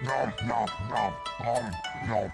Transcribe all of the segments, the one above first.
nom, nom, nom, nom, nom.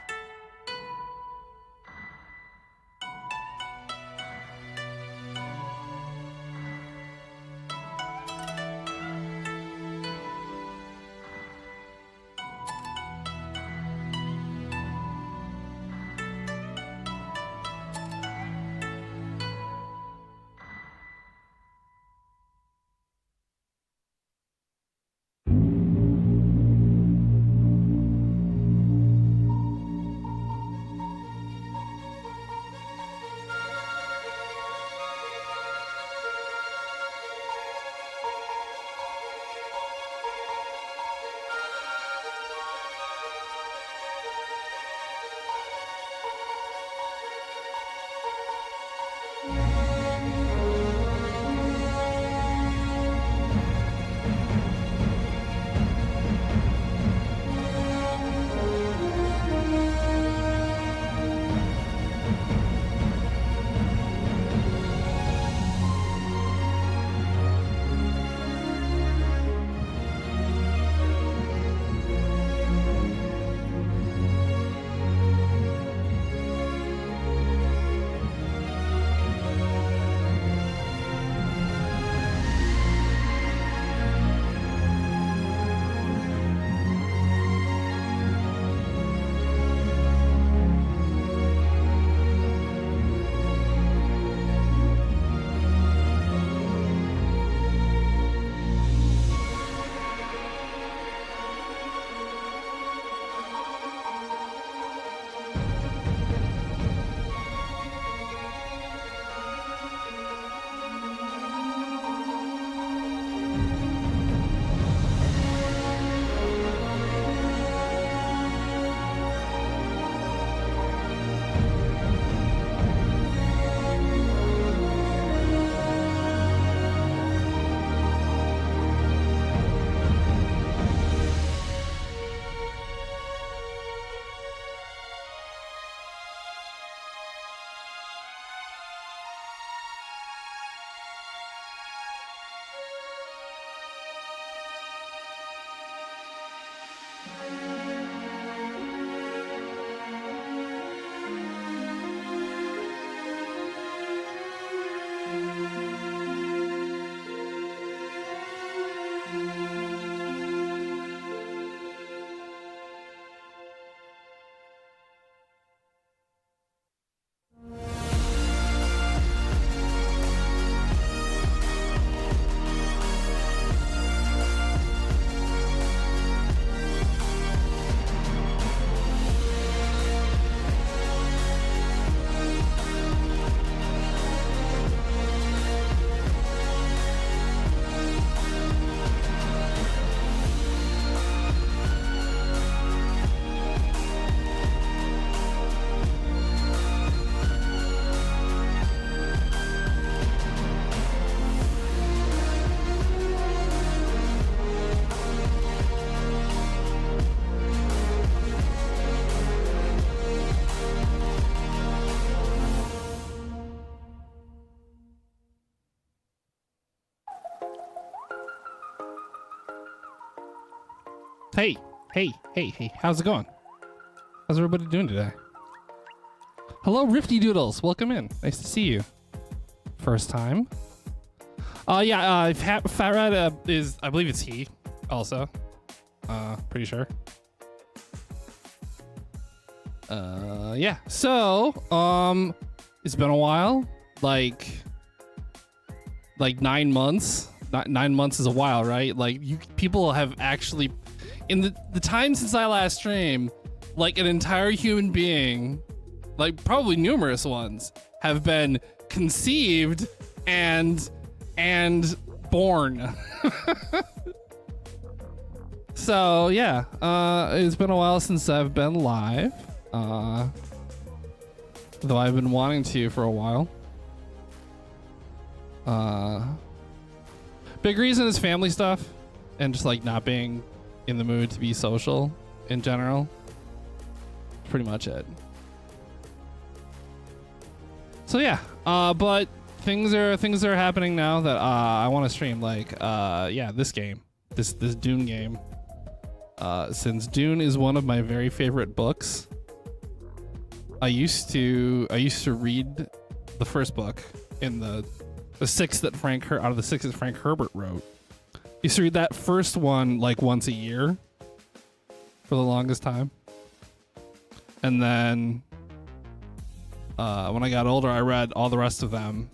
Hey, how's it going? How's everybody doing today? Hello, Rifty Doodles. Welcome in. Nice to see you. First time. Fat Rat is, I believe it's he, also. Pretty sure. Yeah. So, it's been a while. Like 9 months. 9 months is a while, right? Like, people have actually, in the time since I last streamed, like an entire human being, like probably numerous ones, have been conceived and born. So yeah, it's been a while since I've been live, though I've been wanting to for a while. Big reason is family stuff and just like not being in the mood to be social in general. Pretty much it. So yeah, but things are happening now that I want to stream. Like, yeah, this game, this Doom game. since Dune is one of my very favorite books, I used to read the first book in the six that out of the six that Frank Herbert wrote. I used to read that first one like once a year for the longest time. And then when I got older, I read all the rest of them.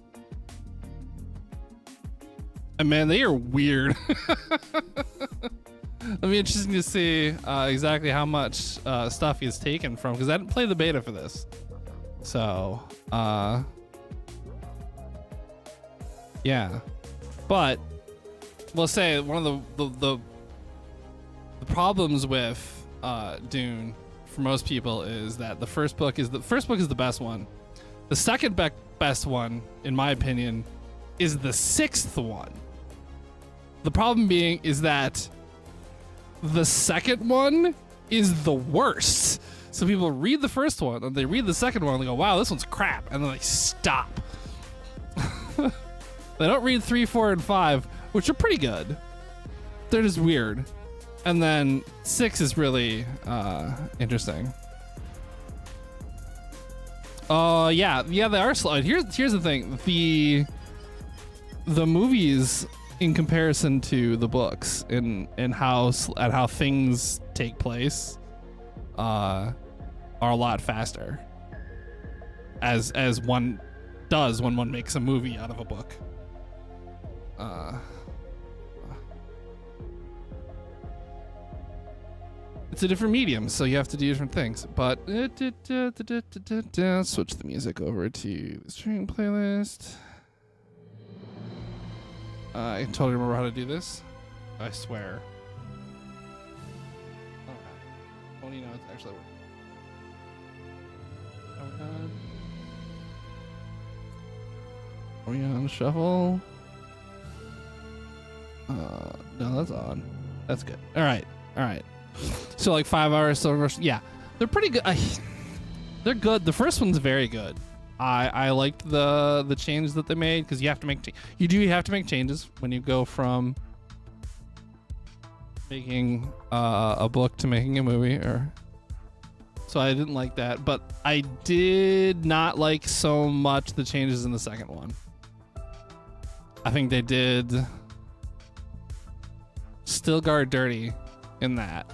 And man, they are weird. It'll be interesting to see exactly how much stuff he's taken from, because I didn't play the beta for this. So, yeah. But we'll say one of the problems with Dune for most people is that the first book is the best one. The second best one, in my opinion, is the sixth one. The problem being is that the second one is the worst. So people read the first one and they read the second one and they go, wow, this one's crap. And then they stop. They don't read 3, 4, and 5, which are pretty good. They're just weird. And then 6 is really interesting. Yeah, they are slow. Here's the thing. The movies, in comparison to the books and how things take place, are a lot faster. As one does when one makes a movie out of a book. It's a different medium, so you have to do different things. But switch the music over to the stream playlist. I totally remember how to do this. I swear. Alright. Well, you know, it's actually working. Are we on shuffle? No, that's on. That's good. Alright. So like 5 hours, so yeah. They're pretty good. They're good. The first one's very good. I liked the changes that they made, because you have to make changes when you go from making a book to making a movie, so I didn't like that, but I did not like so much the changes in the second one. I think they did Stilgar dirty in that,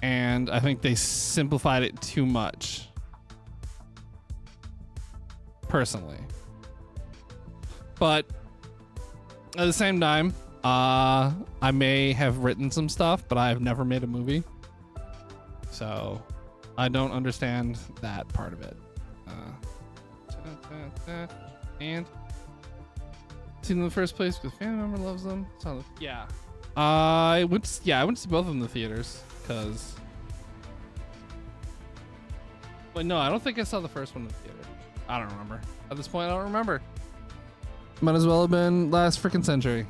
and I think they simplified it too much. Personally, but at the same time, I may have written some stuff, but I've never made a movie, so I don't understand that part of it. And seen them in the first place because family member loves them. So, yeah, I went to see both of them in the theaters because. Wait, no, I don't think I saw the first one in the theater. I don't remember. At this point, I don't remember. Might as well have been last freaking century.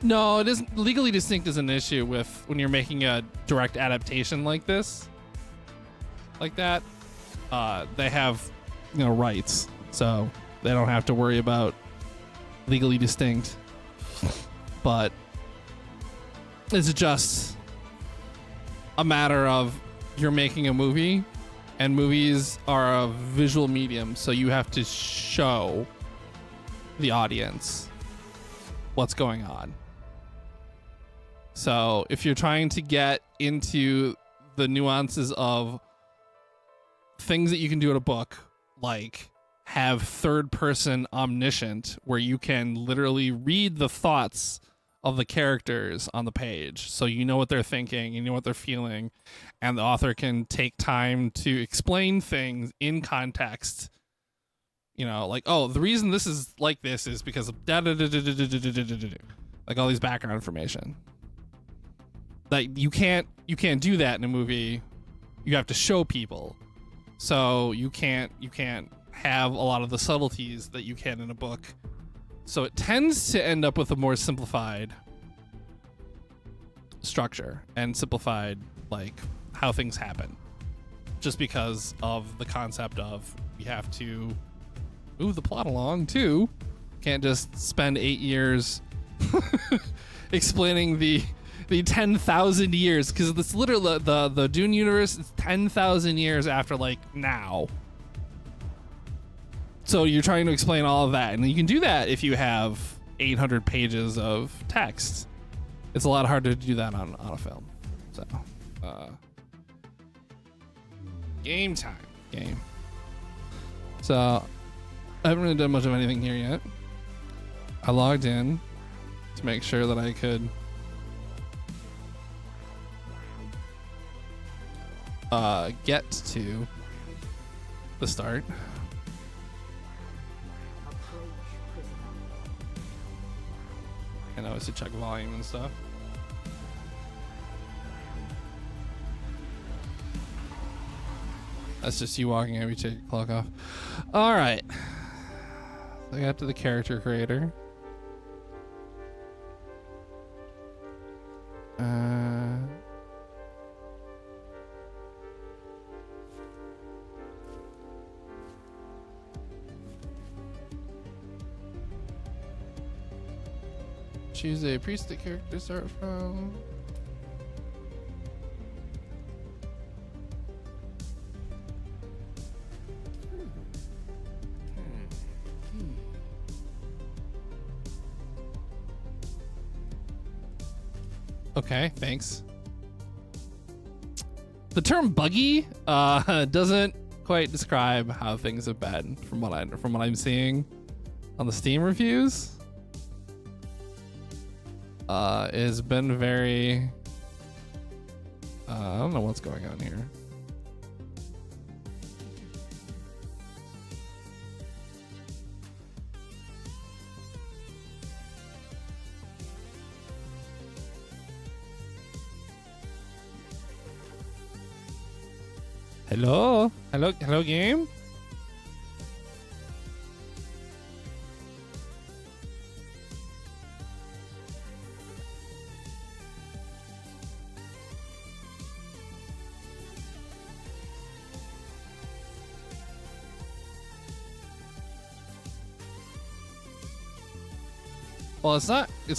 No, it isn't. Legally Distinct is an issue with when you're making a direct adaptation like this. Like that. They have, rights. So they don't have to worry about Legally Distinct. But it's just a matter of you're making a movie, and movies are a visual medium, so you have to show the audience what's going on. So if you're trying to get into the nuances of things that you can do in a book, like have third person omniscient, where you can literally read the thoughts of the characters on the page, so you know what they're thinking, you know what they're feeling, and the author can take time to explain things in context. Like, oh, the reason this is like this is because of like all these background information. Like you can't do that in a movie. You have to show people, so you can't have a lot of the subtleties that you can in a book. So it tends to end up with a more simplified structure and simplified, like, how things happen, just because of the concept of we have to move the plot along too. Can't just spend 8 years explaining the 10,000 years, because it's literally the Dune universe is 10,000 years after like now. So you're trying to explain all of that, and you can do that if you have 800 pages of text. It's a lot harder to do that on a film. So, game time. Game. So, I haven't really done much of anything here yet. I logged in to make sure that I could get to the start. And obviously check volume and stuff. That's just you walking every take your clock off. All right. I got to the character creator. Choose a preset character to start from. Okay, thanks. The term buggy doesn't quite describe how things have been from what I'm seeing on the Steam reviews. It's been very I don't know what's going on here. Hello game. Well, it's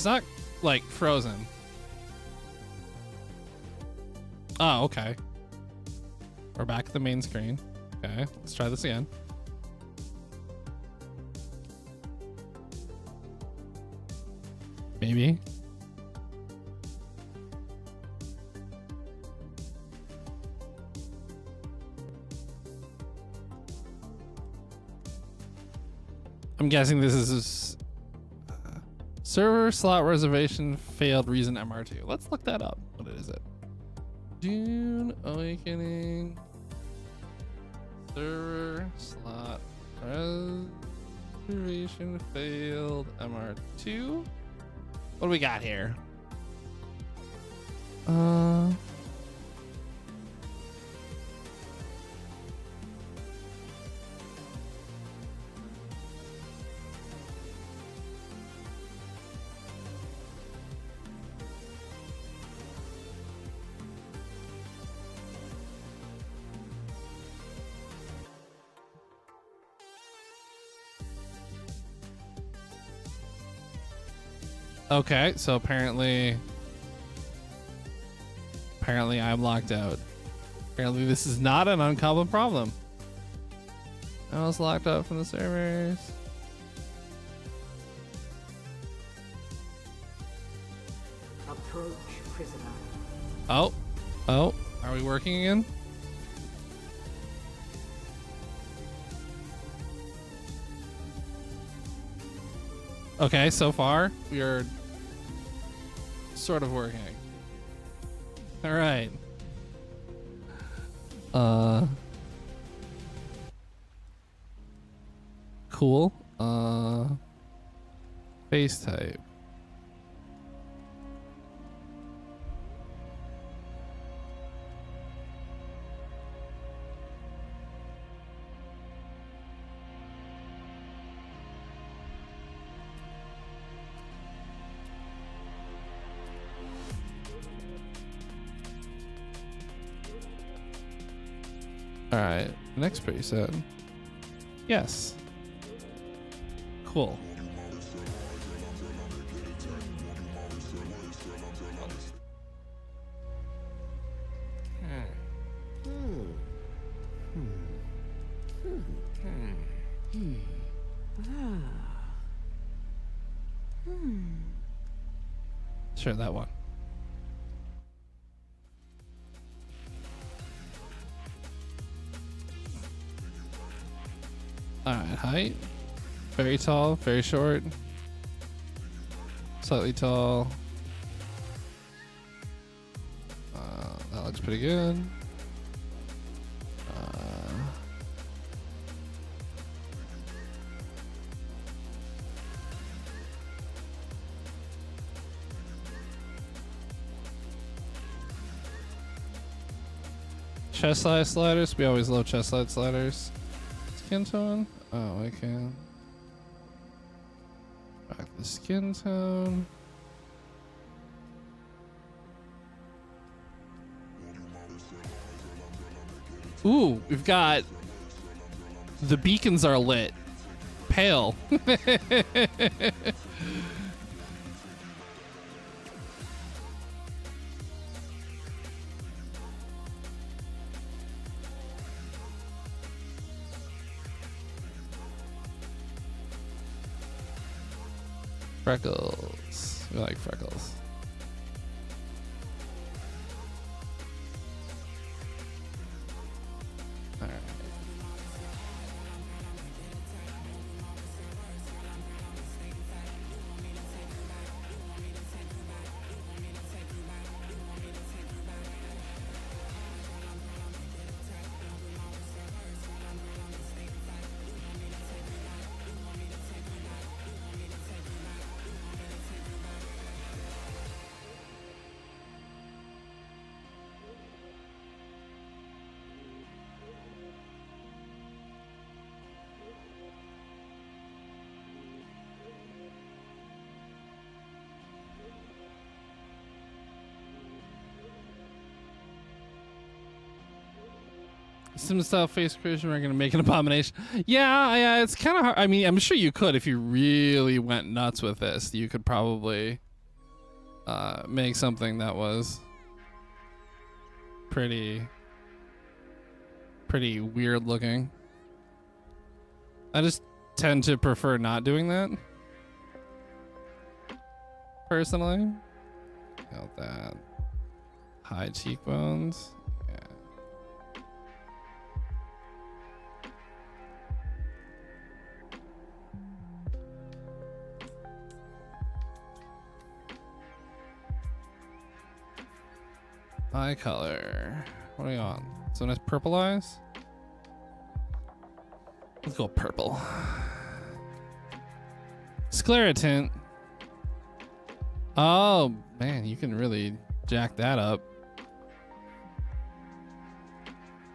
not like frozen. Oh, okay. We're back at the main screen. Okay, let's try this again. Maybe. I'm guessing this is server slot reservation failed reason MR2. Let's look that up. What is it? Dune Awakening server slot reservation failed MR2. What do we got here? Okay, so apparently I'm locked out. Apparently this is not an uncommon problem. I was locked out from the servers. Approach, prisoner. Oh, are we working again? Okay, so far we are sort of working. All right. Cool. Face type. All right, next preset. Yes. Cool. Sure, that one. All right, height. Very tall, very short. Slightly tall. That looks pretty good. Chest size sliders. We always love chest size sliders. Skin tone. Oh, I can. Back the skin tone. Ooh, we've got the beacons are lit. Pale. Freckles. We like freckles. All right. Sim style face creation, we're gonna make an abomination. Yeah, it's kind of hard. I mean, I'm sure you could if you really went nuts with this. You could probably make something that was pretty weird looking. I just tend to prefer not doing that personally. Got that. High cheekbones. Eye color. What are we on? So nice purple eyes. Let's go purple. Sclerotin. Oh man, you can really jack that up.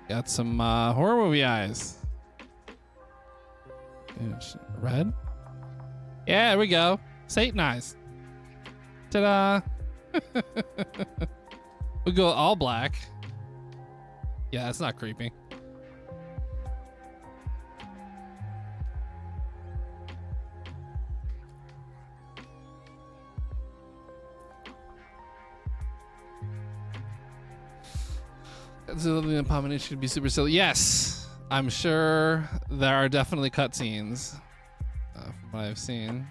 Got some horror movie eyes. Red. Yeah, there we go. Satan eyes. Ta-da. We go all black. Yeah, that's not creepy. So the abomination should be super silly. Yes, I'm sure there are definitely cutscenes from what I've seen.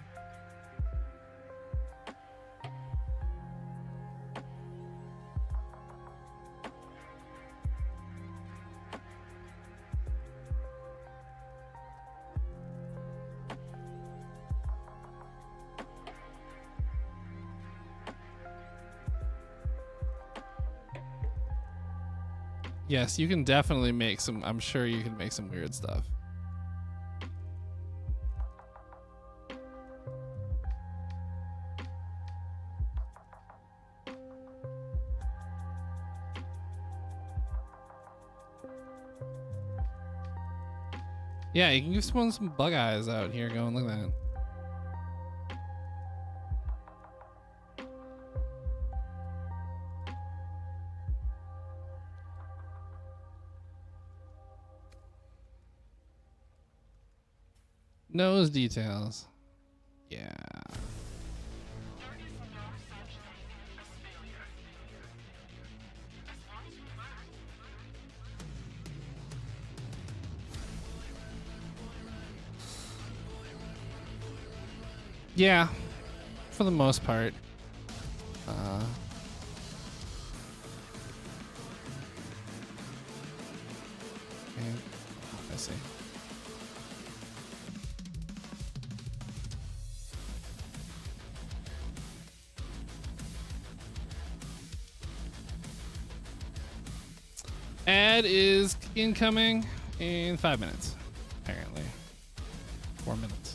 Yes, you can definitely make some. I'm sure you can make some weird stuff. Yeah, you can give someone some bug eyes out here going, look at that. Nose details. Yeah. Yeah, for the most part. Uh, and, I see. Ad is incoming in 5 minutes, apparently. 4 minutes.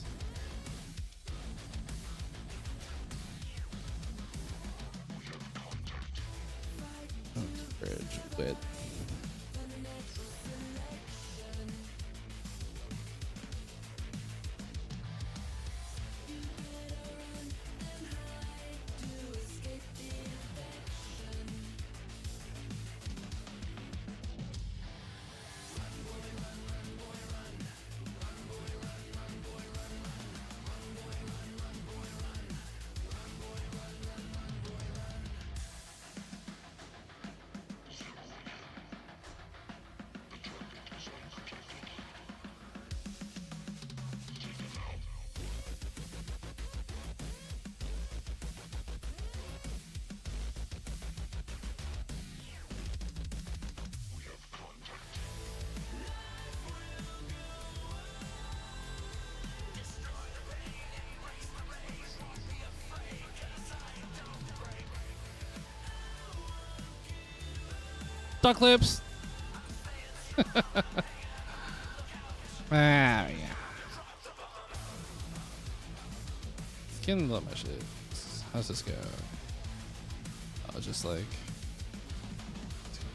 Bridge width. Duck lips. Ah, yeah. Skin love my shit. How's this go? Oh, just like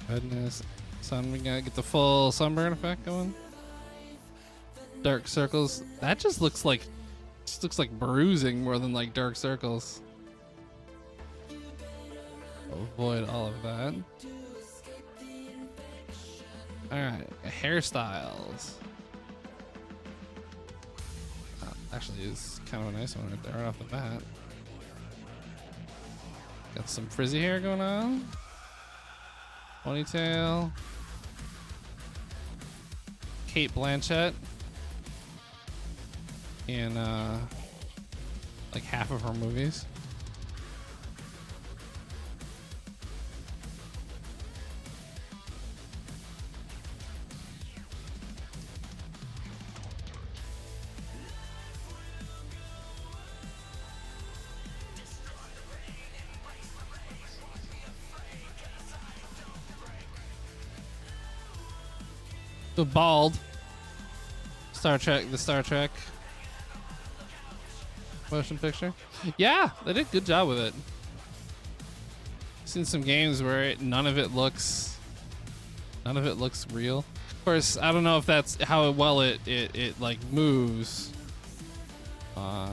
goodness. Sun, we gotta get the full sunburn effect going. Dark circles. That just looks like bruising more than like dark circles. Avoid all of that. Alright, hairstyles. Actually, is kind of a nice one right there right off the bat. Got some frizzy hair going on. Ponytail. Kate Blanchett. In like half of her movies. The bald the Star Trek motion picture. Yeah, they did a good job with it. Seen some games where none of it looks real. Of course, I don't know if that's how well it like moves. But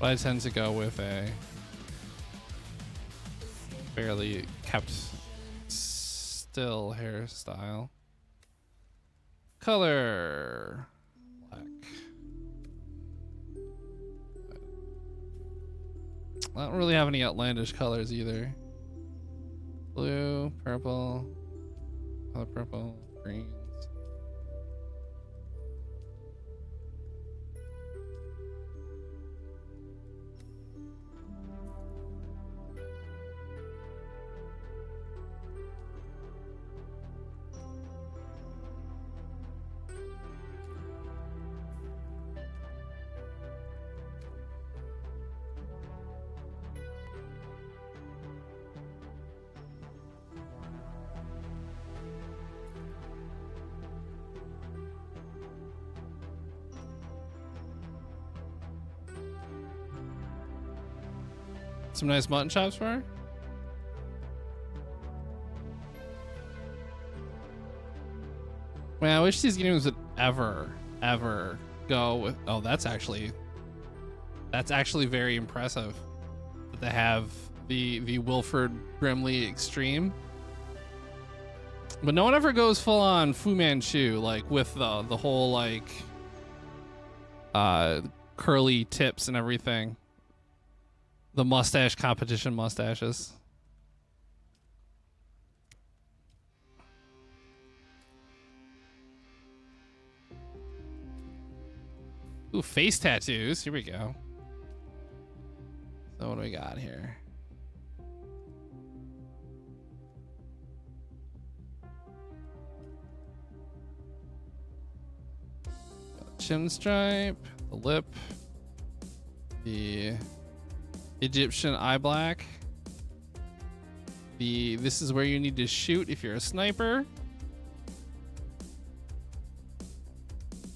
I tend to go with a fairly kept still hairstyle. Color black. I don't really have any outlandish colors either. Blue, purple, color purple, greens. Some nice mutton chops for her. Man, I wish these games would ever go with. Oh, that's actually very impressive that they have the Wilford Brimley Extreme. But no one ever goes full on Fu Manchu, like with the whole like curly tips and everything. The mustache competition mustaches. Ooh, face tattoos. Here we go. So what do we got here? Chin stripe, the lip, the Egyptian eye black. This is where you need to shoot if you're a sniper.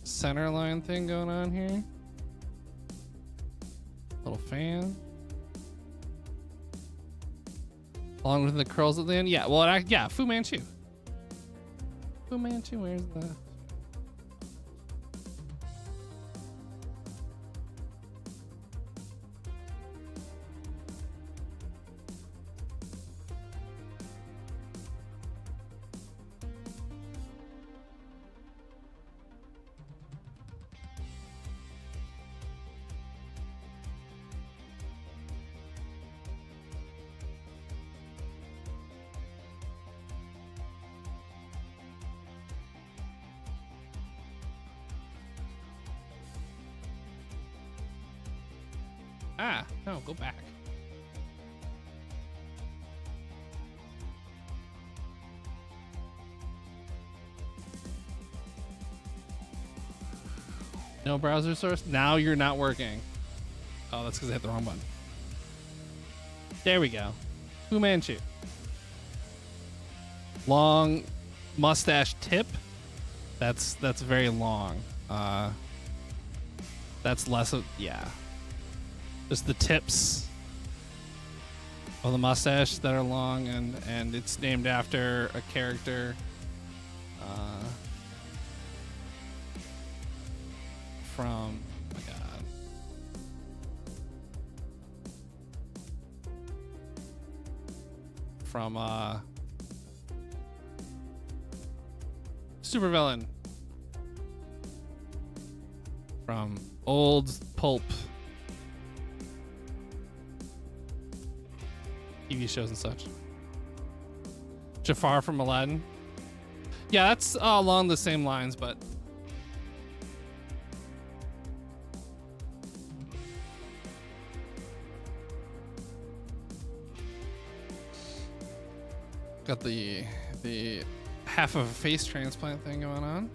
Center line thing going on here. Little fan. Along with the curls at the end. Yeah, well, yeah, Fu Manchu. Fu Manchu, where's the... Ah, no, go back. No browser source? Now you're not working. Oh, that's because I hit the wrong button. There we go. Fu Manchu. Long mustache tip. That's very long. That's less of, yeah. Just the tips of the mustache that are long, and it's named after a character from, oh my god, from supervillain from old pulp TV shows and such. Jafar from Aladdin. Yeah, that's along the same lines, but got the half of a face transplant thing going on.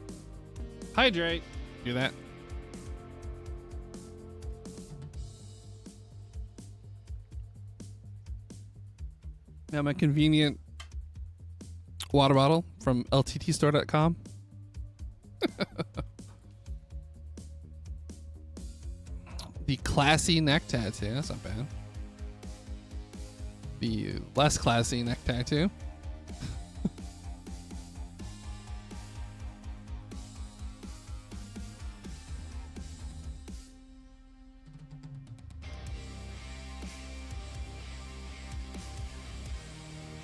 Hydrate. Do that. Now my convenient water bottle from lttstore.com. The classy neck tattoo. That's not bad. The less classy neck tattoo.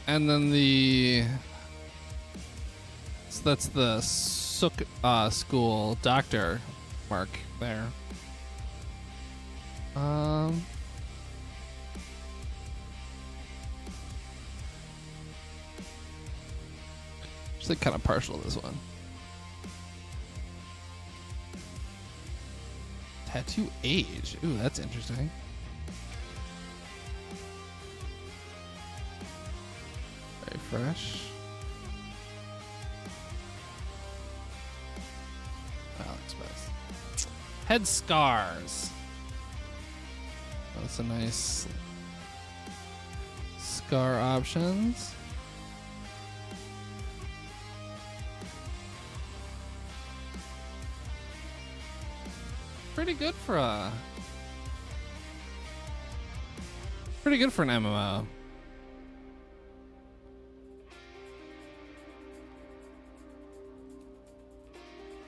And then so that's the Sook school doctor mark there. Just like kind of partial to this one. Tattoo age. Ooh, that's interesting. Fresh. Alex Best. Head scars. That's a nice scar options. Pretty good for an MMO.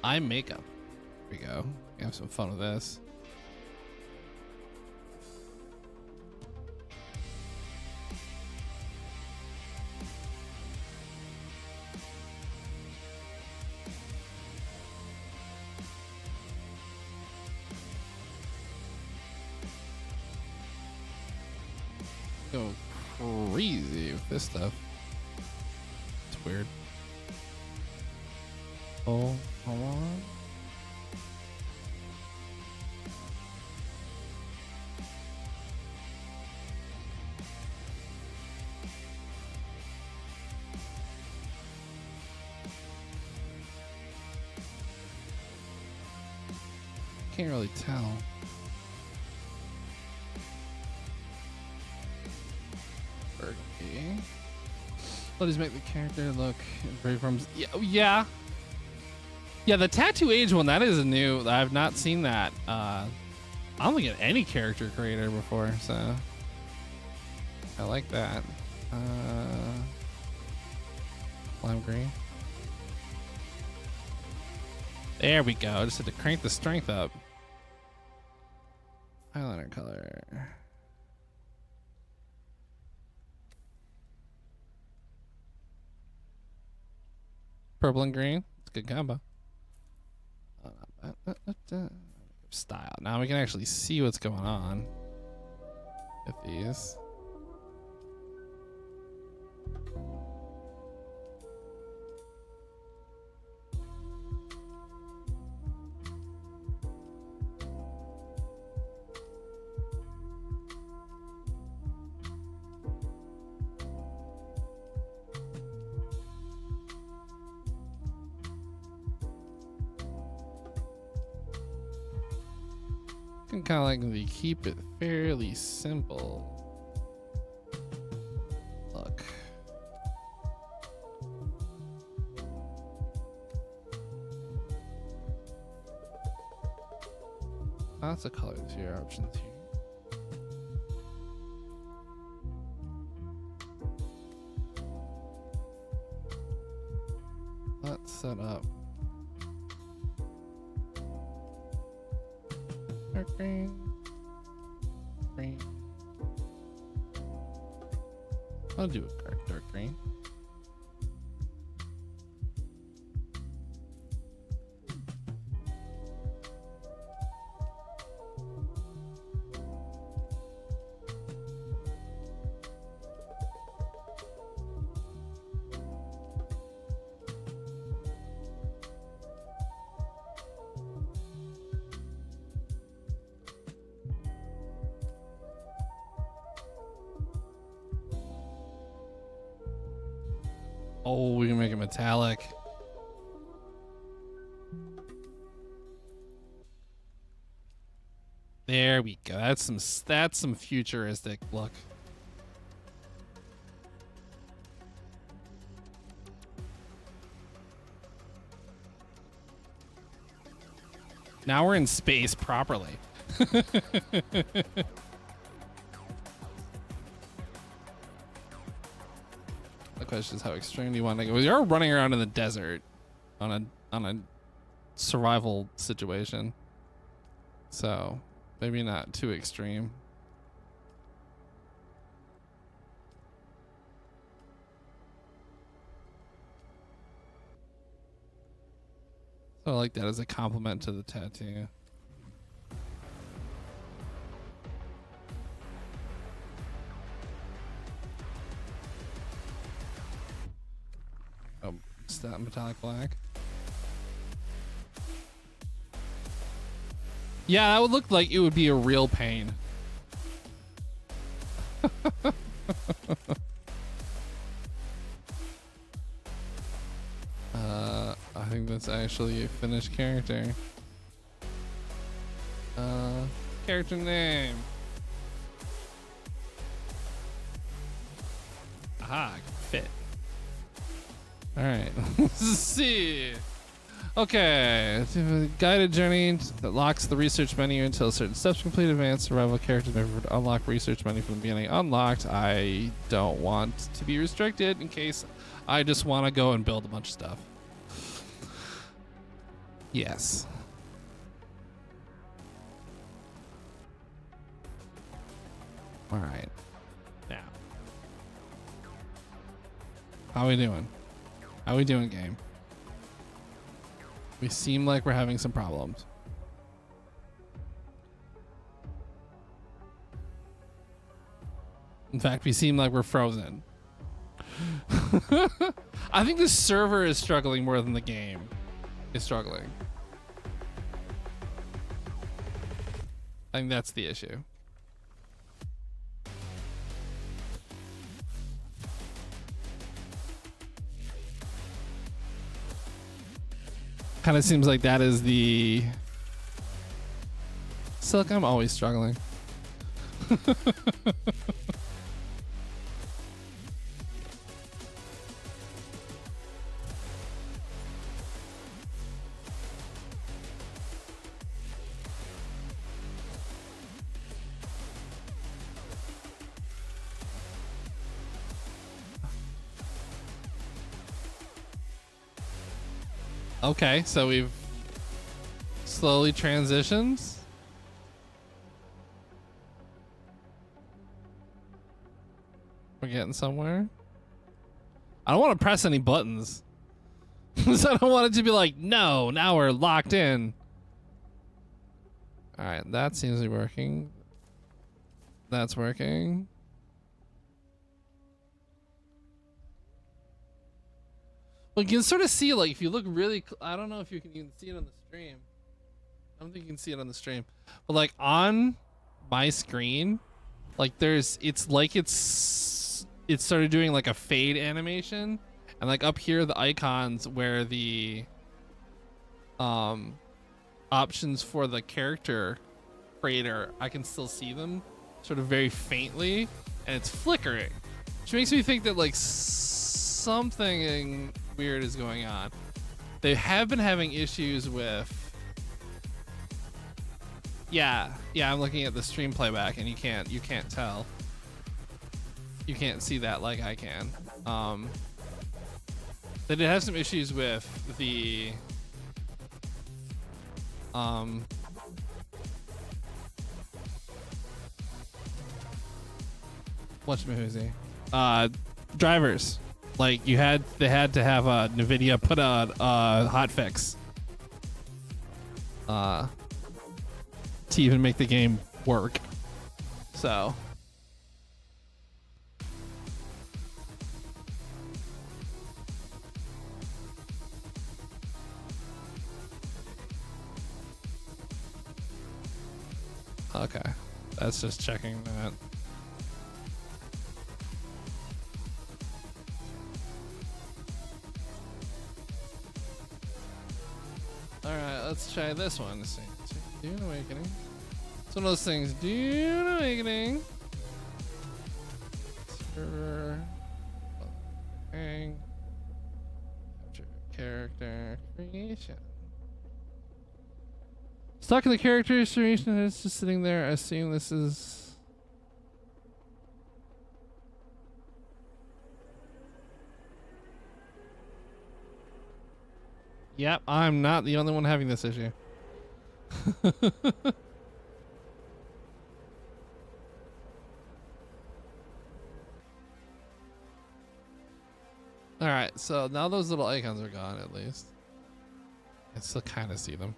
Eye makeup. Here we go. Have some fun with this. Go crazy with this stuff. It's weird. Oh, hold on. Can't really tell. Burgundy. Let us make the character look very from. Yeah. Yeah, the tattoo age one, that is a new. I've not seen that. I don't think of any character creator before, so I like that. Lime green. There we go. I just had to crank the strength up. Eyeliner color. Purple and green. It's a good combo. Style. Now we can actually see what's going on with these. Kind of like they keep it fairly simple. Look. Lots of colors here, options here. Let's set up. Dark green. Green. I'll do a dark green. Oh, we can make it metallic. There we go. That's some futuristic look. Now we're in space properly. The question is, how extreme do you want to go? You're running around in the desert on a survival situation, so maybe not too extreme. So I like that as a compliment to the tattoo. Oh, it's that metallic black. Yeah, that would look like it would be a real pain. I think that's actually a finished character. Character name. Aha, fit. All right, let's see. Okay, guided journey that locks the research menu until certain steps complete. Advanced survival character never unlock research menu from the beginning. Unlocked. I don't want to be restricted in case I just want to go and build a bunch of stuff. Yes. All right. Now, how we doing? How we doing, game? We seem like we're having some problems. In fact, we seem like we're frozen. I think the server is struggling more than the game is struggling. I think that's the issue. Kind of seems like that is the Silk, I'm always struggling. Okay, so we've slowly transitioned. We're getting somewhere. I don't want to press any buttons. So I don't want it to be like, no, now we're locked in. All right, that seems to be working. That's working. Well, you can sort of see, like, if you look really, I don't know if you can even see it on the stream. I don't think you can see it on the stream. But, like, on my screen, like, it's like it started doing, like, a fade animation. And, like, up here, the icons where the options for the character creator, I can still see them sort of very faintly. And it's flickering. Which makes me think that, like, something weird is going on. They have been having issues with, yeah, I'm looking at the stream playback and you can't tell. You can't see that like I can. They did have some issues with the whatchamahoozy, drivers. Like they had to have NVIDIA put a hotfix to even make the game work. So okay, that's just checking that. Alright, let's try this one. Let's see. Dune Awakening. It's one of those things. Dune Awakening. Server. Hang. Capture character creation. Stuck in the character creation, and it's just sitting there. I assume this is. Yep, I'm not the only one having this issue. Alright, so now those little icons are gone at least. I still kind of see them.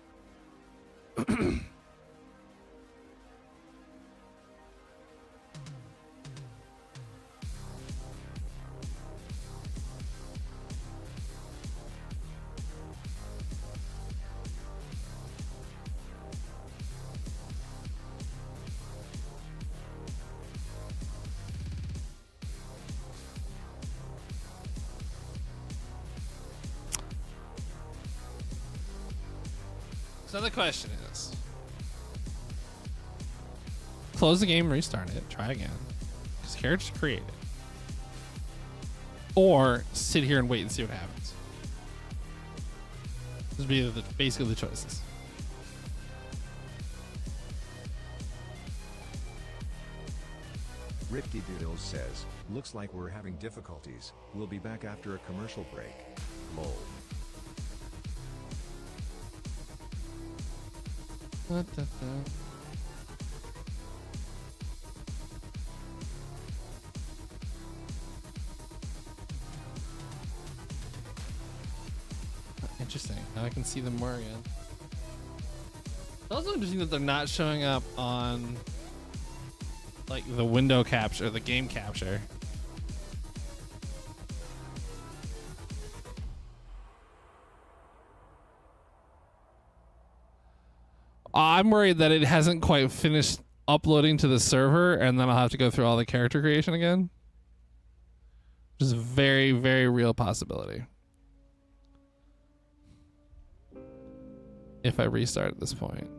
So the question is, close the game, restart it, try again, because character's created, or sit here and wait and see what happens. Those would be basically the choices. Rifty Doodles says, looks like we're having difficulties. We'll be back after a commercial break. Lol. Interesting. Now I can see them more again. It's also interesting that they're not showing up on like the window capture, the game capture. I'm worried that it hasn't quite finished uploading to the server, and then I'll have to go through all the character creation again. Which is a very, very real possibility. If I restart at this point.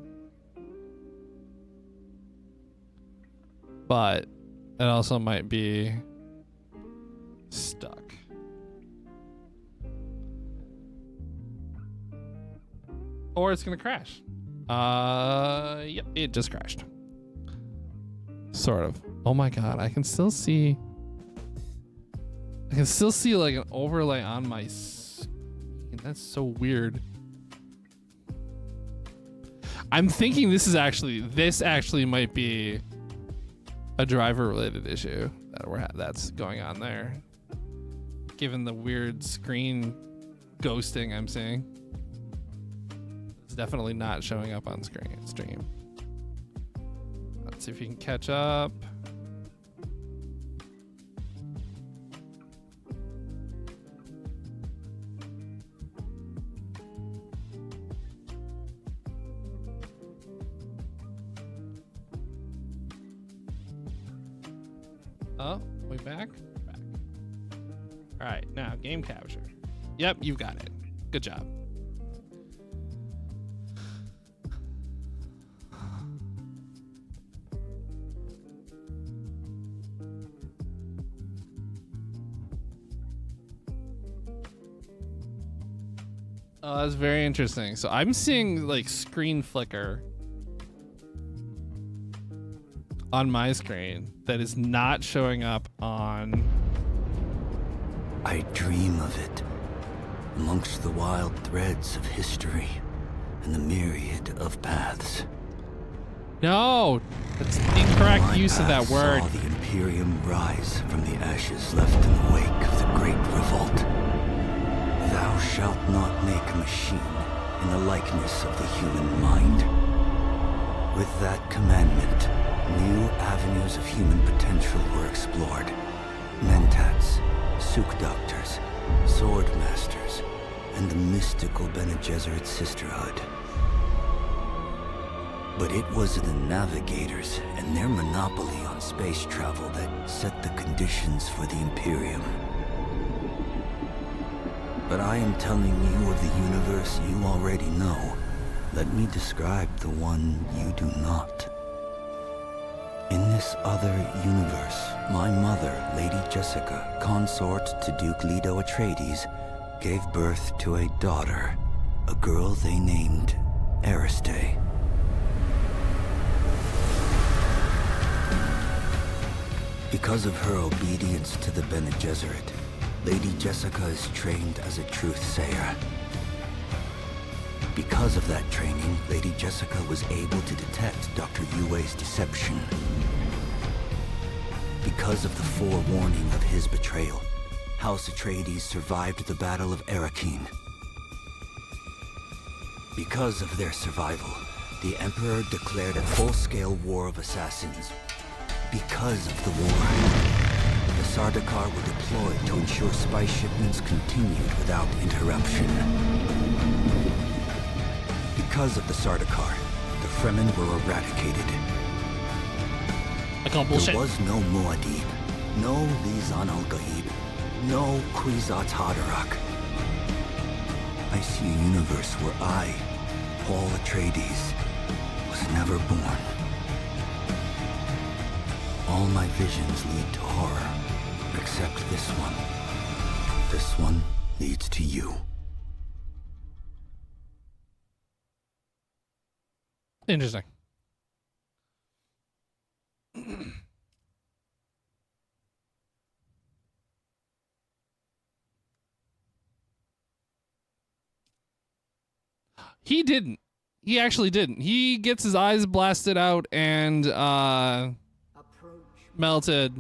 but it also might be stuck. Or it's gonna crash. Yep, it just crashed. Sort of. Oh my god, I can still see like an overlay on my screen. That's so weird. I'm thinking this actually might be a driver related issue that's going on there, given the weird screen ghosting I'm seeing. It's definitely not showing up on stream. Let's see if you can catch up. Oh, we back? Back. All right, now game capture. Yep, you got it. Good job. Oh, that's very interesting. So I'm seeing like screen flicker on my screen that is not showing up on. I dream of it amongst the wild threads of history and the myriad of paths. No, that's incorrect My use of that path word. Saw the Imperium rise from the ashes left in the wake of the Great Revolt. Thou shalt not make a machine in the likeness of the human mind. With that commandment, new avenues of human potential were explored. Mentats, Suk Doctors, Sword Masters, and the mystical Bene Gesserit Sisterhood. But it was the Navigators and their monopoly on space travel that set the conditions for the Imperium. But I am telling you of the universe you already know. Let me describe the one you do not. In this other universe, my mother, Lady Jessica, consort to Duke Leto Atreides, gave birth to a daughter, a girl they named Ariste. Because of her obedience to the Bene Gesserit, Lady Jessica is trained as a truth-sayer. Because of that training, Lady Jessica was able to detect Dr. Yue's deception. Because of the forewarning of his betrayal, House Atreides survived the Battle of Arrakeen. Because of their survival, the Emperor declared a full-scale war of assassins. Because of the war, the Sardaukar were deployed to ensure spice shipments continued without interruption. Because of the Sardaukar, the Fremen were eradicated. I call bullshit. There was no Muad'Dib, no Lisan al-Gaib, no Kwisatz Haderach. I see a universe where I, Paul Atreides, was never born. All my visions lead to horror, except this one. This one leads to you. Interesting. He didn't. He actually didn't. He gets his eyes blasted out and Approach. melted.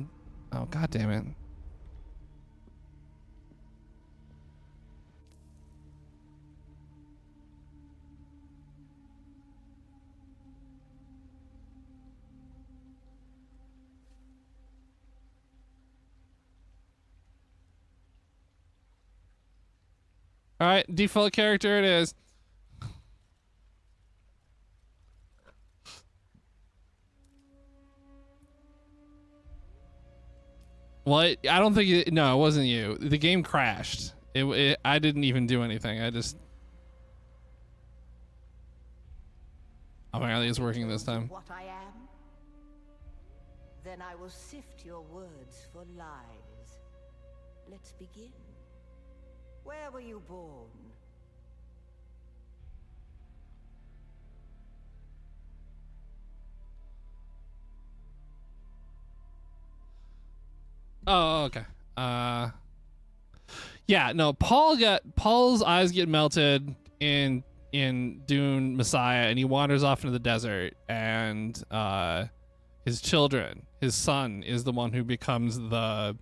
Oh, god damn it. All right, default character it is. What? I don't think it, no, it wasn't you. The game crashed. I didn't even do anything. I just. Apparently it's working this time. What I am? Then I will sift your words for lies. Let's begin. Where were you born? Oh, okay. Yeah, no, Paul's eyes get melted in Dune Messiah, and he wanders off into the desert, and his son is the one who becomes the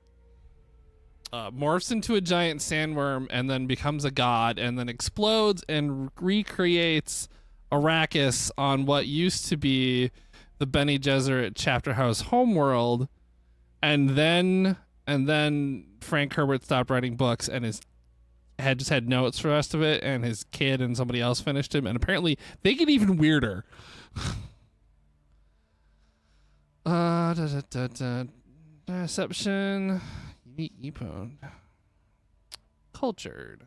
morphs into a giant sandworm and then becomes a god and then explodes and recreates Arrakis on what used to be the Bene Gesserit chapter house homeworld. And then Frank Herbert stopped writing books and just had notes for the rest of it, and his kid and somebody else finished him, and apparently they get even weirder. Deception, unique Epone, cultured,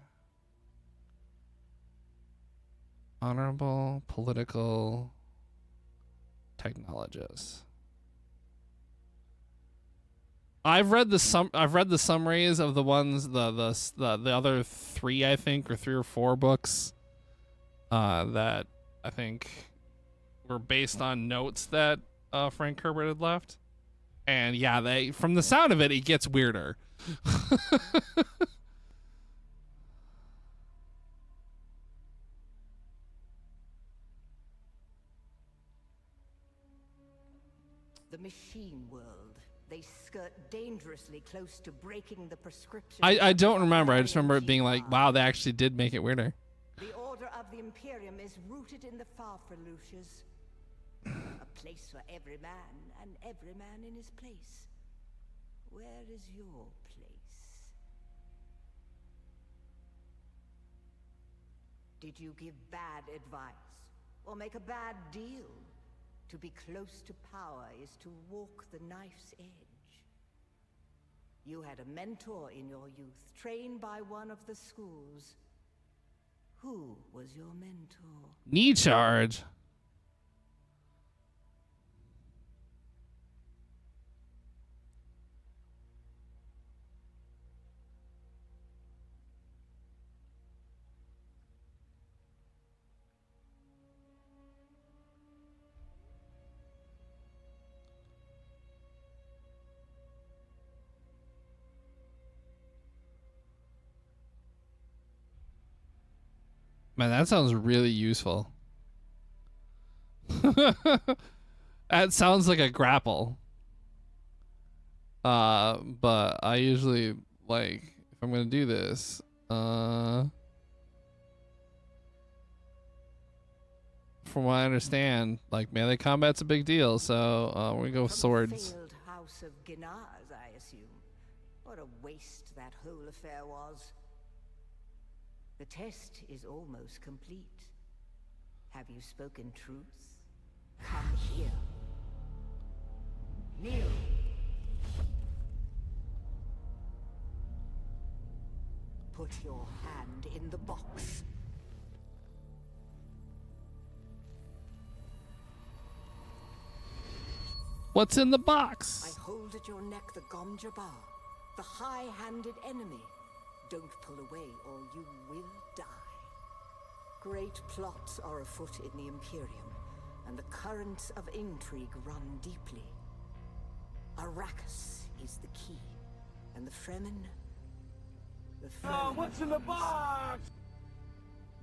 honorable, political, technologist. I've read the summaries of the ones the other three, I think, or 3 or 4 books that I think were based on notes that Frank Herbert had left. And yeah, from the sound of it, it gets weirder. The machine world. They skirt dangerously close to breaking the prescription. I don't remember. I just remember it being like, wow, they actually did make it weirder. The order of the Imperium is rooted in the Farfreluches. A place for every man, and every man in his place. Where is your place? Did you give bad advice, or make a bad deal? To be close to power is to walk the knife's edge. You had a mentor in your youth, trained by one of the schools. Who was your mentor? Knee charge. Man, that sounds really useful. That sounds like a grapple. But I usually, like, if I'm gonna do this, from what I understand, like, melee combat's a big deal, so we're gonna go with swords. From the failed house of Gnaz, I assume. What a waste that whole affair was. The test is almost complete. Have you spoken truth? Come here. Kneel. Put your hand in the box. What's in the box? I hold at your neck the Gom Jabbar, the high-handed enemy. Don't pull away or you will die. Great plots are afoot in the Imperium, and the currents of intrigue run deeply. Arrakis is the key, and the Fremen... what's in the box?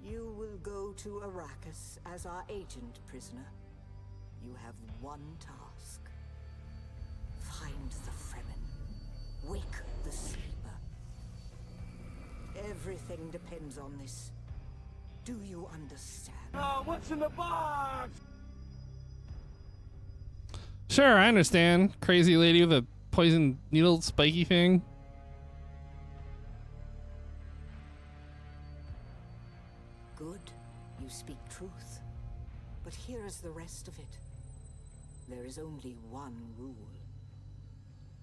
You will go to Arrakis as our agent, prisoner. You have one task. Find the Fremen. Wake the sleeper. Everything depends on this. Do you understand? What's in the box? Sure, I understand. Crazy lady with a poison needle spiky thing. Good. You speak truth. But here is the rest of it. There is only one rule.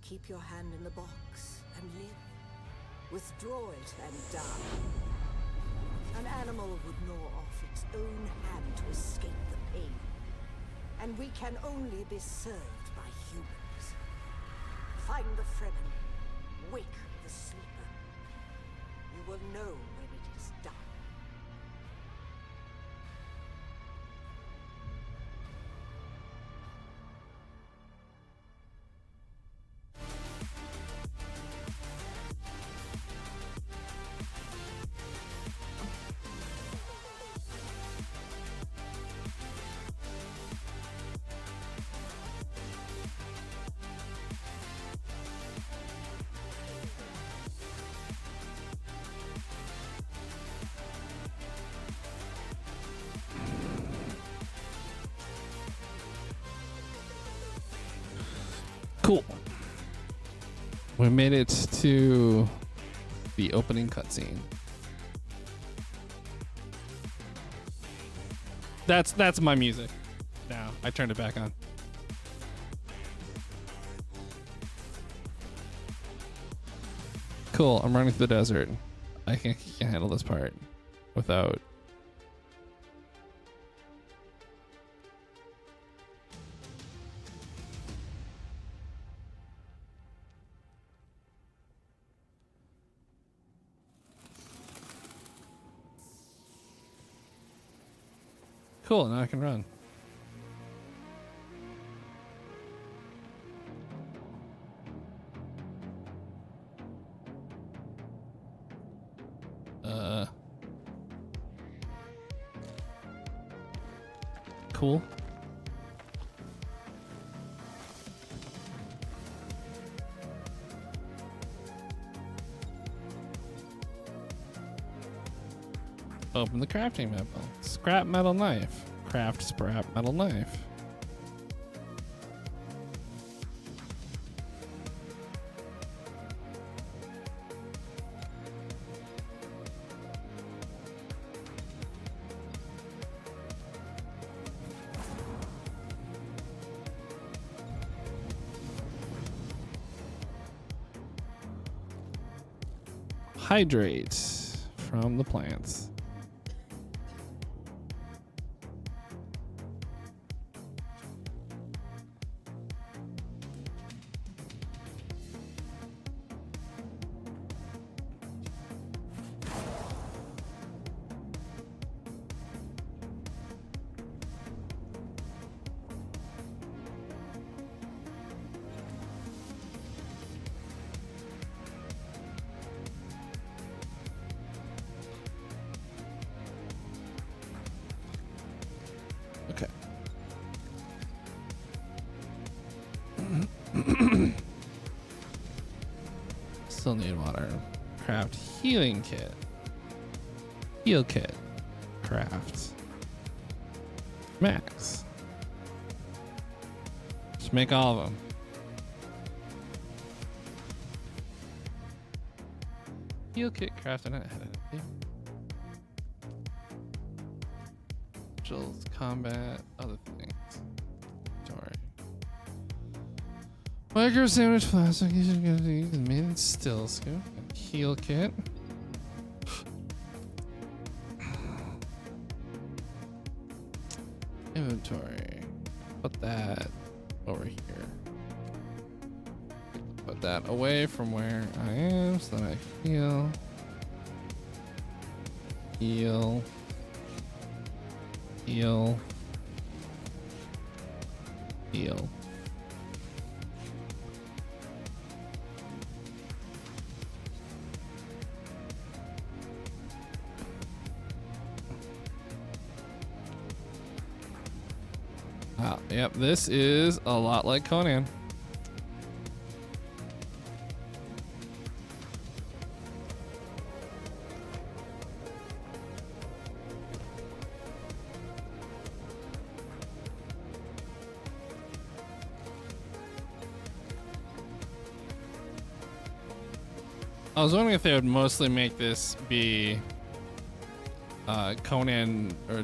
Keep your hand in the box and live. Withdraw it and die. An animal would gnaw off its own hand to escape the pain. And we can only be served by humans. Find the Fremen. Wake the sleeper. You will know when it is done. Cool. We made it to the opening cutscene. That's my music. Now I turned it back on. Cool. I'm running through the desert. I can't handle this part without. Cool, now I can run. Cool. Open the crafting menu. Scrap metal knife. Craft scrap metal knife. Hydrate from the plants. Okay. Still need water. Craft healing kit. Heal kit. Craft. Max. Just make all of them. Heal kit crafted. Combat, other things. Sorry. Micro sandwich plastic. You should get these made in still scoop. Heal kit. Inventory. Put that over here. Put that away from where I am so that I heal. Heal. Heal. Heal. Wow, yep, this is a lot like Conan. I was wondering if they would mostly make this be Conan or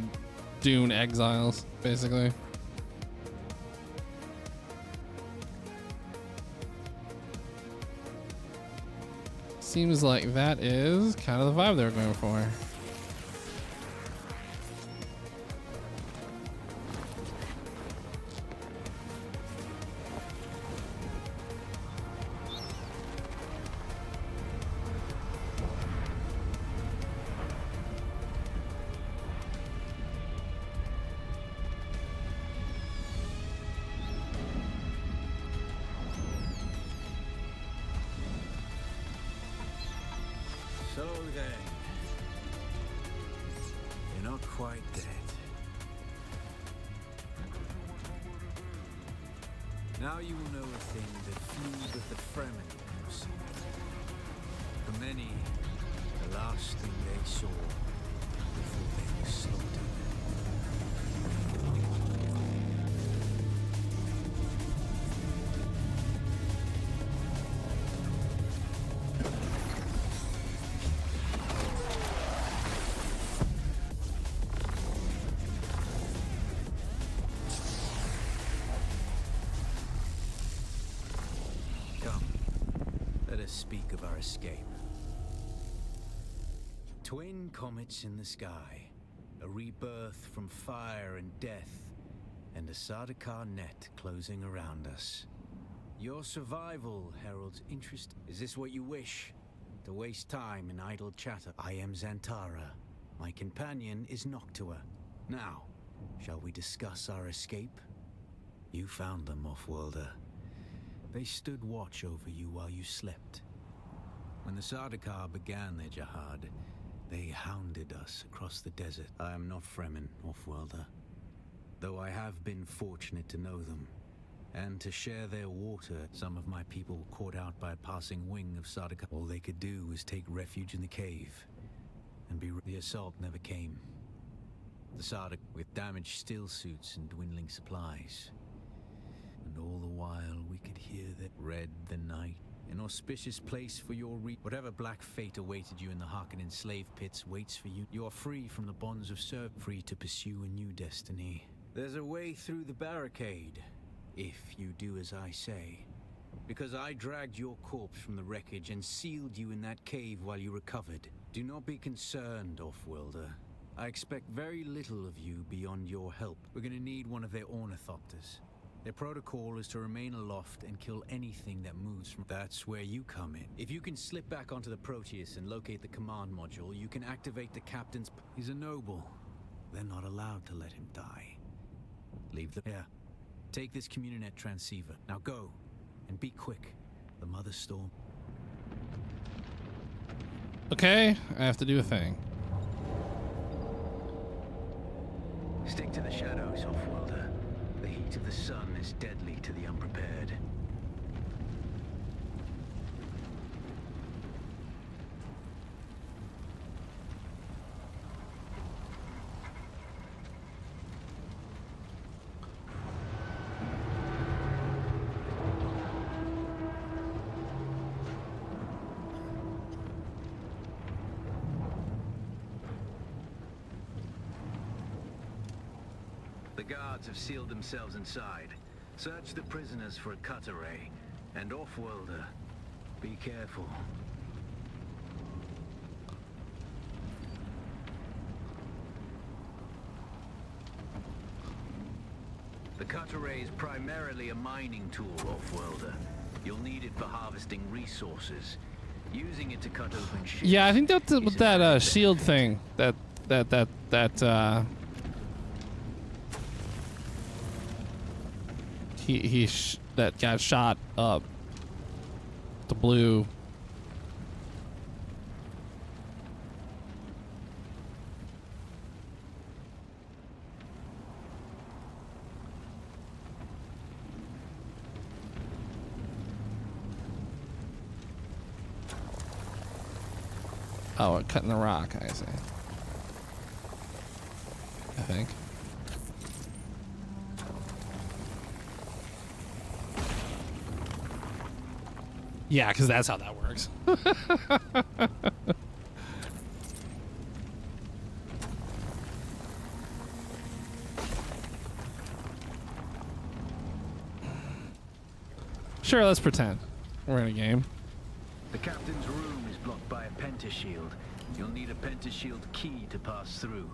Dune Exiles, basically. Seems like that is kind of the vibe they're going for. then. You're not quite dead. Now you will know a thing that few but the Fremen have seen. For many, the last thing they saw before they were slaughtered. Speak of our escape. Twin comets in the sky, a rebirth from fire and death, and a Sardaukar net closing around us. Your survival heralds interest. Is this what you wish? To waste time in idle chatter? I am Xantara. My companion is Noctua. Now, shall we discuss our escape? You found them, Offworlder. They stood watch over you while you slept. When the Sardaukar began their jihad, they hounded us across the desert. I am not Fremen, Offworlder, though I have been fortunate to know them, and to share their water. Some of my people were caught out by a passing wing of Sardaukar. All they could do was take refuge in the cave, and the assault never came. The Sardaukar, with damaged steel suits and dwindling supplies. And all the while we could hear that red the night. An auspicious place for your whatever black fate awaited you in the Harkonnen slave pits waits for you. You are free from the bonds of serf, free to pursue a new destiny. There's a way through the barricade, if you do as I say. Because I dragged your corpse from the wreckage and sealed you in that cave while you recovered. Do not be concerned, Offworlder. I expect very little of you beyond your help. We're gonna need one of their ornithopters. Their protocol is to remain aloft and kill anything that moves from... That's where you come in. If you can slip back onto the Proteus and locate the command module, you can activate the captain's... He's a noble. They're not allowed to let him die. Leave the... Here. Take this Communinet transceiver. Now go. And be quick. The Mother Storm... Okay, I have to do a thing. Stick to the shadows, Offworlder. The heat of the sun is deadly to the unprepared. The guards have sealed themselves inside. Search the prisoners for a cut array. And Offworlder, be careful. The cut array is primarily a mining tool, Offworlder. You'll need it for harvesting resources. Using it to cut open ships. Yeah, I think that's with that shield thing. That that got shot up. The blue. Oh, cutting the rock, I see. I think. Yeah, because that's how that works. Sure, let's pretend we're in a game. The captain's room is blocked by a pentashield. You'll need a pentashield key to pass through.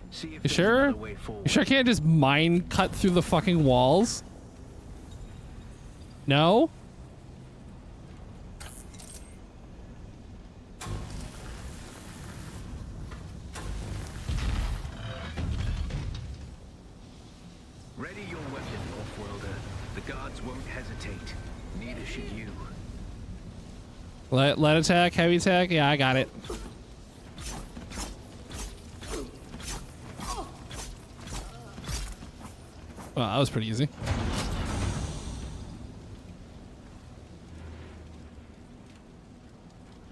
See if You there's sure? another way forward. You sure I can't just mine cut through the fucking walls? No? Ready your weapon, Offworlder. The guards won't hesitate. Neither should you. Light attack, heavy attack. Yeah, I got it. Well, that was pretty easy.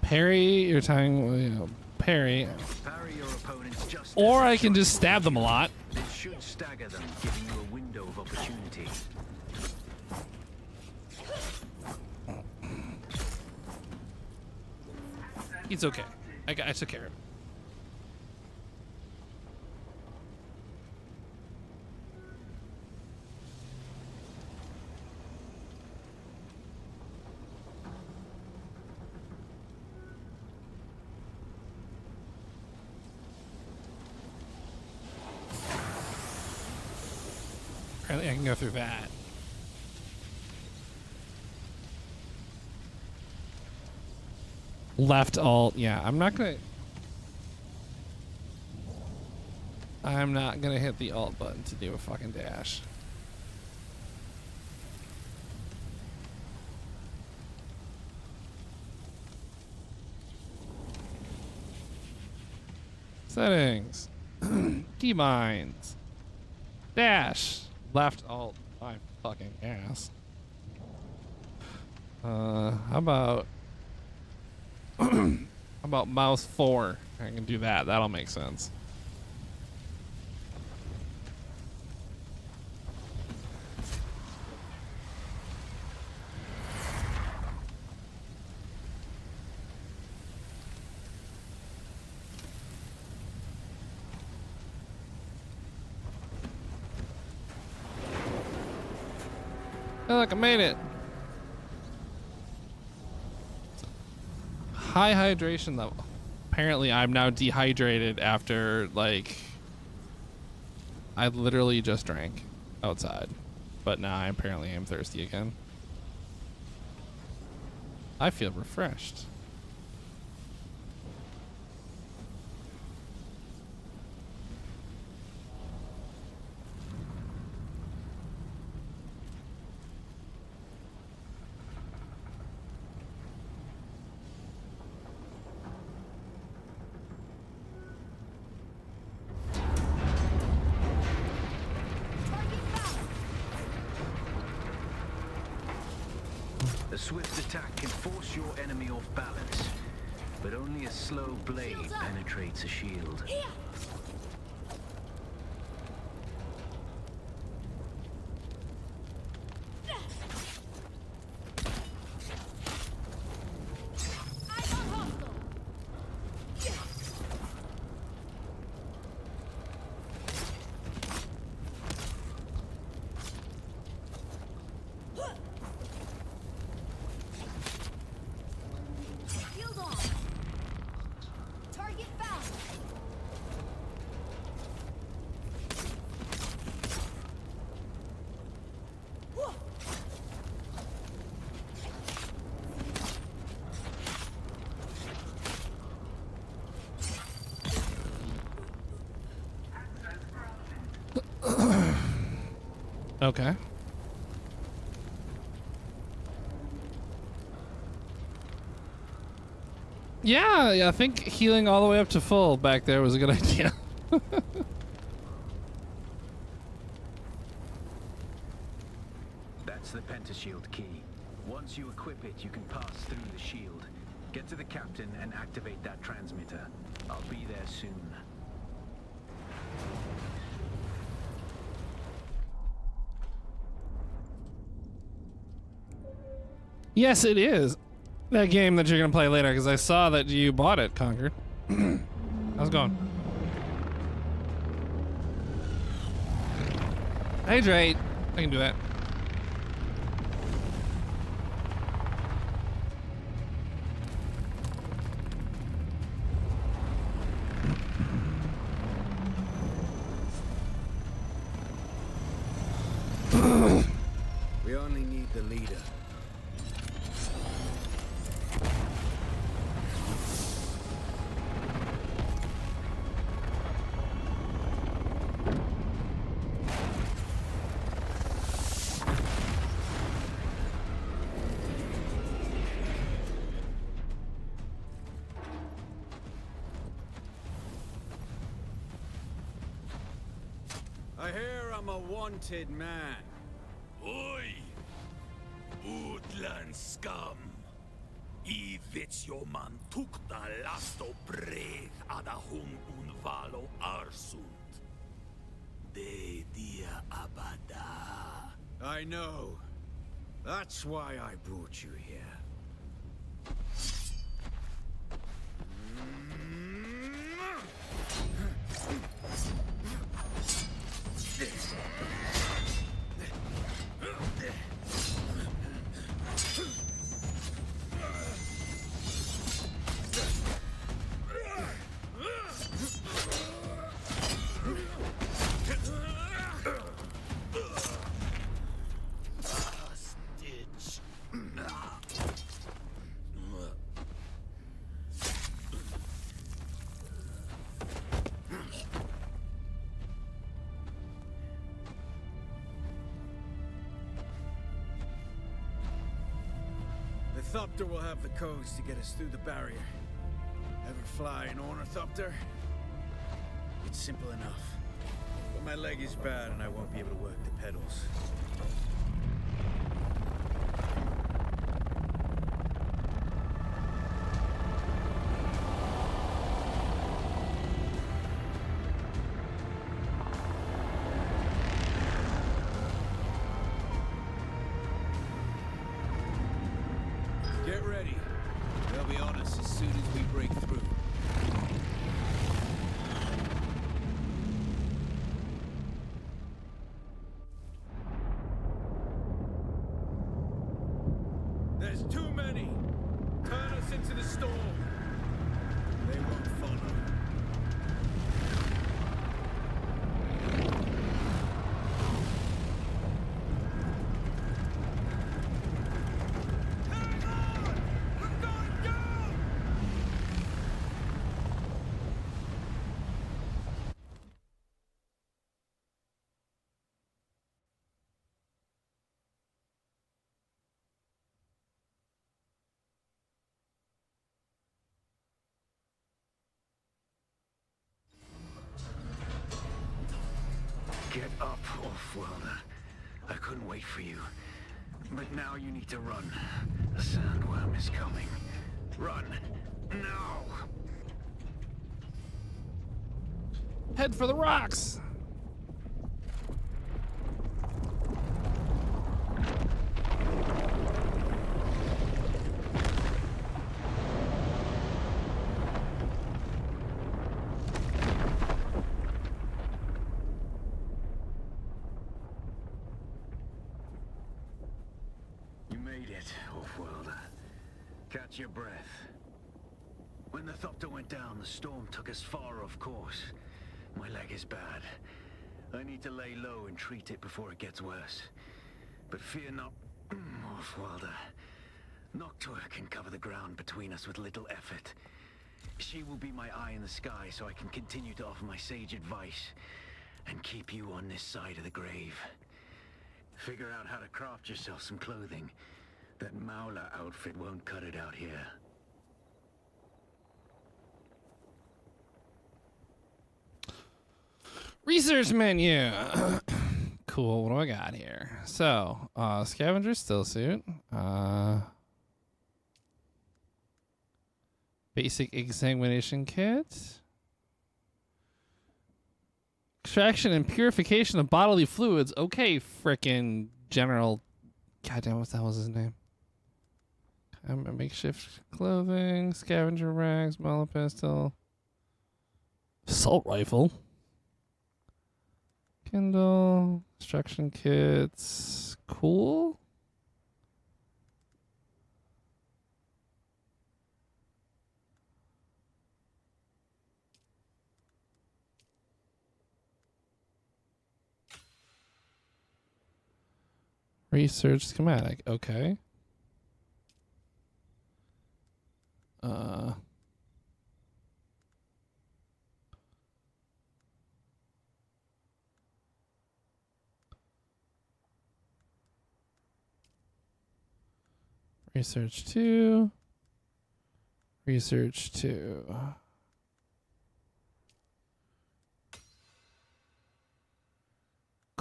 Parry, you're tying, parry. Parry your opponent's justice. Or I can just stab them a lot. This should stagger them, giving you a window of opportunity. It's okay. I took care of it. Apparently I can go through that. Left alt, yeah, I'm not gonna hit the alt button to do a fucking dash. Settings. Keybinds. Dash. Left alt. My fucking ass. How about how about mouse 4? I can do that. That'll make sense. Oh, look, I made it. High hydration level. Apparently, I'm now dehydrated after, like, I literally just drank outside. But now I apparently am thirsty again. I feel refreshed. A swift attack can force your enemy off balance, but only a slow blade penetrates a shield. Okay. Yeah, I think healing all the way up to full back there was a good idea. That's the pentashield key. Once you equip it, you can pass through the shield. Get to the captain and activate that transmitter. I'll be there soon. Yes, it is. That game that you're going to play later, because I saw that you bought it, Conquered. How's it going? Hydrate. I can do that. We only need the leader. I hear I'm a wanted man. Oi! Utland scum! I man tukta lasto breath ada hung unvalo arsund. De dia abada. I know. That's why I brought you here. Stitch. The Thopter will have the codes to get us through the barrier. Ever fly an Ornithopter? It's simple enough. But my leg is bad and I won't be able to work the pedals. Get ready. They'll be on us as soon as we break through. There's too many! Turn us into the storm! They won't follow. Hang on! We're going down! Get up, Off-Worlder. I couldn't wait for you. But now you need to run. The sandworm is coming. Run. Now! Head for the rocks. You made it, Off-Worlder. Catch your breath. When the Thopter went down, the storm took us far off course. My leg is bad. I need to lay low and treat it before it gets worse. But fear not, Off-Worlder. Noctua can cover the ground between us with little effort. She will be my eye in the sky so I can continue to offer my sage advice and keep you on this side of the grave. Figure out how to craft yourself some clothing. That Maula outfit won't cut it out here. Research menu. Cool. What do I got here? So, scavenger still suit. Basic examination kit. Extraction and purification of bodily fluids. Okay, frickin' General. Goddamn, what the hell was his name? Makeshift clothing, scavenger rags, Mala pistol, assault rifle. Kindle, instruction kits, cool. Research schematic, okay. Research 2. Research 2.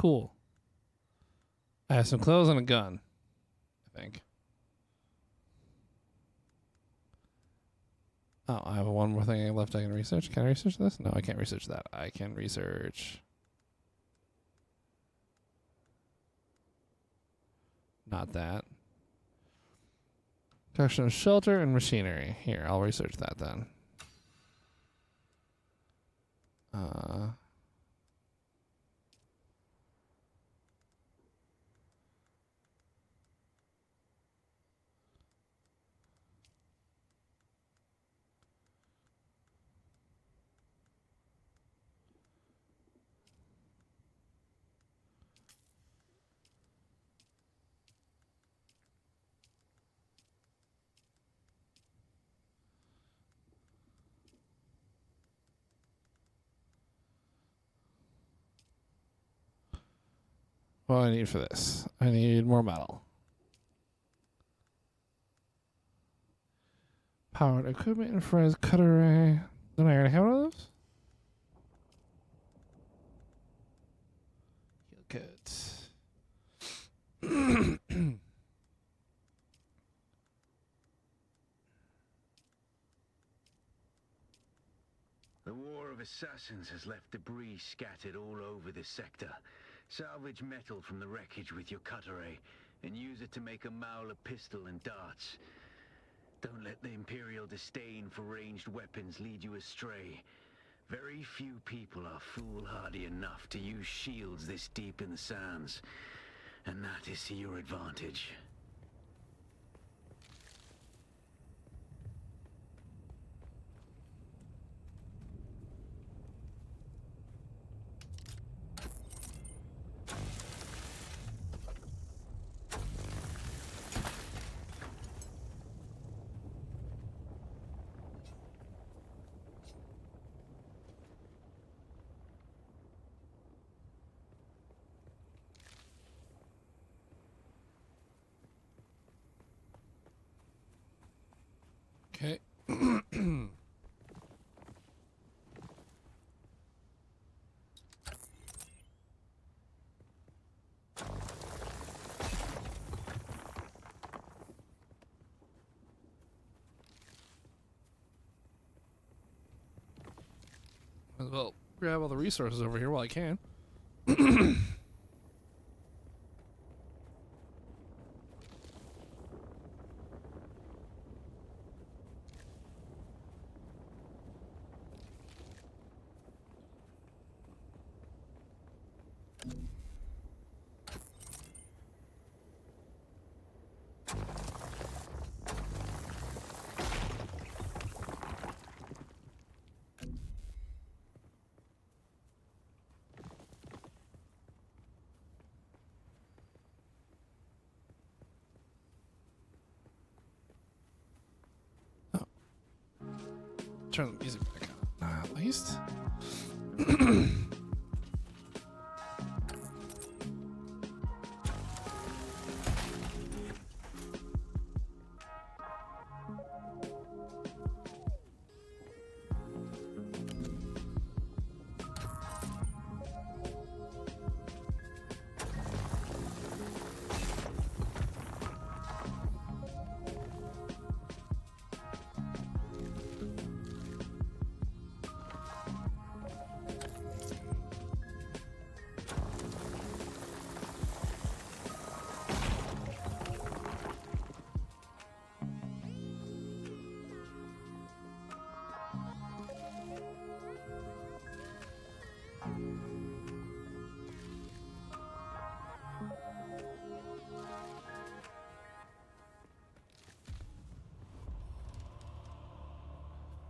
Cool. I have some clothes and a gun, I think. Oh, I have one more thing left I can research. Can I research this? No, I can't research that. I can research... Not that. Construction of shelter and machinery. Here, I'll research that then. What do I need for this? I need more metal. Powered equipment, infrared cutter array. Don't I already have one of those? Good. The War of Assassins has left debris scattered all over this sector. Salvage metal from the wreckage with your cutter ray, and use it to make a Mauler pistol and darts. Don't let the Imperial disdain for ranged weapons lead you astray. Very few people are foolhardy enough to use shields this deep in the sands, and that is to your advantage. Okay. Might as well grab all the resources over here while I can. Turn the music back on, at least.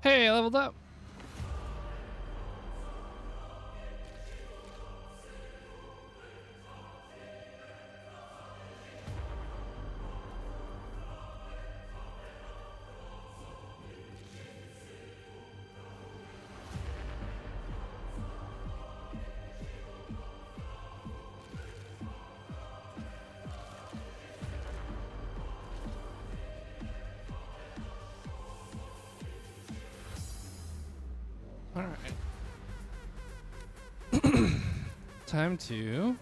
Hey, I leveled up. All right. Time to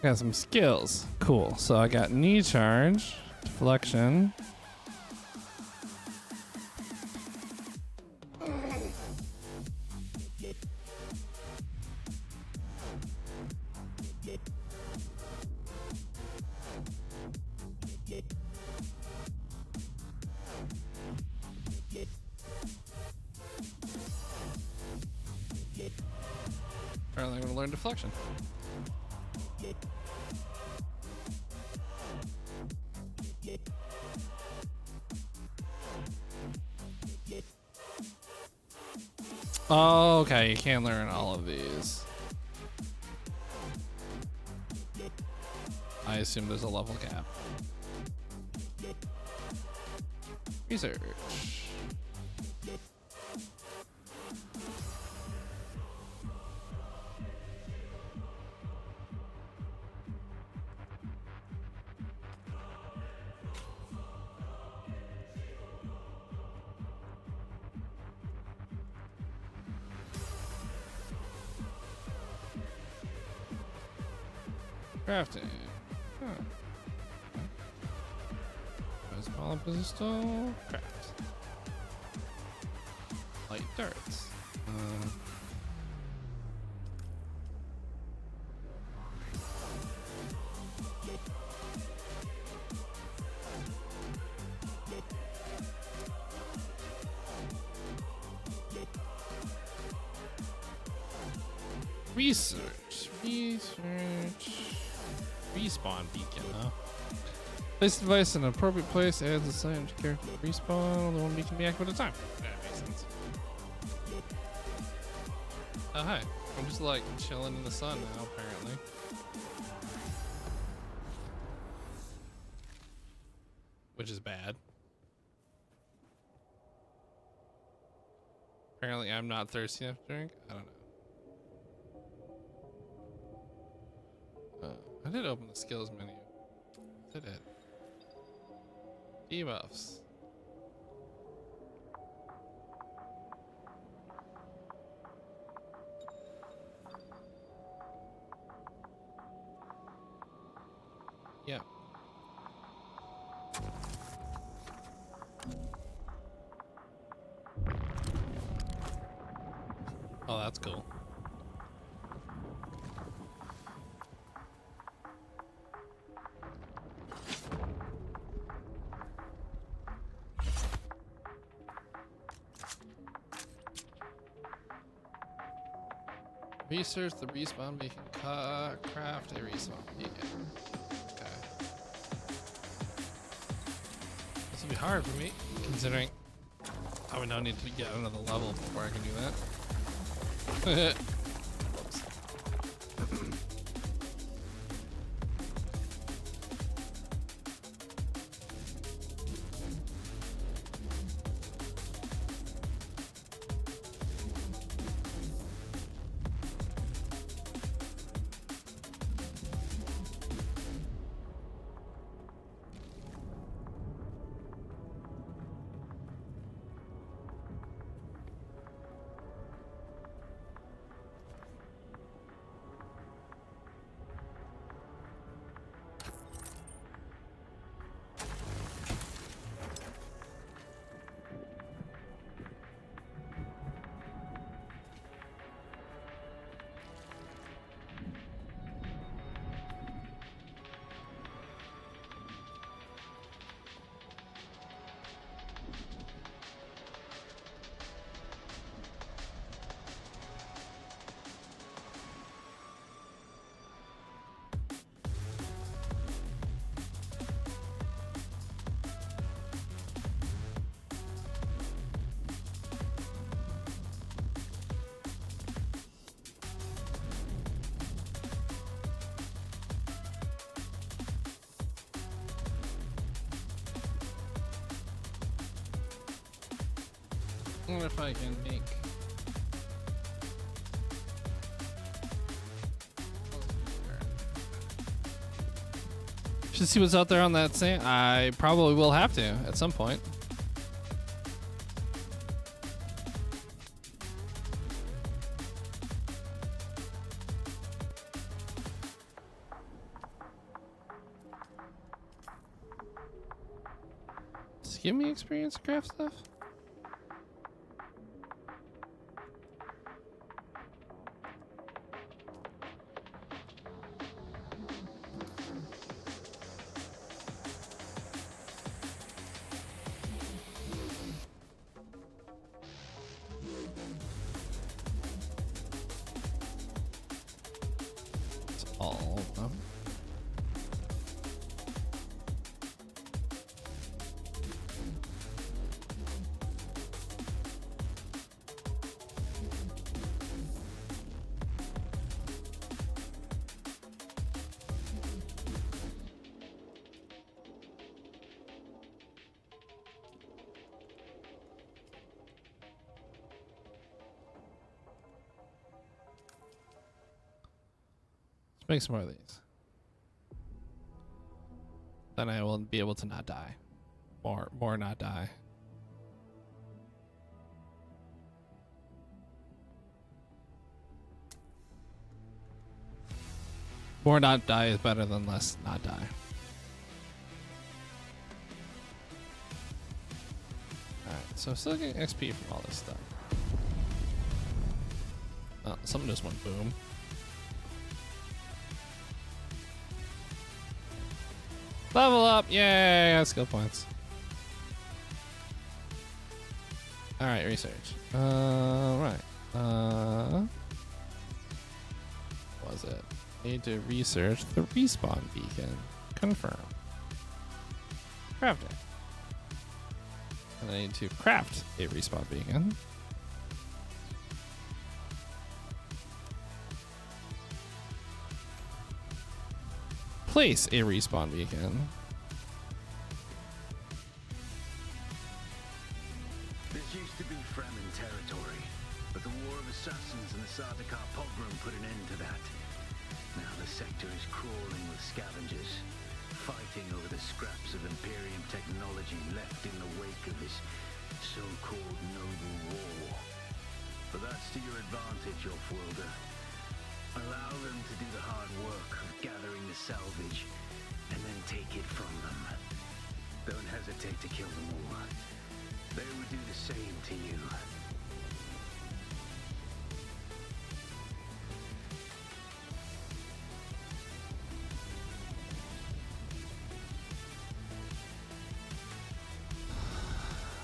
Got some skills. Cool. So I got knee charge, deflection. Apparently I'm gonna learn deflection. Oh, okay, you can't learn all of these. I assume there's a level cap. Research. Crafting. Huh. Small pistol. Craft. Light darts. Research. Respawn beacon, huh? Place the device in an appropriate place, adds a sign to character respawn, only one beacon can be active at a time. That makes sense. Oh, hi. I'm just like chilling in the sun now, apparently. Which is bad. Apparently I'm not thirsty enough to drink. I don't know. I did open the skills menu. Did it? Debuffs. Yeah. Oh, that's cool. Research the respawn beacon. Craft a respawn beacon. Okay. This will be hard for me, considering I would now need to get another level before I can do that. Whoops. I wonder if I can make. Should see what's out there on that sand. I probably will have to at some point. it give me experience to craft stuff? It's all of them. Let's make some more of these. Then I will be able to not die. More not die. More not die is better than less not die. Alright, so I'm still getting XP from all this stuff. Oh, something just went boom. Level up! Yay! I got skill points. Alright, research. Right. What was it? Need to research the respawn beacon. Confirm. Crafting. And I need to craft a respawn beacon. Place a respawn beacon. This used to be Fremen territory, but the War of Assassins and the Sardaukar pogrom put an end to that. Now the sector is crawling with scavengers, fighting over the scraps of Imperium technology left in the wake of this so-called noble war. But that's to your advantage, Offworlder. Allow them to do the hard work of gathering the salvage, and then take it from them. Don't hesitate to kill them all. They would do the same to you.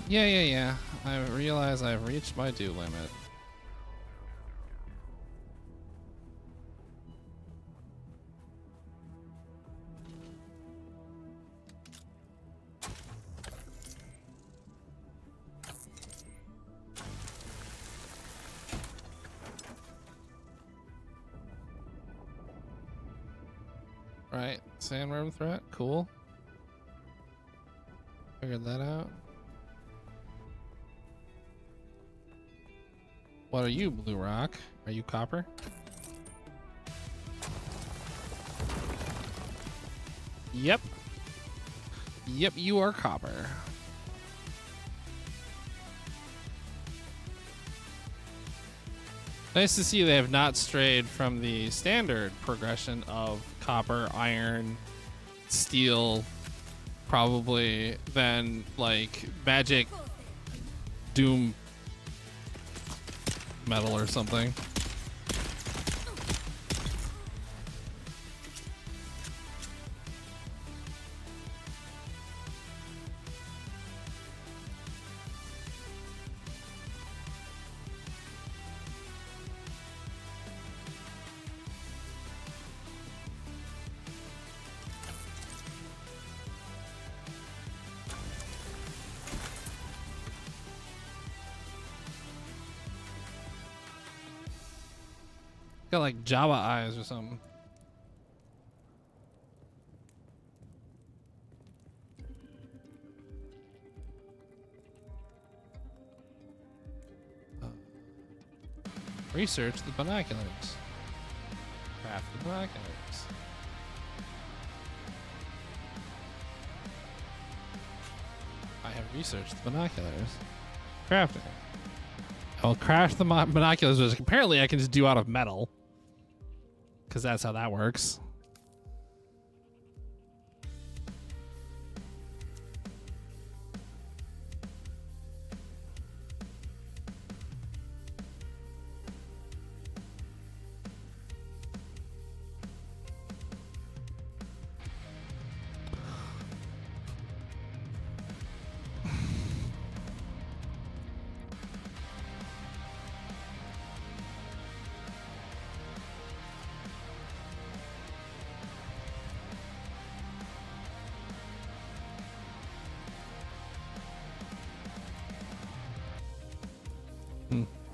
Yeah. I realize I've reached my due limit. Right, sandworm threat, cool. Figured that out. What are you, Blue Rock? Are you copper? Yep. Yep, you are copper. Nice to see they have not strayed from the standard progression of copper, iron, steel, probably then like magic, doom, metal or something. Got like Java eyes or something. Research the binoculars. Craft the binoculars. I have researched the binoculars. Crafting. I'll craft the binoculars, which apparently I can just do out of metal. Because that's how that works.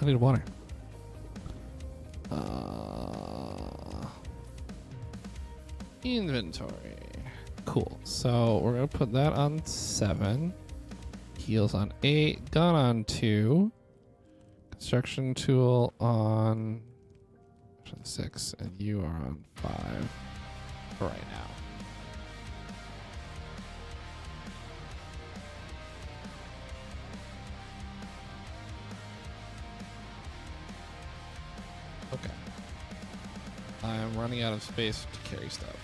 I need water. Inventory. Cool. So we're gonna put that on 7. Heals on 8. Gun on 2. Construction tool on 6, and you are on 5 for right now. Okay. I'm running out of space to carry stuff.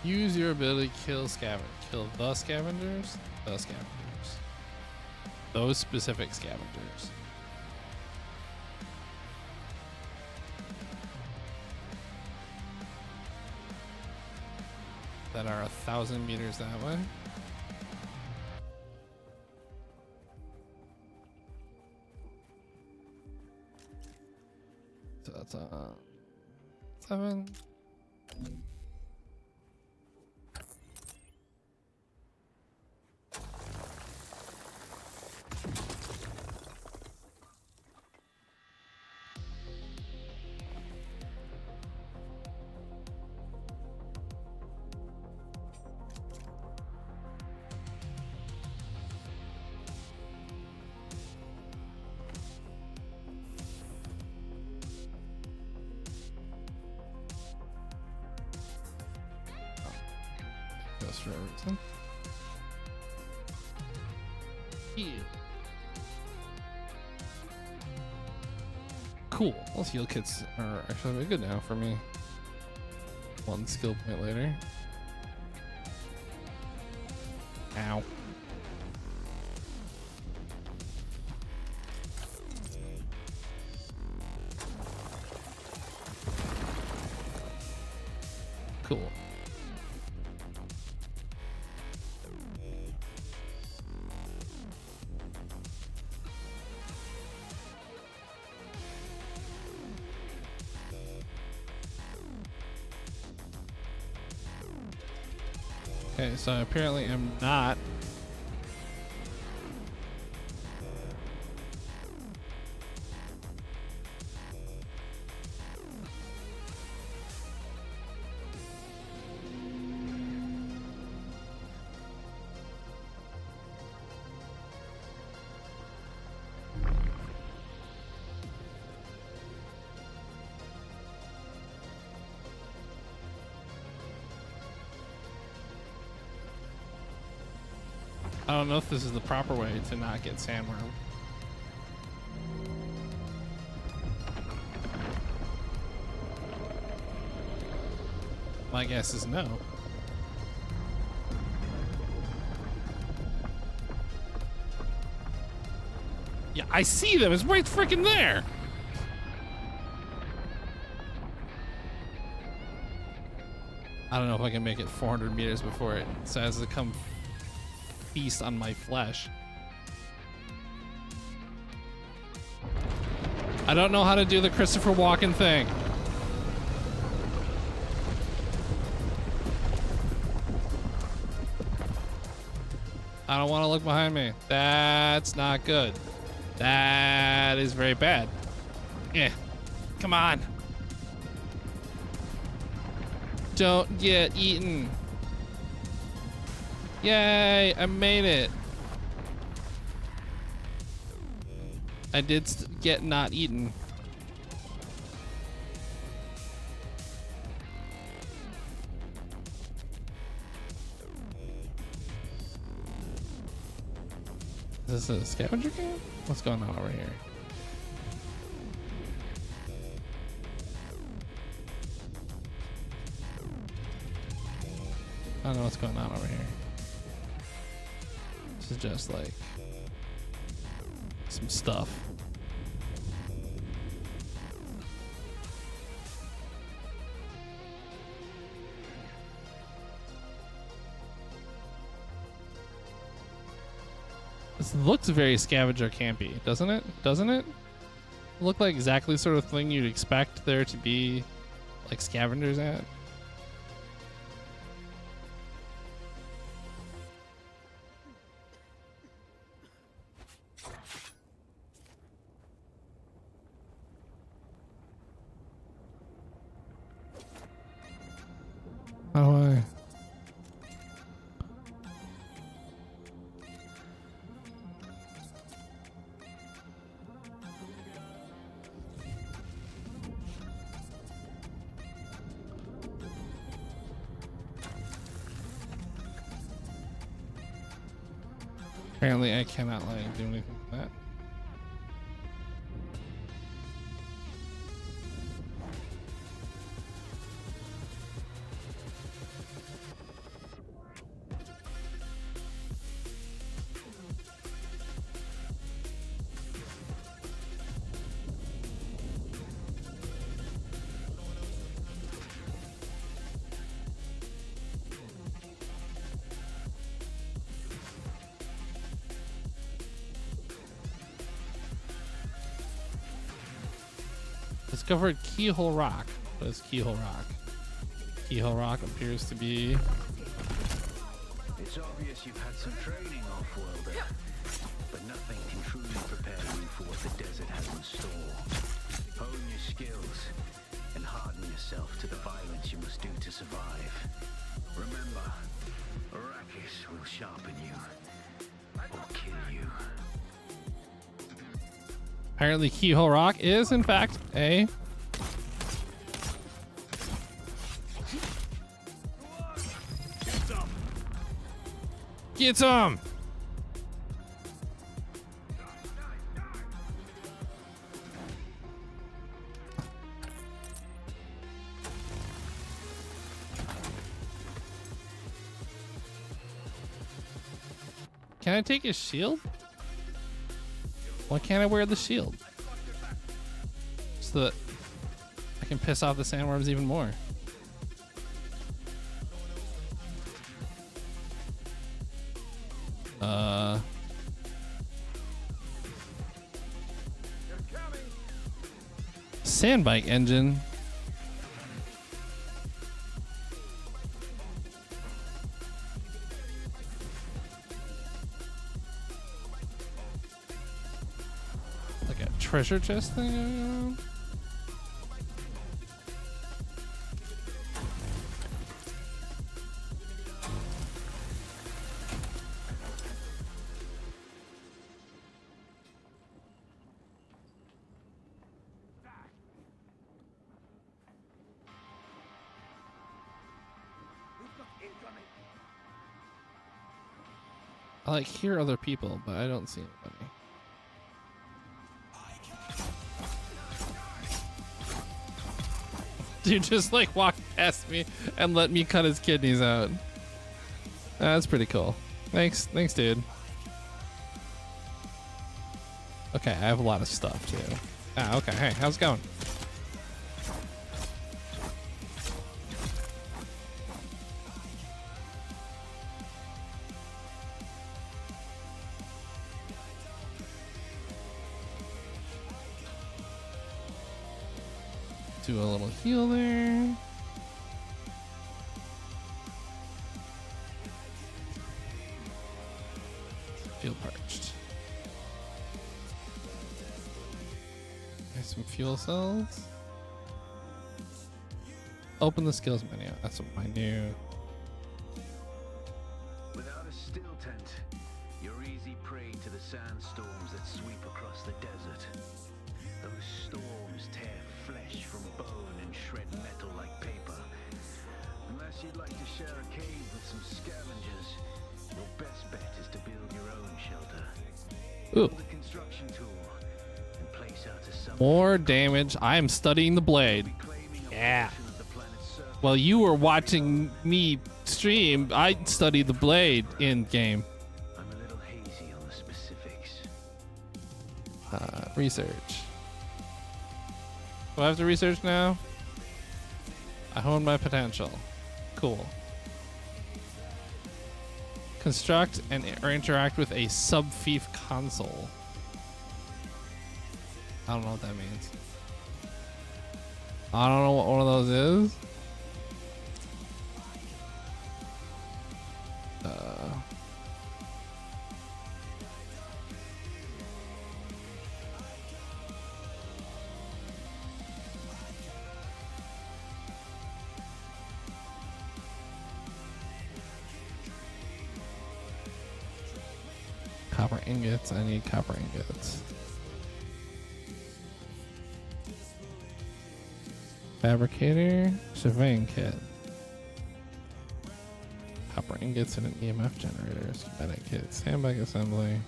Use your ability to kill the scavengers. Those specific scavengers. That are 1,000 meters that way. So that's 7. For a reason. Heal. Cool. Those heal kits are actually really good now for me. 1 skill point later. Ow. Cool. Okay, so I apparently am not. I don't know if this is the proper way to not get sandworm. My guess is no. Yeah, I see them. It's right freaking there. I don't know if I can make it 400 meters before it decides to come feast on my flesh. I don't know how to do the Christopher Walken thing. I don't want to look behind me. That's not good. That is very bad. Yeah. Come on. Don't get eaten. Yay, I made it. I did get not eaten. Is this a scavenger game? What's going on over here? I don't know what's going on over here. This is just like some stuff. This looks very scavenger campy, doesn't it? Doesn't it? Look like exactly the sort of thing you'd expect there to be like scavengers at. How do I? Apparently I cannot like do anything with that. Discovered Keyhole Rock. What is Keyhole Rock? Keyhole Rock appears to be... It's obvious you've had some training, off-worlder, but nothing can truly prepare you for what the desert has in store. Hone your skills and harden yourself to the violence you must do to survive. Remember, Arrakis will sharpen you or kill you. Apparently Keyhole Rock is in fact a... Get some! Can I take his shield? Why can't I wear the shield? So that I can piss off the sandworms even more. Sandbike engine. Like a treasure chest thing going on. I like hear other people, but I don't see anybody. Dude just like walked past me and let me cut his kidneys out. That's pretty cool. Thanks, dude. Okay, I have a lot of stuff too. Ah, okay. Hey, how's it going? Do a little heal there. Feel parched. There's some fuel cells. Open the skills menu. That's what I knew. Without a still tent, you're easy prey to the sandstorms that sweep across the desert. Those storms tear flesh from bone and shred metal like paper. Unless you'd like to share a cave with some scavengers, your best bet is to build your own shelter. Ooh. Build a construction tool and place out a sub. More damage. I am studying the blade. Yeah. While you were watching me stream, I studied the blade in game. I'm a little hazy Research. Do I have to research now? I hone my potential. Cool. Construct and or interact with a sub-fief console. I don't know what that means. I don't know what one of those is. Copper ingots. I need copper ingots. Fabricator, surveying kit. Copper ingots and an EMF generator. Schematic kit. Sandbag assembly.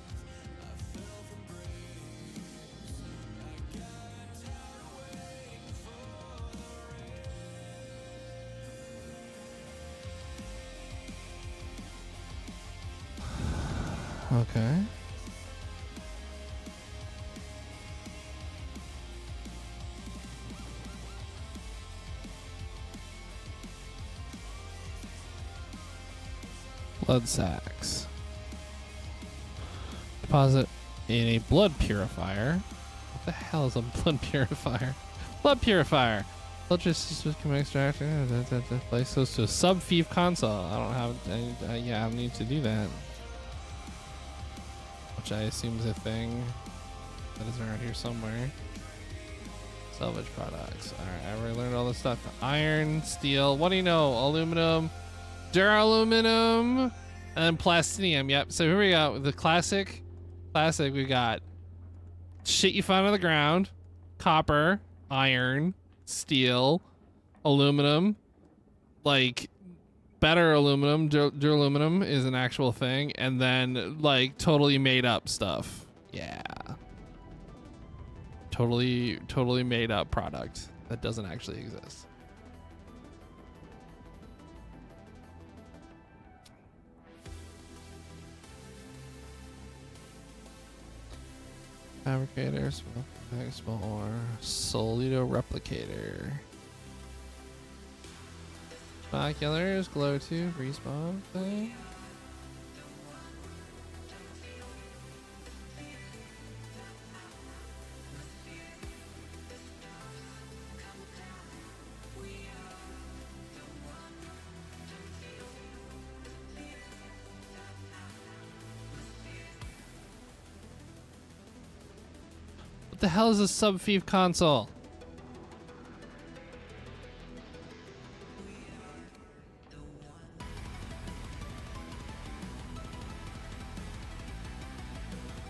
Okay. Blood sacks. Deposit in a blood purifier. What the hell is a blood purifier? Blood purifier. Blood just become extraction. Place those to a sub-fief console. I don't have. Yeah, I need to do that. Which I assume is a thing that is around here somewhere. Salvage products. Alright, I already learned all this stuff. Iron, steel, what do you know? Aluminum, duraluminum, and plastinium. Yep, so here we go. The classic, we got shit you find on the ground, copper, iron, steel, aluminum, like better aluminum, duraluminum is an actual thing, and then like totally made up stuff. Yeah. Totally made up product that doesn't actually exist. Fabricator, small ore, Solito replicator. Binoculars, glow tube, respawn thing. What the hell is a sub-fief console?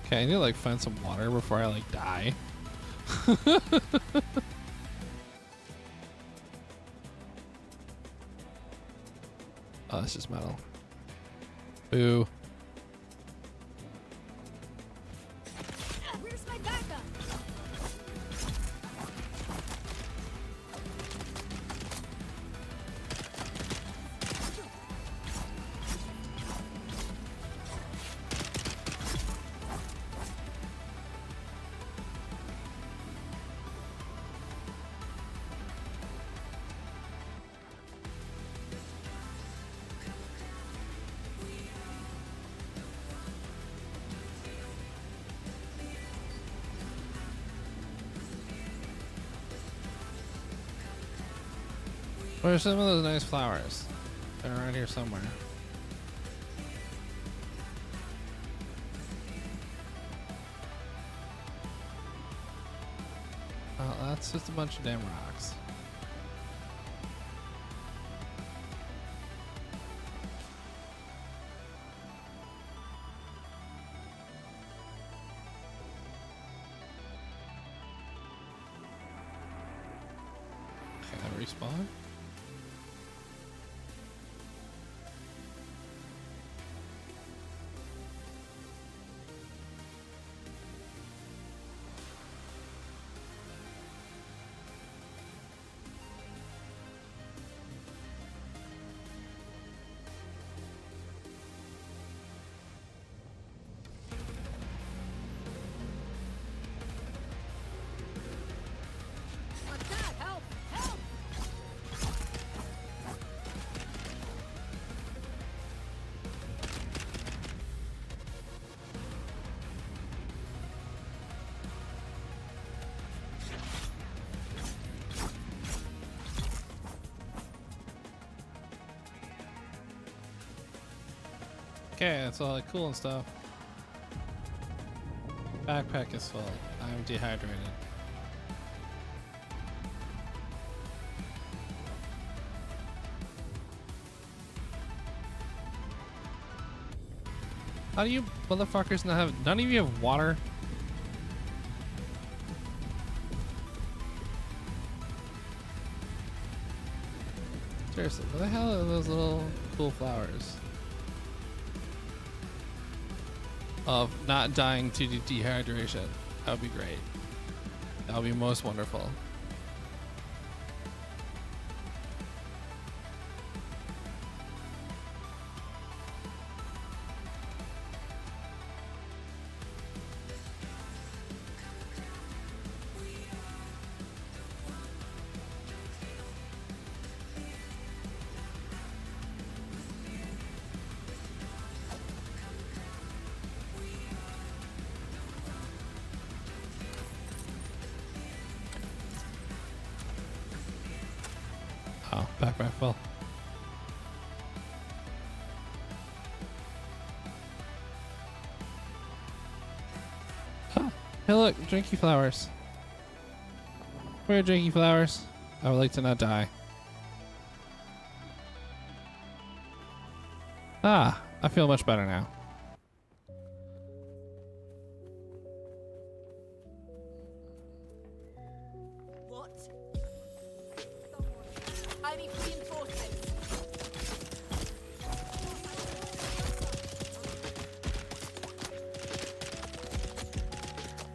Okay, I need to like find some water before I like die. Oh, it's just metal. Boo. Where's my backup? Where's some of those nice flowers? They're around here somewhere. Oh, that's just a bunch of damn rocks. Can I respawn? Okay, that's all like cool and stuff. Backpack is full. I'm dehydrated. How do you motherfuckers not have? None of you have water? Seriously, what the hell are those little cool flowers? Of not dying to dehydration. That would be great. That would be most wonderful. Oh, backpack full. Huh. Hey look, drinky flowers. Where are drinky flowers? I would like to not die. Ah, I feel much better now. What? I need reinforcements.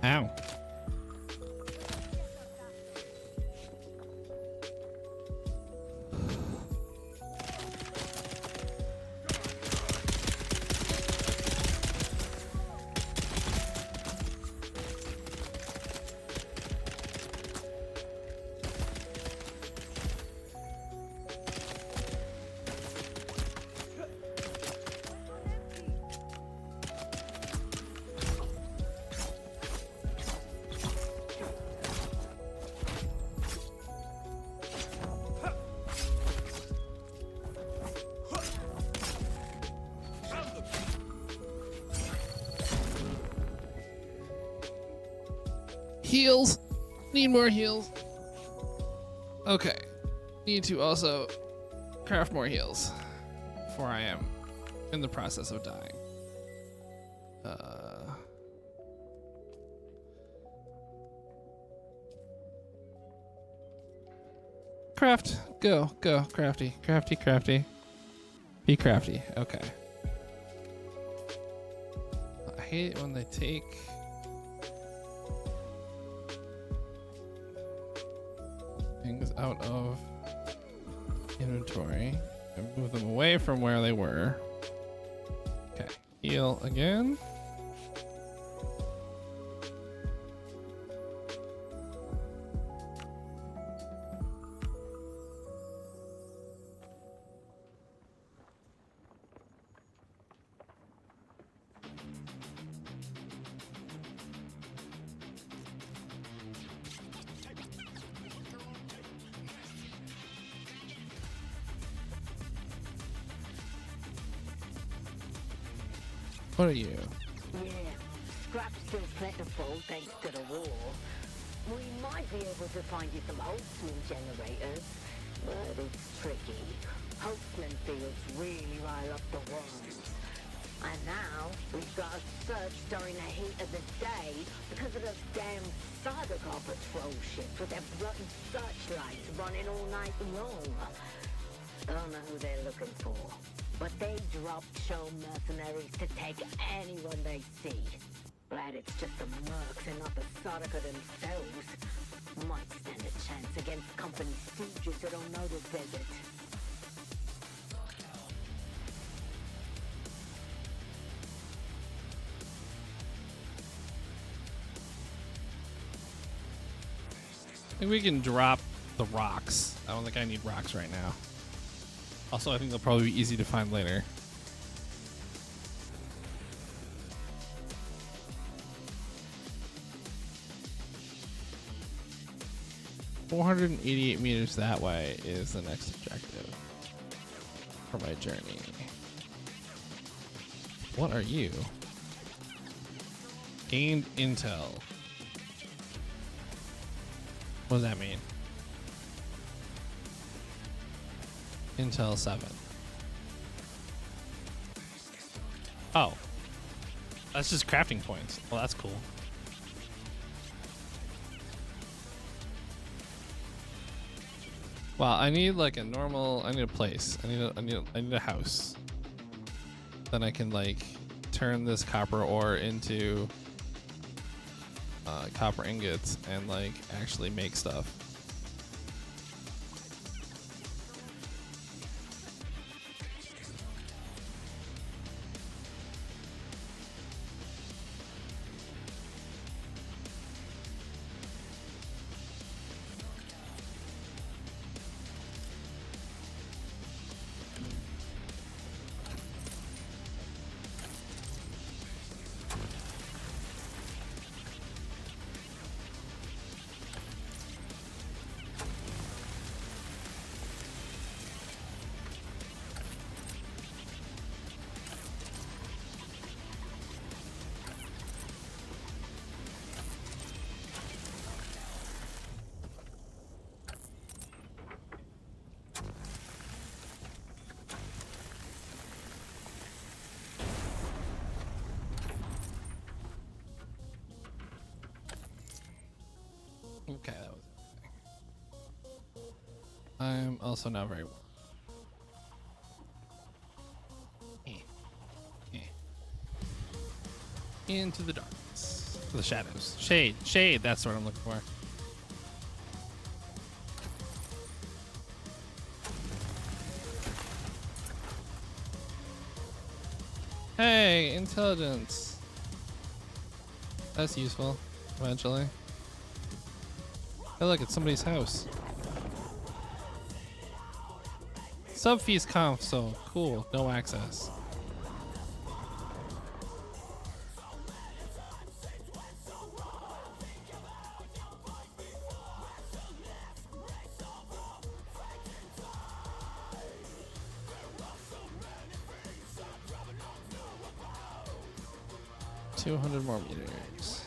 Ow. Heals. Need more heals. Okay. Need to also craft more heals before I am in the process of dying. Craft. Go. Go. Crafty. Crafty. Crafty. Be crafty. Okay. I hate it when they take... things out of inventory and move them away from where they were. Okay, heal again. What are you? Yeah, scrap's still plentiful thanks to the war. We might be able to find you some Holtzman generators, but it's tricky. Holtzman fields really rile up the worms. And now we've got to search during the heat of the day because of those damn Sardaukar patrol ships with their bloody searchlights running all night long. Don't know who they're looking for, but they drop show mercenaries to take anyone they see. Glad it's just the mercs and not the Sardaukar themselves. Might stand a chance against company stooges who don't know the desert. I think we can drop the rocks. I don't think I need rocks right now. Also, I think they'll probably be easy to find later. $488 meters that way is the next objective for my journey. What are you? Gained intel. What does that mean? Intel 7. Oh. That's just crafting points. Well, that's cool. Wow, I need like a normal, I need a place. I need a house. Then I can like turn this copper ore into copper ingots and like actually make stuff. Okay, that was it. I'm also not very well. Into the darkness. The shadows. Shade. Shade, that's what I'm looking for. Hey, intelligence. That's useful, eventually. Oh, look, it's somebody's house. Subfeast console. Cool. No access. $200 more meters.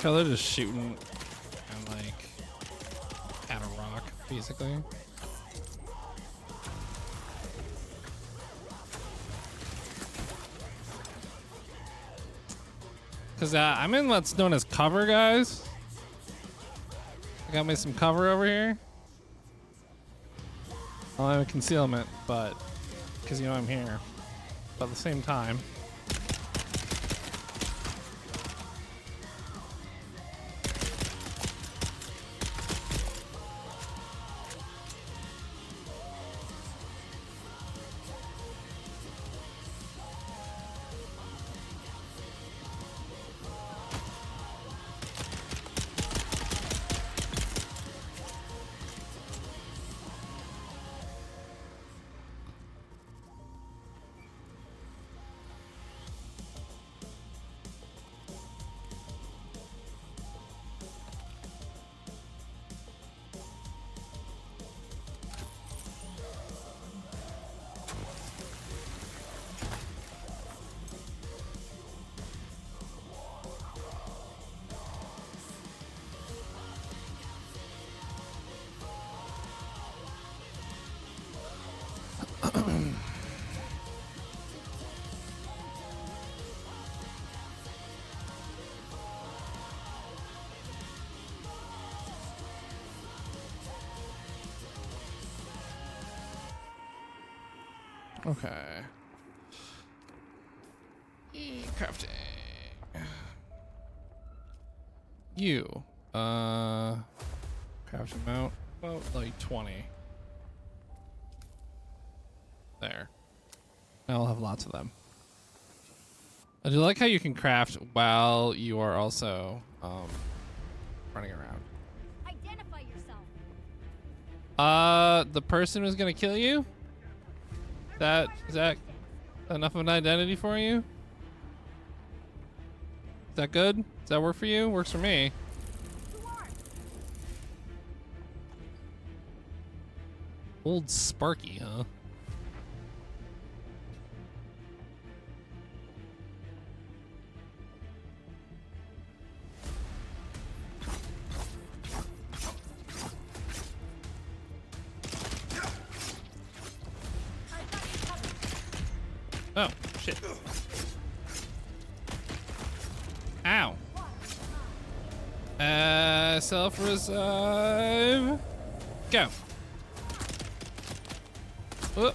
Oh, they're just shooting and like at a rock, basically. Cause I'm in what's known as cover, guys. I got me some cover over here. Well, I'm in concealment, but because you know I'm here. But at the same time. Okay. Crafting. You. Craft amount about like 20. There. I'll have lots of them. I do like how you can craft while you are also running around. Identify yourself. The person who's gonna kill you? Is that enough of an identity for you? Is that good? Does that work for you? Works for me. Old Sparky, huh? Oh, shit. Ow. Self-revive. Go. Whoop.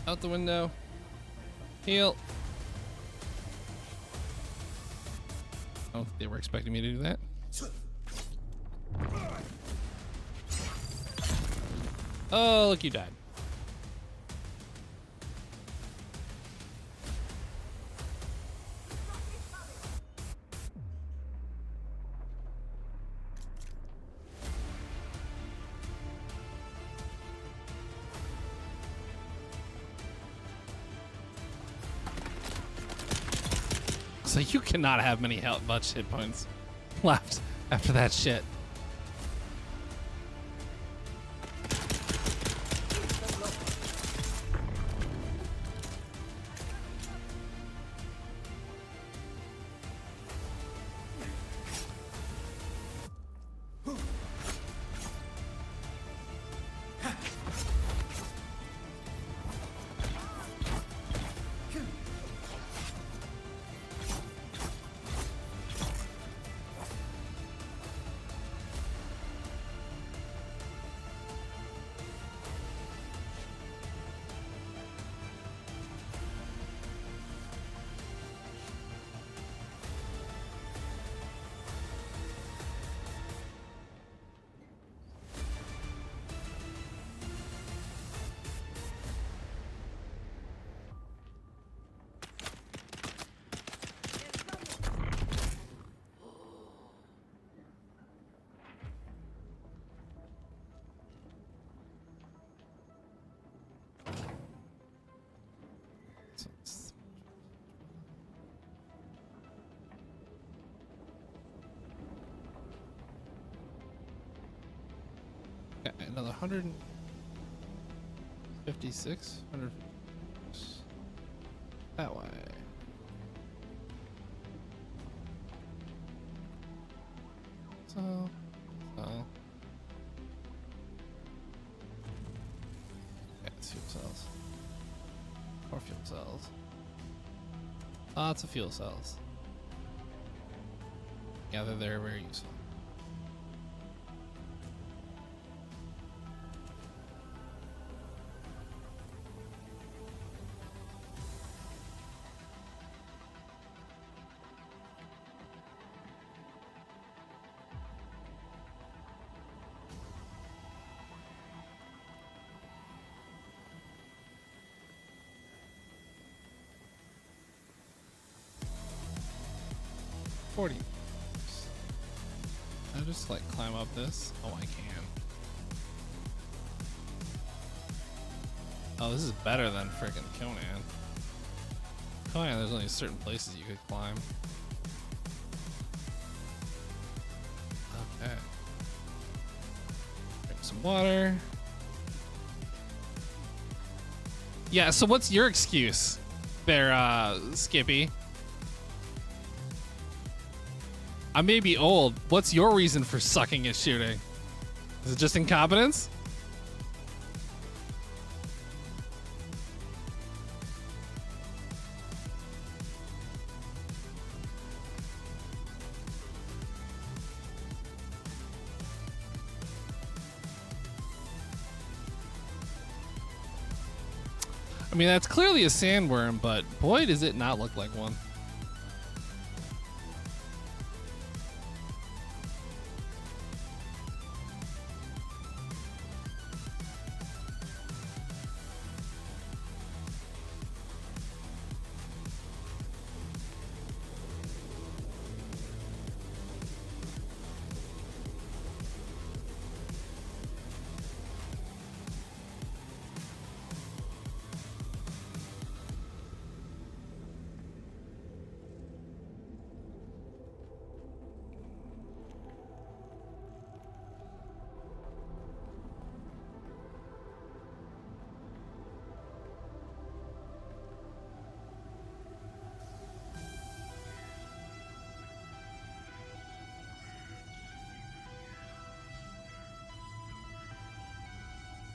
Out the window. Heal. Oh, they were expecting me to do that. Oh, look, you died. So you cannot have much hit points left after that shit. Got another 156, 100 that way. So. Yeah, it's fuel cells. More fuel cells. Lots of fuel cells. Yeah, they're very useful. I just like climb up this. Oh, I can. Oh, this is better than freaking Conan. Conan, there's only certain places you could climb. Okay. Drink some water. Yeah, so what's your excuse there, Skippy? I may be old. What's your reason for sucking at shooting? Is it just incompetence? I mean, that's clearly a sandworm, but boy, does it not look like one.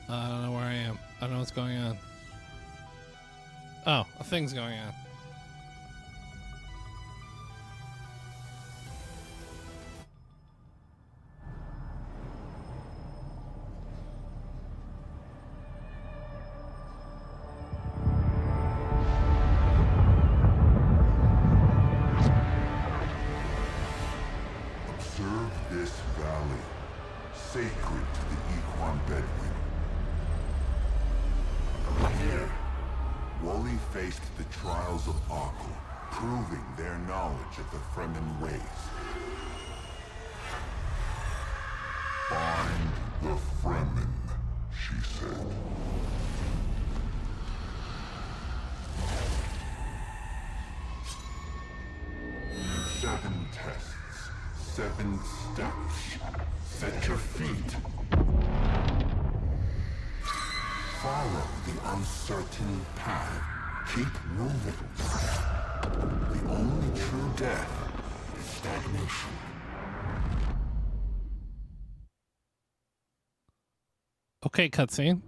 I don't know where I am. I don't know what's going on. Oh, a thing's going on. Observe this valley, sacred to the Equan Bedouin. Here, Wally faced the trials of Akul, proving their knowledge of the Fremen ways. Find the Fremen, she said. Seven tests, 7 steps. Set your feet. Follow the uncertain path. Keep moving. The only true death is stagnation. Okay, cutscene.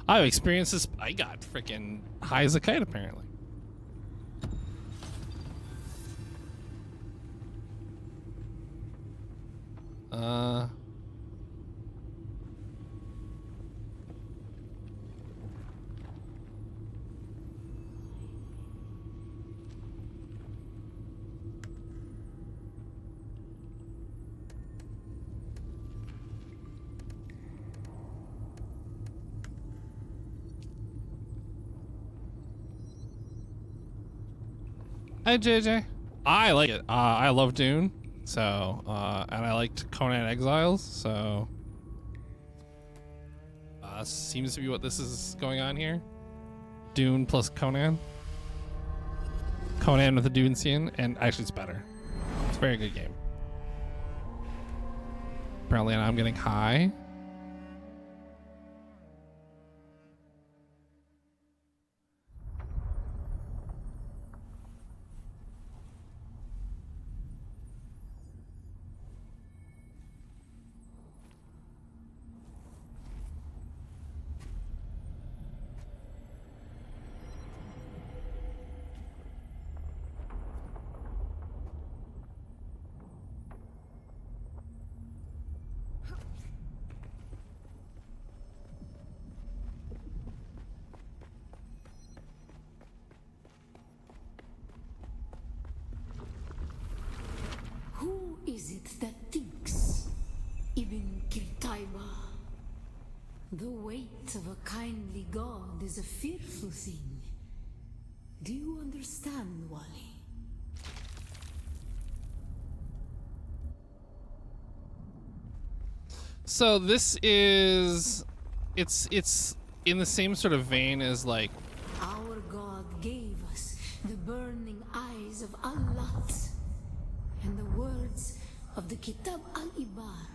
I've experienced this. I got freaking high as a kite, apparently. Hi, JJ. I like it. I love Dune, so and I liked Conan Exiles, so seems to be what this is going on here. Dune plus Conan. Conan with the Dune scene, and actually it's better. It's a very good game. Apparently I'm getting high. Who is it that thinks? Ibn Kirtaiba. The weight of a kindly god is a fearful thing. Do you understand, Wally? So this is, it's in the same sort of vein as like. Our god gave us the burning eyes of Al-Lat and the words of the Kitab al-Ibar.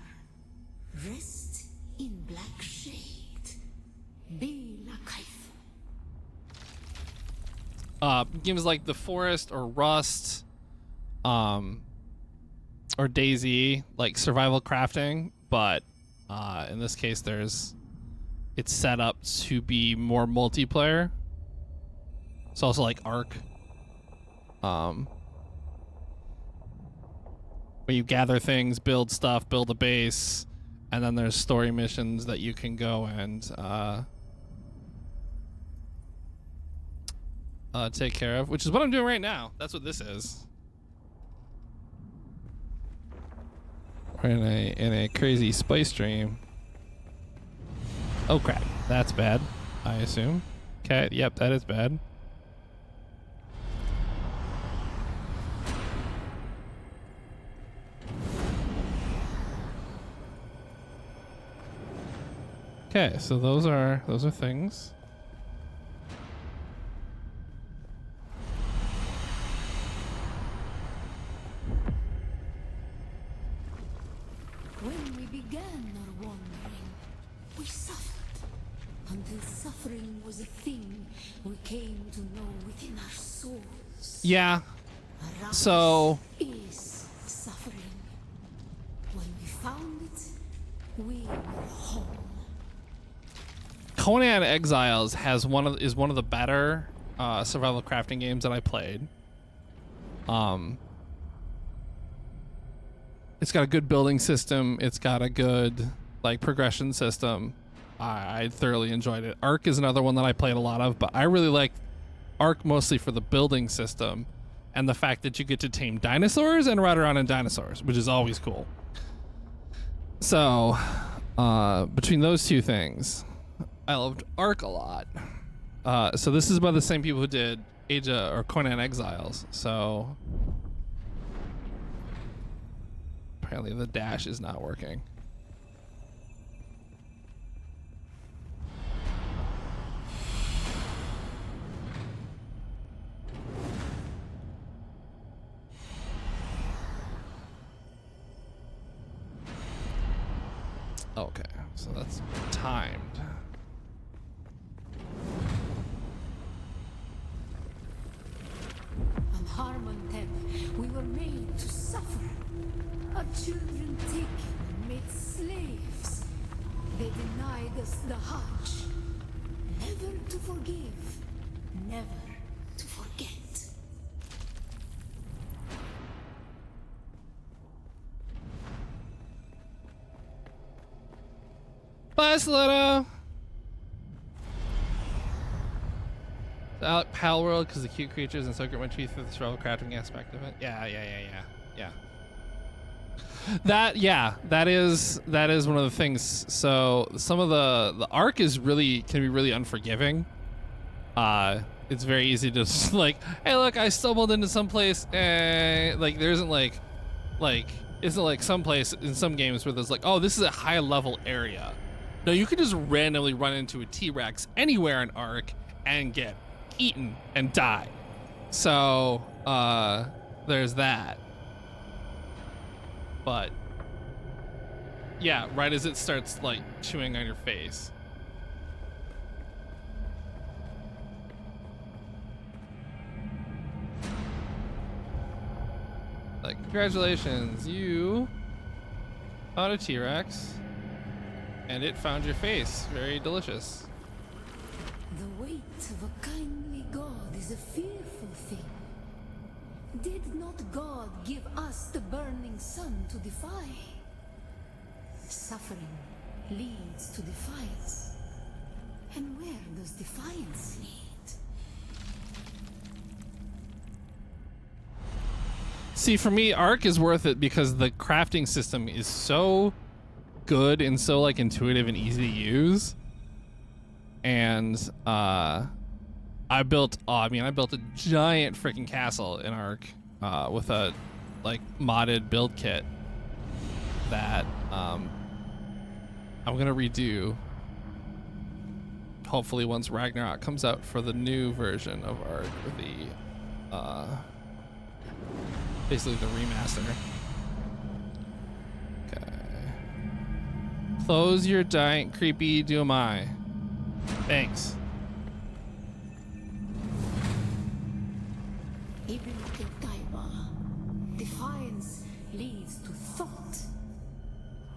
Rest in black shade. Be la kaif. Games like The Forest or Rust, or DayZ, like survival crafting, but in this case it's set up to be more multiplayer. It's also like Ark, where you gather things, build stuff, build a base, and then there's story missions that you can go and take care of, which is what I'm doing right now. That's what this is. We're in a crazy spice stream. Oh crap, that's bad, I assume. Okay, yep, that is bad. Okay, so those are things. When we began our wandering, we suffered. Until suffering was a thing we came to know within our souls. Yeah. Arrakis So is suffering. When we found it, we were home. Conan Exiles is one of the better survival crafting games that I played. It's got a good building system. It's got a good like progression system. I thoroughly enjoyed it. Ark is another one that I played a lot of, but I really like Ark mostly for the building system and the fact that you get to tame dinosaurs and ride around in dinosaurs, which is always cool. So between those two things, I loved Ark a lot. So this is by the same people who did Conan Exiles. So apparently the dash is not working. Okay, so that's timed. On Harmontep, we were made to suffer. Our children taken and made slaves. They denied us the Hajj. Never to forgive, never to forget. Bye, Stiletto. Pal World, because the cute creatures and Soccer went through the survival crafting aspect of it. Yeah. That is one of the things. So some of the Ark is can be really unforgiving. It's very easy to just like, hey, look, I stumbled into some place, like there isn't like isn't like some place in some games where there's like, oh, this is a high level area. No, you could just randomly run into a T-Rex anywhere in Ark and get eaten and die. So there's that. But yeah, right as it starts like chewing on your face. Like, congratulations, you found a T-Rex and it found your face. Very delicious. The weight of a kindly God is a fearful thing. Did not God give us the burning sun to defy? Suffering leads to defiance. And where does defiance lead? See, for me, Ark is worth it because the crafting system is so good and so like intuitive and easy to use. And I built a giant freaking castle in Ark with a like modded build kit that I'm gonna redo hopefully once Ragnarok comes out for the new version of Ark with the basically the remaster. Okay. Close your giant creepy do I. Thanks. Ibn Qutayba. Defiance leads to thought.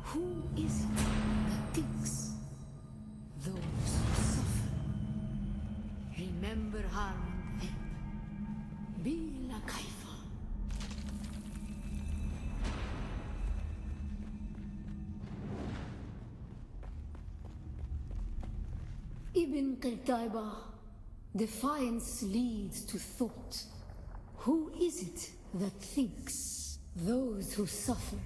Who is it that thinks? Those who suffer. Remember Harmontep. Bila Kaifa. Ibn Qutayba. Defiance leads to thought. Who is it that thinks? Those who suffer.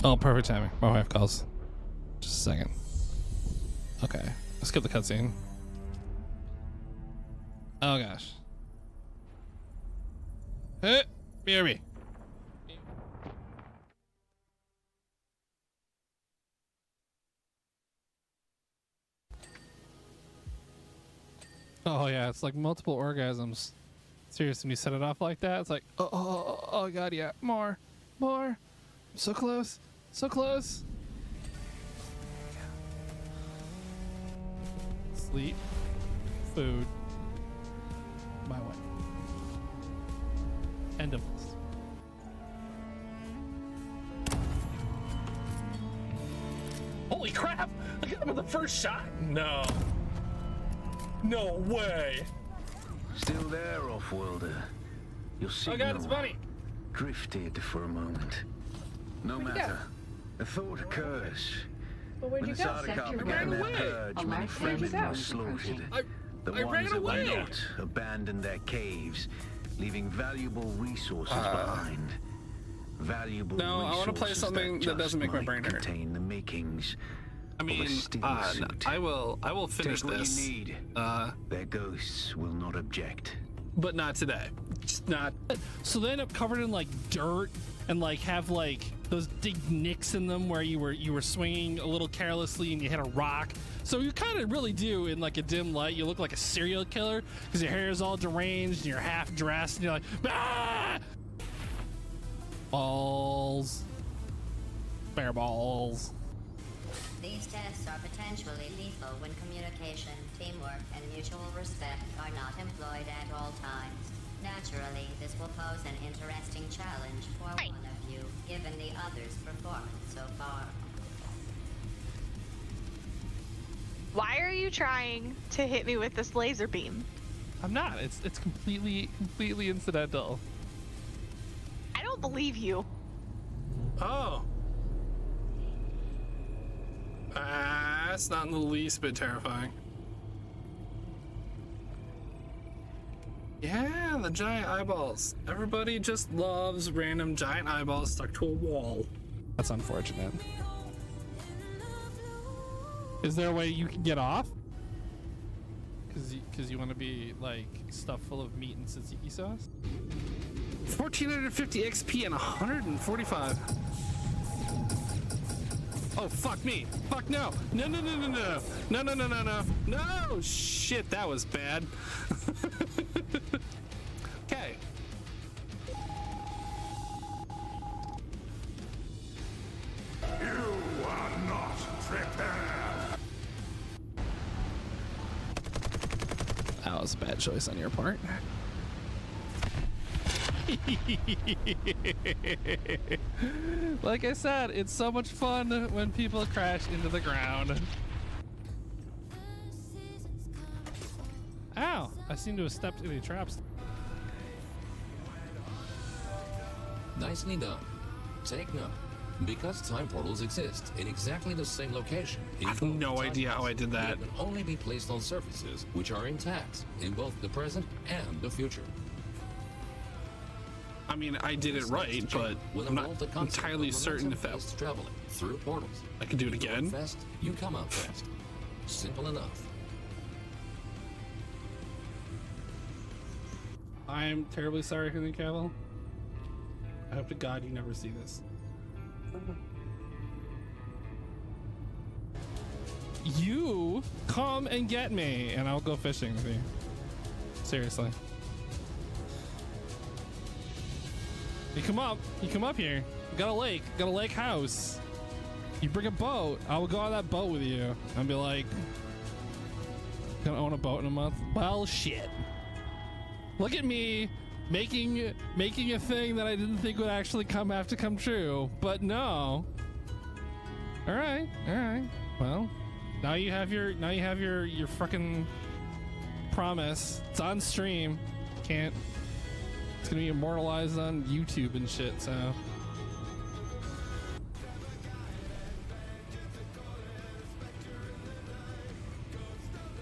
Oh, perfect timing. My wife calls. Just a second. Okay. Let's skip the cutscene. Oh gosh. Hey, BRB. Oh yeah, it's like multiple orgasms. Seriously, when you set it off like that, it's like, oh god, yeah, more. I'm so close, so close. Sleep, food, my wife. End of this. Holy crap! I got him in the first shot. No. No way. Still there, Offworlder. Your Oh god, it's signal Bunny. drifted for a moment. No Where'd you matter. A thought occurs. Well, where'd When you the go? Sardaukar I ran began their away. purge, many Where'd you Fremen go? were slaughtered. The I ones ran that were away. not abandoned their caves, leaving valuable resources behind. Valuable No, I wanna play resources something that just doesn't make my might brain hurt. contain the makings I mean, of a steel suit. I will finish Take what this. you need. Their ghosts will not object. But not today. Just not. So they end up covered in like dirt and like have like those big nicks in them where you were swinging a little carelessly and you hit a rock. So you kind of really do in like a dim light. You look like a serial killer because your hair is all deranged and you're half dressed and you're like, ah! Balls, bare balls. These tests are potentially lethal when communication, teamwork, and mutual respect are not employed at all times. Naturally, this will pose an interesting challenge for one of you, given the other's performance so far. Why are you trying to hit me with this laser beam? I'm not. It's completely incidental. I don't believe you. Oh. That's not in the least bit terrifying. Yeah, the giant eyeballs. Everybody just loves random giant eyeballs stuck to a wall. That's unfortunate. Is there a way you can get off? Because you want to be like stuffed full of meat and tzatziki sauce? 1450 XP and 145. Oh, fuck me. Fuck no. No, no, no, no, no. No, no, no, no, no. No, shit, that was bad. Okay. You are not prepared. That was a bad choice on your part. Like I said, it's so much fun when people crash into the ground. Ow! I seem to have stepped into traps. Nicely done. Take note. Because time portals exist in exactly the same location, I have no idea how I did that. They can only be placed on surfaces which are intact in both the present and the future. I mean, I did it right, but I'm not entirely certain if that was traveling through portals. I could do it again. Fast, you come out fast. Simple enough. I am terribly sorry, Henry Cavill. I hope to God you never see this. You come and get me, and I'll go fishing with you. Seriously. You come up here. You got a lake house. You bring a boat. I will go on that boat with you and be like, gonna own a boat in a month? Well, shit. Look at me making a thing that I didn't think would actually have to come true, but no. All right. Well, now you have your fucking promise. It's on stream. It's gonna be immortalized on YouTube and shit. So.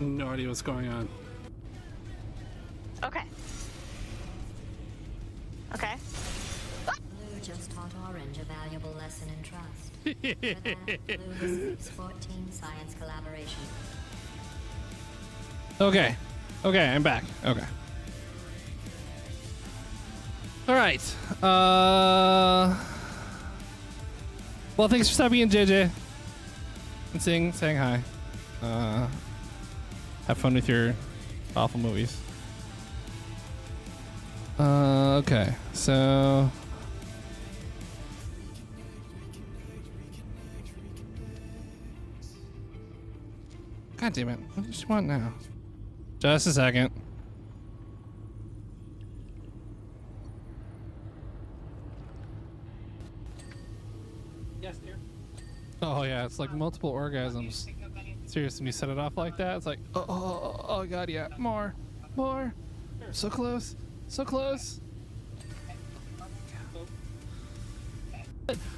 No idea what's going on. Okay. Blue just taught Orange a valuable lesson in trust. For that, Blue receives 14 science collaboration. Okay, I'm back. Okay. All right. Well, thanks for stopping in, JJ, and saying hi. Have fun with your awful movies. Okay, so. God damn it. What do you want now? Just a second. Yes, dear. Oh yeah, it's like multiple orgasms. Seriously, when you set it off like that, it's like, oh god, yeah, more. So close, so close.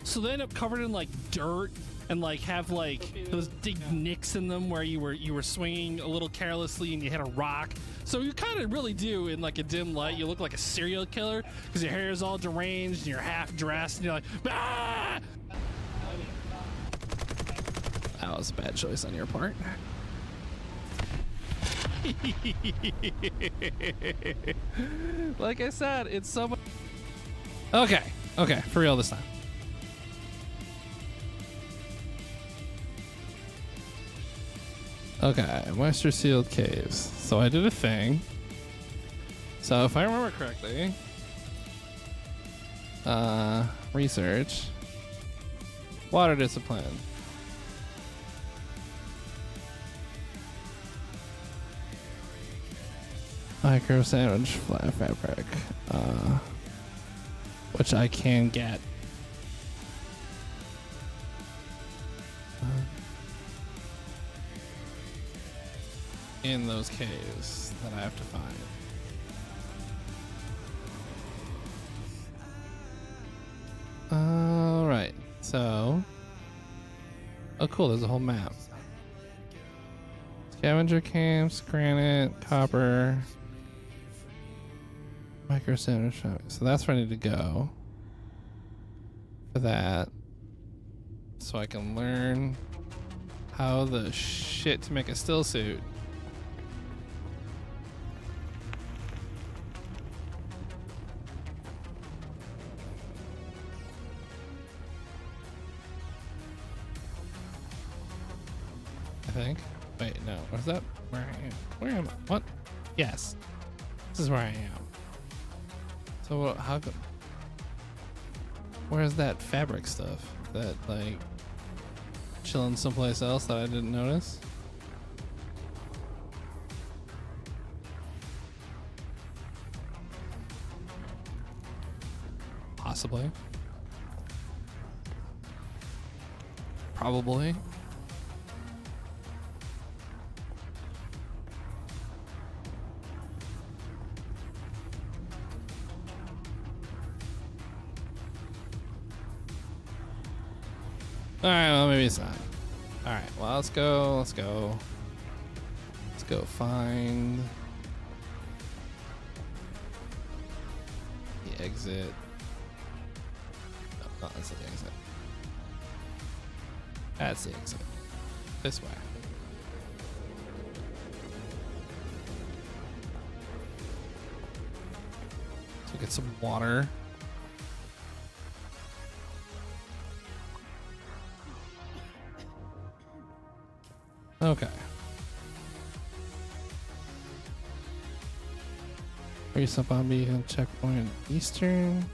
So they end up covered in like dirt and like have like those big nicks in them where you were swinging a little carelessly and you hit a rock. So you kind of really do, in like a dim light, you look like a serial killer because your hair is all deranged and you're half dressed and you're like, ah! That was a bad choice on your part. Like I said, it's so much. Okay, for real this time. Okay, Moisture Sealed Caves. So I did a thing. So if I remember correctly, research, water discipline. Micro sandwich flat fabric, which I can get. In those caves that I have to find. All right, so, oh cool, there's a whole map. Scavenger camps, granite, copper, micro sandwich. So that's where I need to go for that, so I can learn how the shit to make a still suit. I think. Wait, no. Where's that? Where I am? Where am I? What? Yes. This is where I am. So how come? Where's that fabric stuff? That like chilling someplace else that I didn't notice? Possibly. Probably. Alright, well maybe it's not. Alright, well let's go find the exit. No, that's the exit. That's the exit. This way. So get some water. Okay. Race up on Beacon checkpoint Eastern.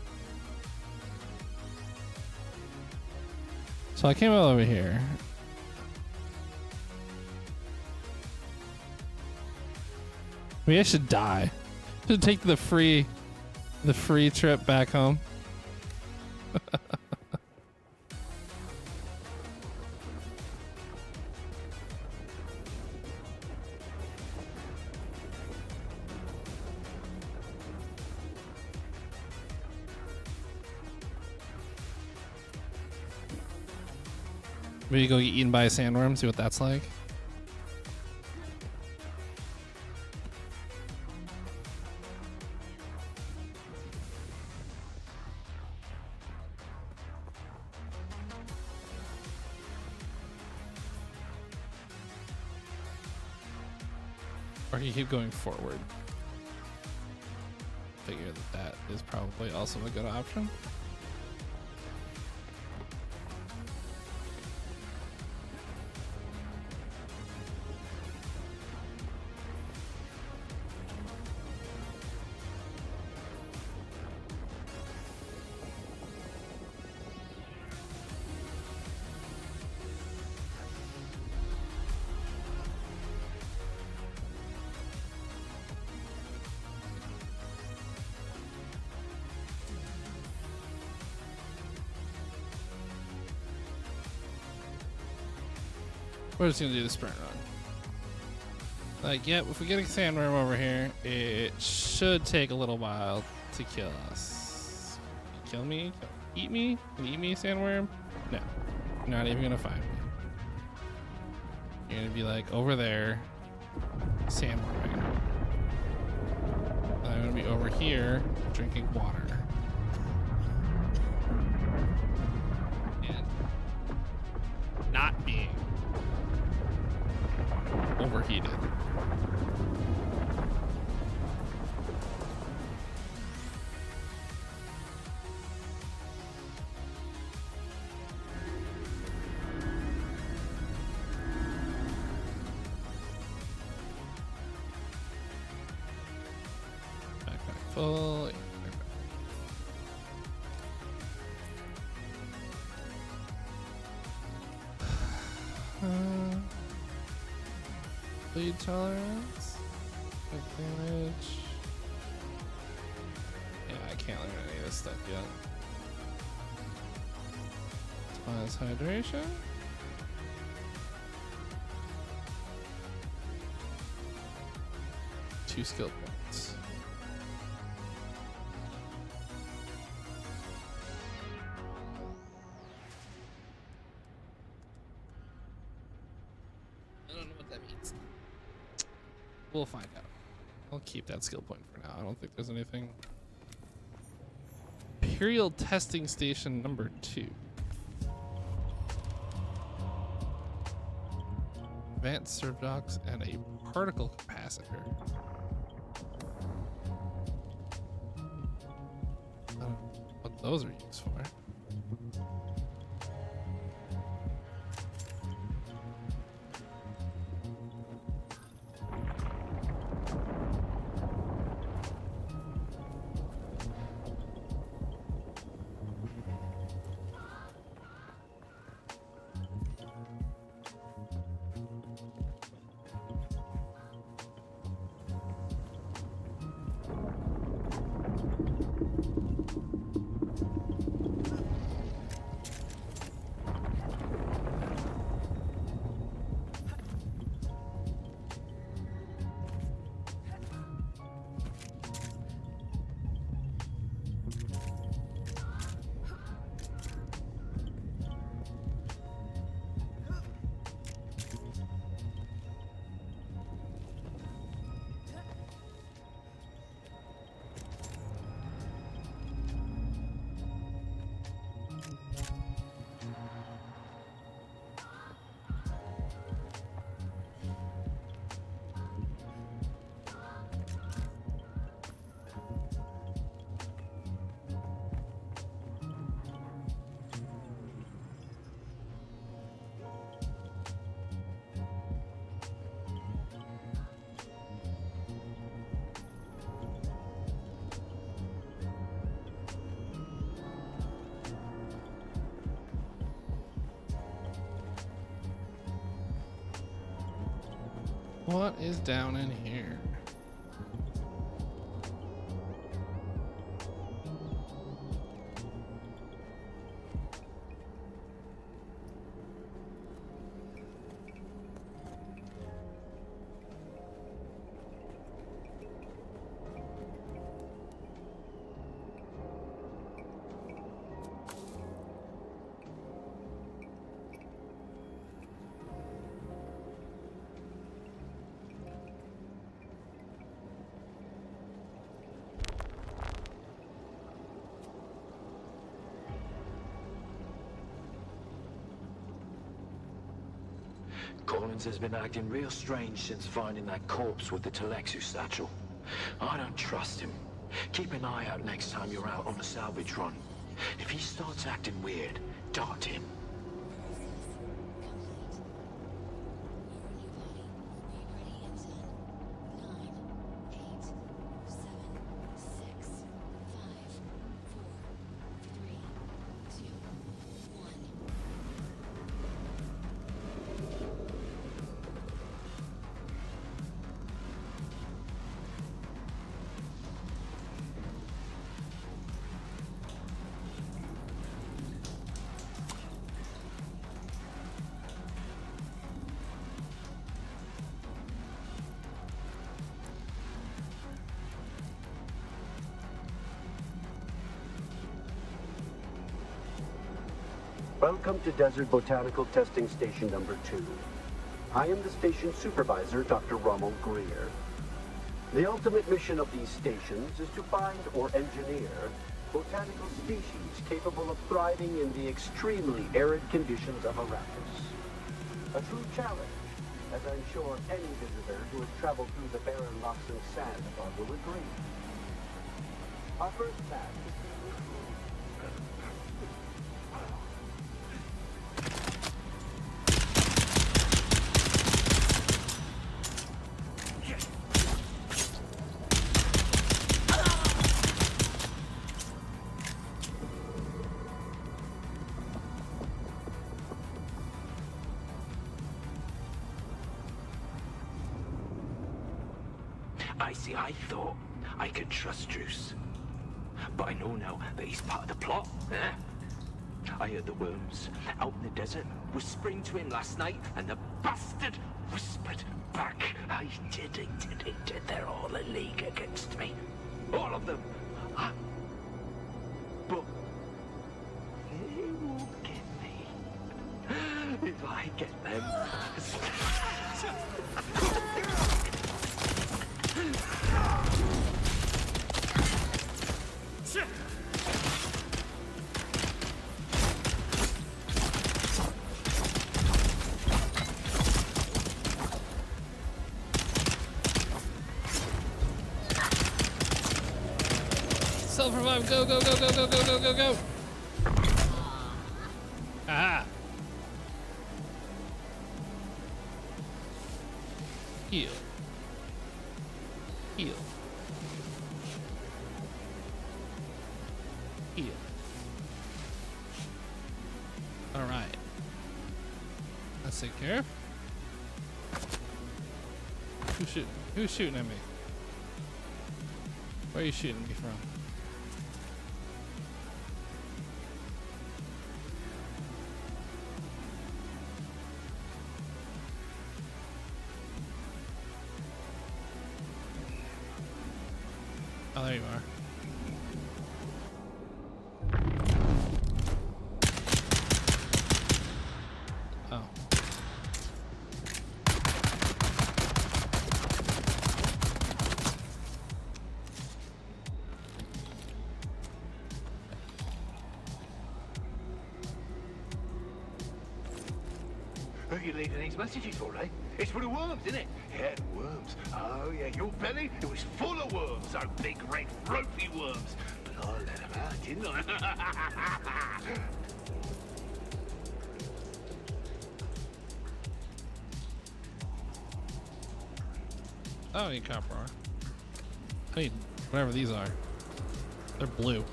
So I came over here. Maybe I should die. Should take the free trip back home. Maybe go get eaten by a sandworm, see what that's like. Or you keep going forward. Figure that is probably also a good option. We're just gonna do the sprint run. Like, yep, if we get a sandworm over here, it should take a little while to kill us. Kill me? Eat me? Can you eat me, sandworm? No. You're not even gonna find me. You're gonna be like over there, sandworming. I'm gonna be over here drinking water. And not being overheated. Backpack full. Bleed tolerance, damage. Yeah, I can't learn any of this stuff yet. Plus hydration. Two skill points. I don't know what that means. We'll find out. I'll keep that skill point for now. I don't think there's anything. Imperial Testing Station number 2. Advanced Surdox and a particle capacitor. I don't know what those are used for. What is down in here? Collins has been acting real strange since finding that corpse with the Telexu satchel. I don't trust him. Keep an eye out next time you're out on a salvage run. If he starts acting weird, dart him. Welcome to Desert Botanical Testing Station number 2. I am the station supervisor, Dr. Rommel Greer. The ultimate mission of these stations is to find or engineer botanical species capable of thriving in the extremely arid conditions of Arrakis. A true challenge, as I'm sure any visitor who has traveled through the barren rocks and sandbar will agree. Our first task is to I thought I could trust Druce. But I know now that he's part of the plot. I heard the worms out in the desert whispering to him last night, and the bastard whispered back. I did. They're all a league against me. All of them. But they won't get me. If I get them. Self-revive, go. Ah. Heal. All right. Let's take care. Who's shooting at me? Where are you shooting me from? Oh, there you are. Oh. Who are you leaving these messages for, eh? It's for the worms, isn't it? Yeah, the worms. Oh, yeah, your belly, it was full of worms, those big, red, ropey worms. But I let them out, didn't I? Oh, you copper ore. I mean, whatever these are. They're blue.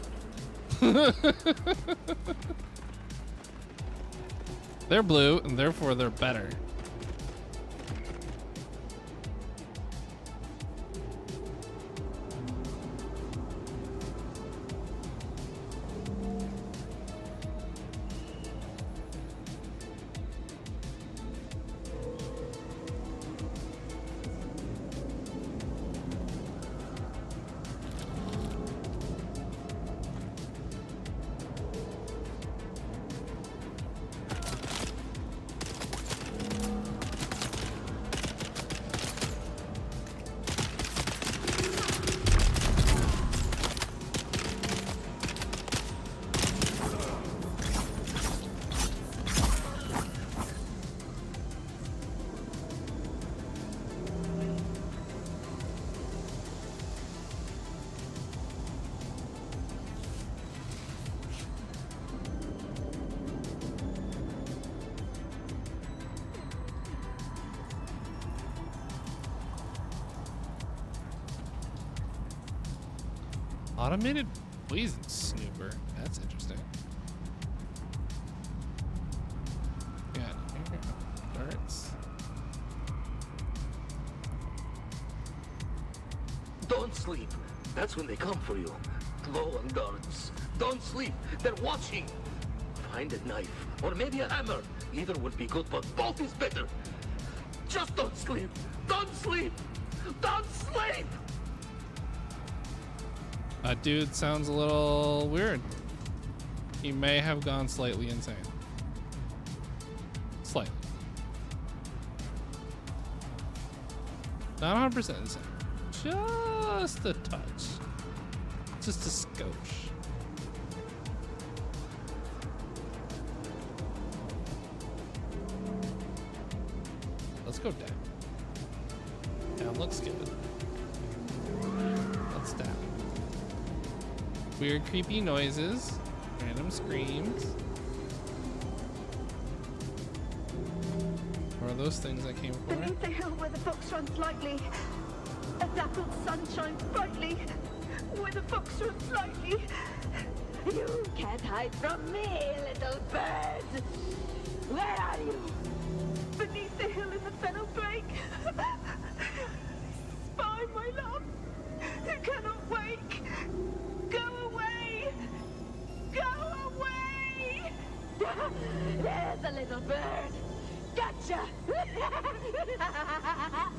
They're blue, and therefore they're better. Automated poison snooper. That's interesting. Yeah, here. Darts. Don't sleep. That's when they come for you. Glow and darts. Don't sleep. They're watching. Find a knife. Or maybe a hammer. Either would be good, but both is better. Just don't sleep. Don't sleep. Don't sleep. Dude sounds a little weird. He may have gone slightly insane. slightly. Not 100% the same. Just a touch. Just a skosh. Let's go down. Down looks good. Let's down. Weird, creepy noises. Random screams. What are those things that came for? Beneath the hill where the brooks run slightly, a dappled sun shines brightly. Where the brooks run slightly. You can't hide from me, little bird. Where are you? Beneath the hill in the fennel brake. Spy, my love. You cannot wake. Go away. Go away. There's a little bird. Gotcha! Ah!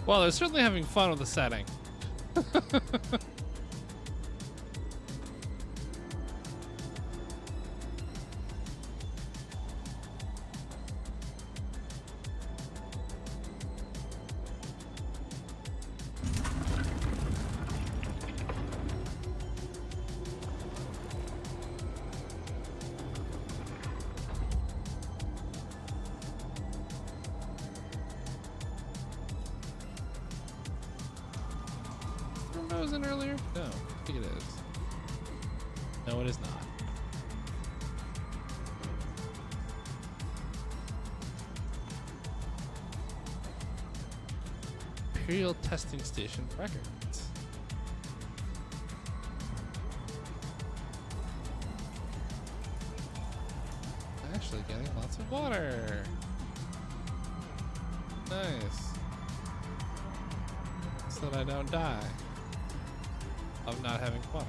Well, they're certainly having fun with the setting. That was in earlier? No, I think it is. No, it is not. Imperial Testing Station records. Actually getting lots of water. Nice. So that I don't die of not having water.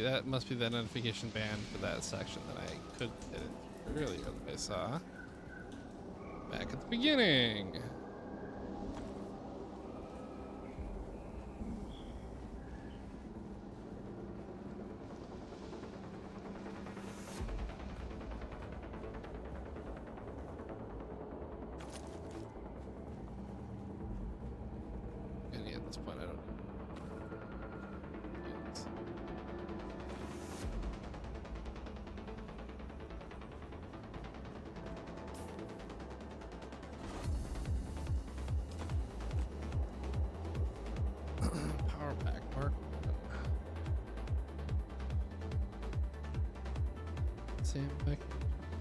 That must be the notification band for that section that I could fit in earlier that I saw back at the beginning. And yeah, at this point I don't.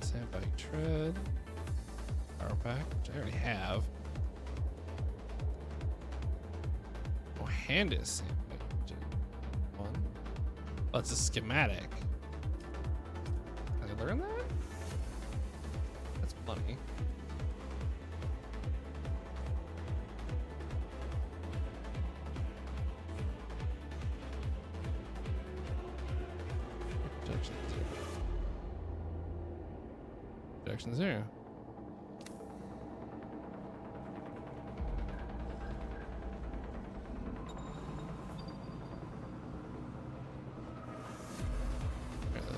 Sandbag tread, power pack, which I already have. Oh, hand is sandbag one. Oh, it's a schematic. Can I learn that? That's funny. Projection 0.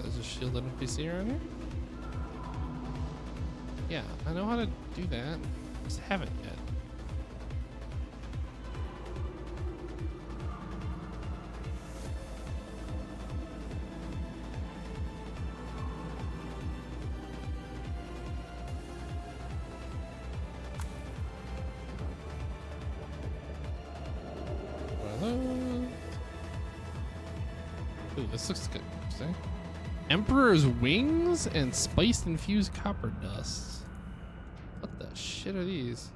There's a shielded NPC around here? Yeah, I know how to do that. Just haven't yet. Ooh, this looks good. Interesting. Emperor's wings and spiced infused copper dust. What the shit are these?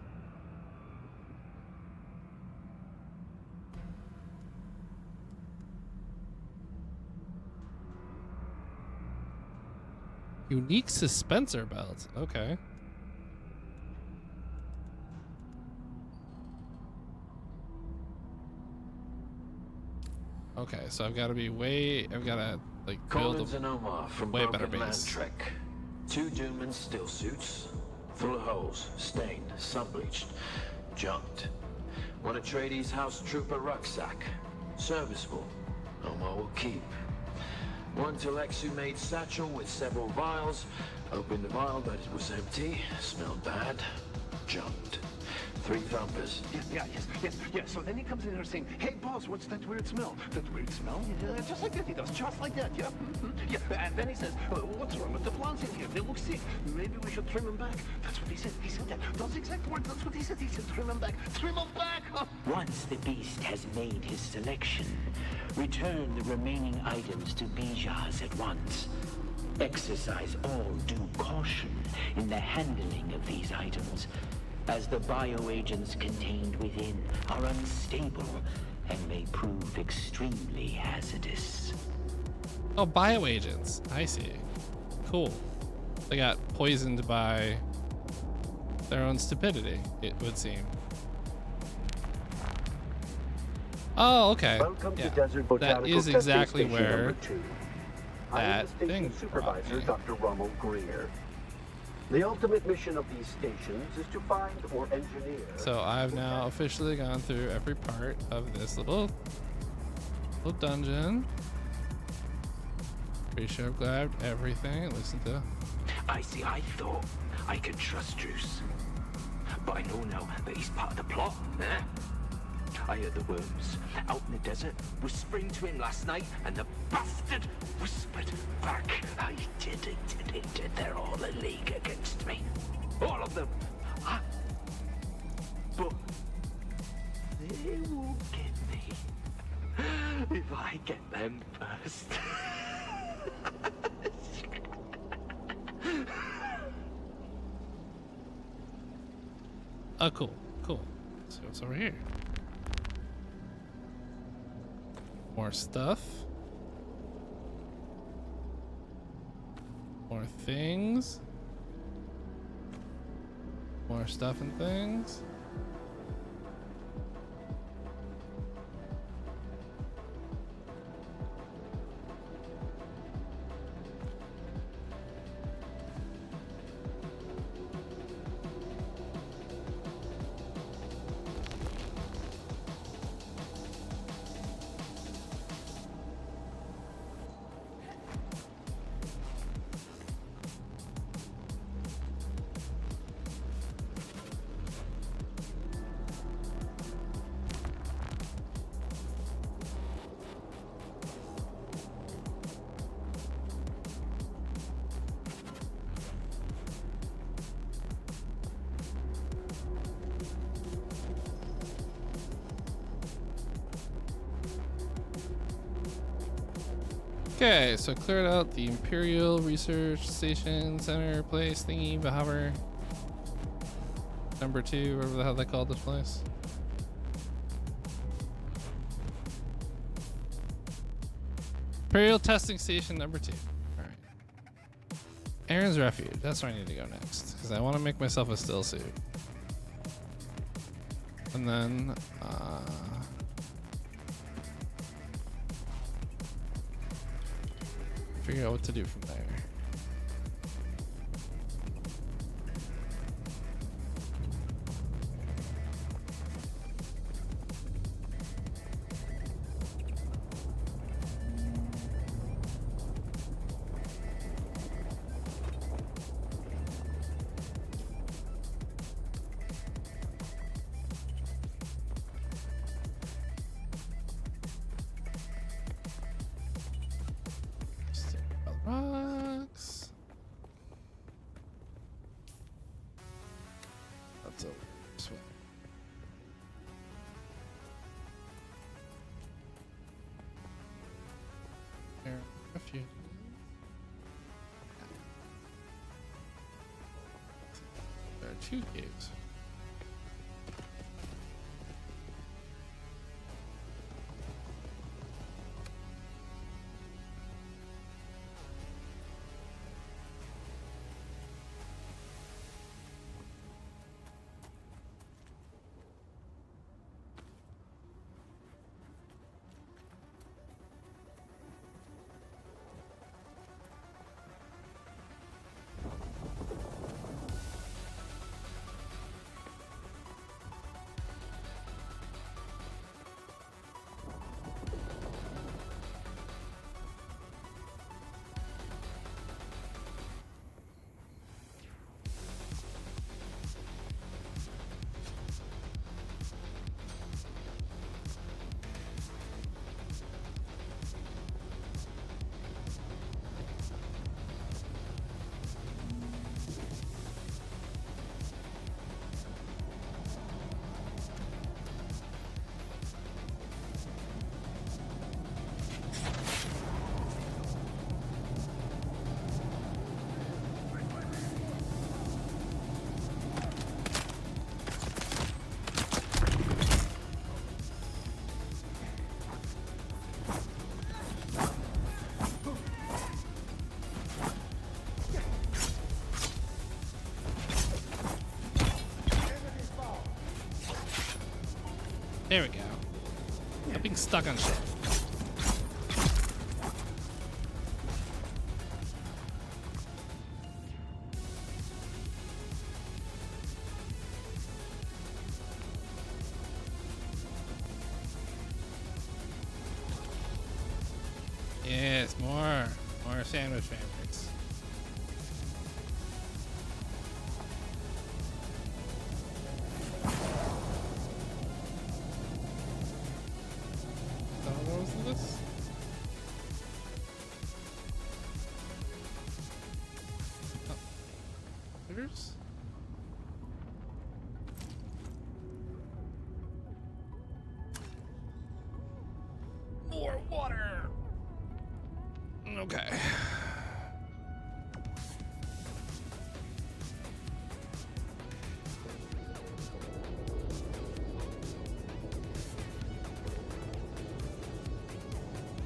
Unique suspensor belt. Okay. Okay, so I've got to be I've got to like build Collins and Omar from way better Broken Man base. Trek. 2 Doomans still suits, full of holes, stained, sun-bleached, junked. One Atreides House Trooper rucksack, serviceable. Omar will keep. One Telexu-made satchel with several vials. Opened the vial, but it was empty. Smelled bad. Junked. 3 thumpers. Yeah. So then he comes in here saying, "Hey, boss, what's that weird smell? That weird smell?" Yeah, just like that. He does, just like that. Yeah. Yeah. And then he says, "What's wrong with the plants in here? They look sick. Maybe we should trim them back." That's what he said. He said that. Those exact words. That's what he said. He said, "Trim them back. Trim them back." Once the beast has made his selection, return the remaining items to Bijaz at once. Exercise all due caution in the handling of these items, as the bioagents contained within are unstable and may prove extremely hazardous. Oh, bioagents. I see. Cool. They got poisoned by their own stupidity, it would seem. Oh, okay. Welcome Yeah. to Desert Botanical That is Testing exactly Station where number 2. I am that the station thing supervisor, brought me. Dr. Rommel Greer. The ultimate mission of these stations is to find or engineer. So I've now officially gone through every part of this little dungeon. Pretty sure I've grabbed everything. Listen to. I thought I could trust Druce. But I know now that he's part of the plot, eh? I heard the worms out in the desert whispering to him last night, and the bastard whispered back. I did it. They're all a league against me. All of them. But they won't get me if I get them first. Oh, cool. So what's over here? More stuff. More things. More stuff and things. Okay, so cleared out the Imperial Research Station Center place thingy, Bahaver. Number 2, whatever the hell they called this place. Imperial Testing Station number 2. Alright. Aaron's Refuge. That's where I need to go next. Because I want to make myself a still suit. And then, figure out what to do from there. Rocks. That's over this way. There, refuge. There are 2 caves. There we go. I'm being stuck on shit. Yes, more sandwich favorites. What was this? Oh. Critters? More water. Okay.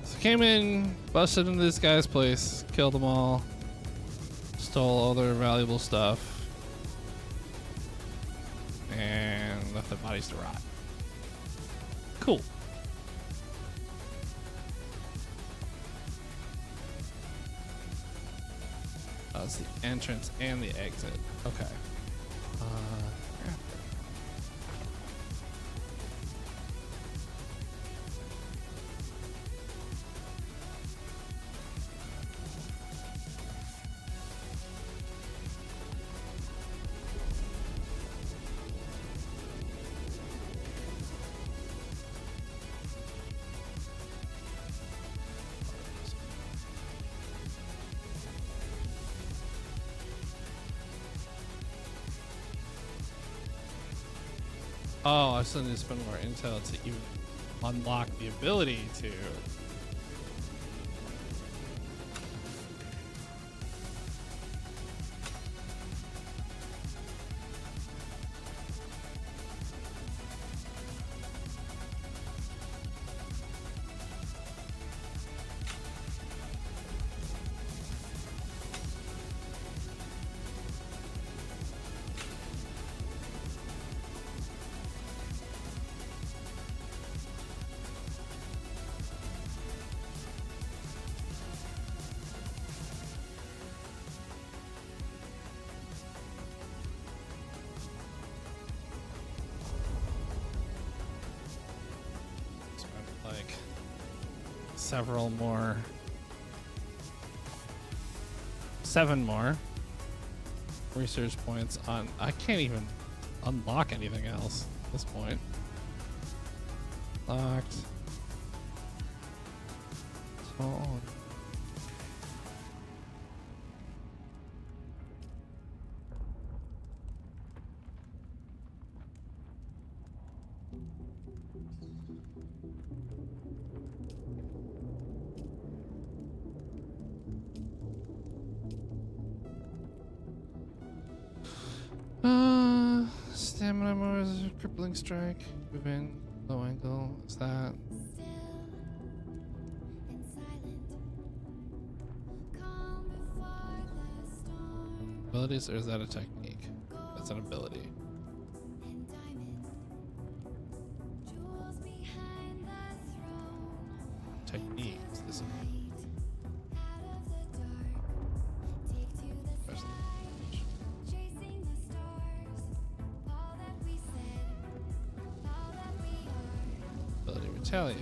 So came in, busted into this guy's place, killed them all, stole all their valuable stuff, and left their bodies to rot. Cool. That's the entrance and the exit. Okay. Yeah. Oh, I still need to spend more intel to even unlock the ability to. Like several more, 7 more research points on. I can't even unlock anything else at this point. Locked. So stamina more is a crippling strike. Move in, low angle. Is that? Abilities, or is that a technique? That's an ability. Technique. Is this a retaliate.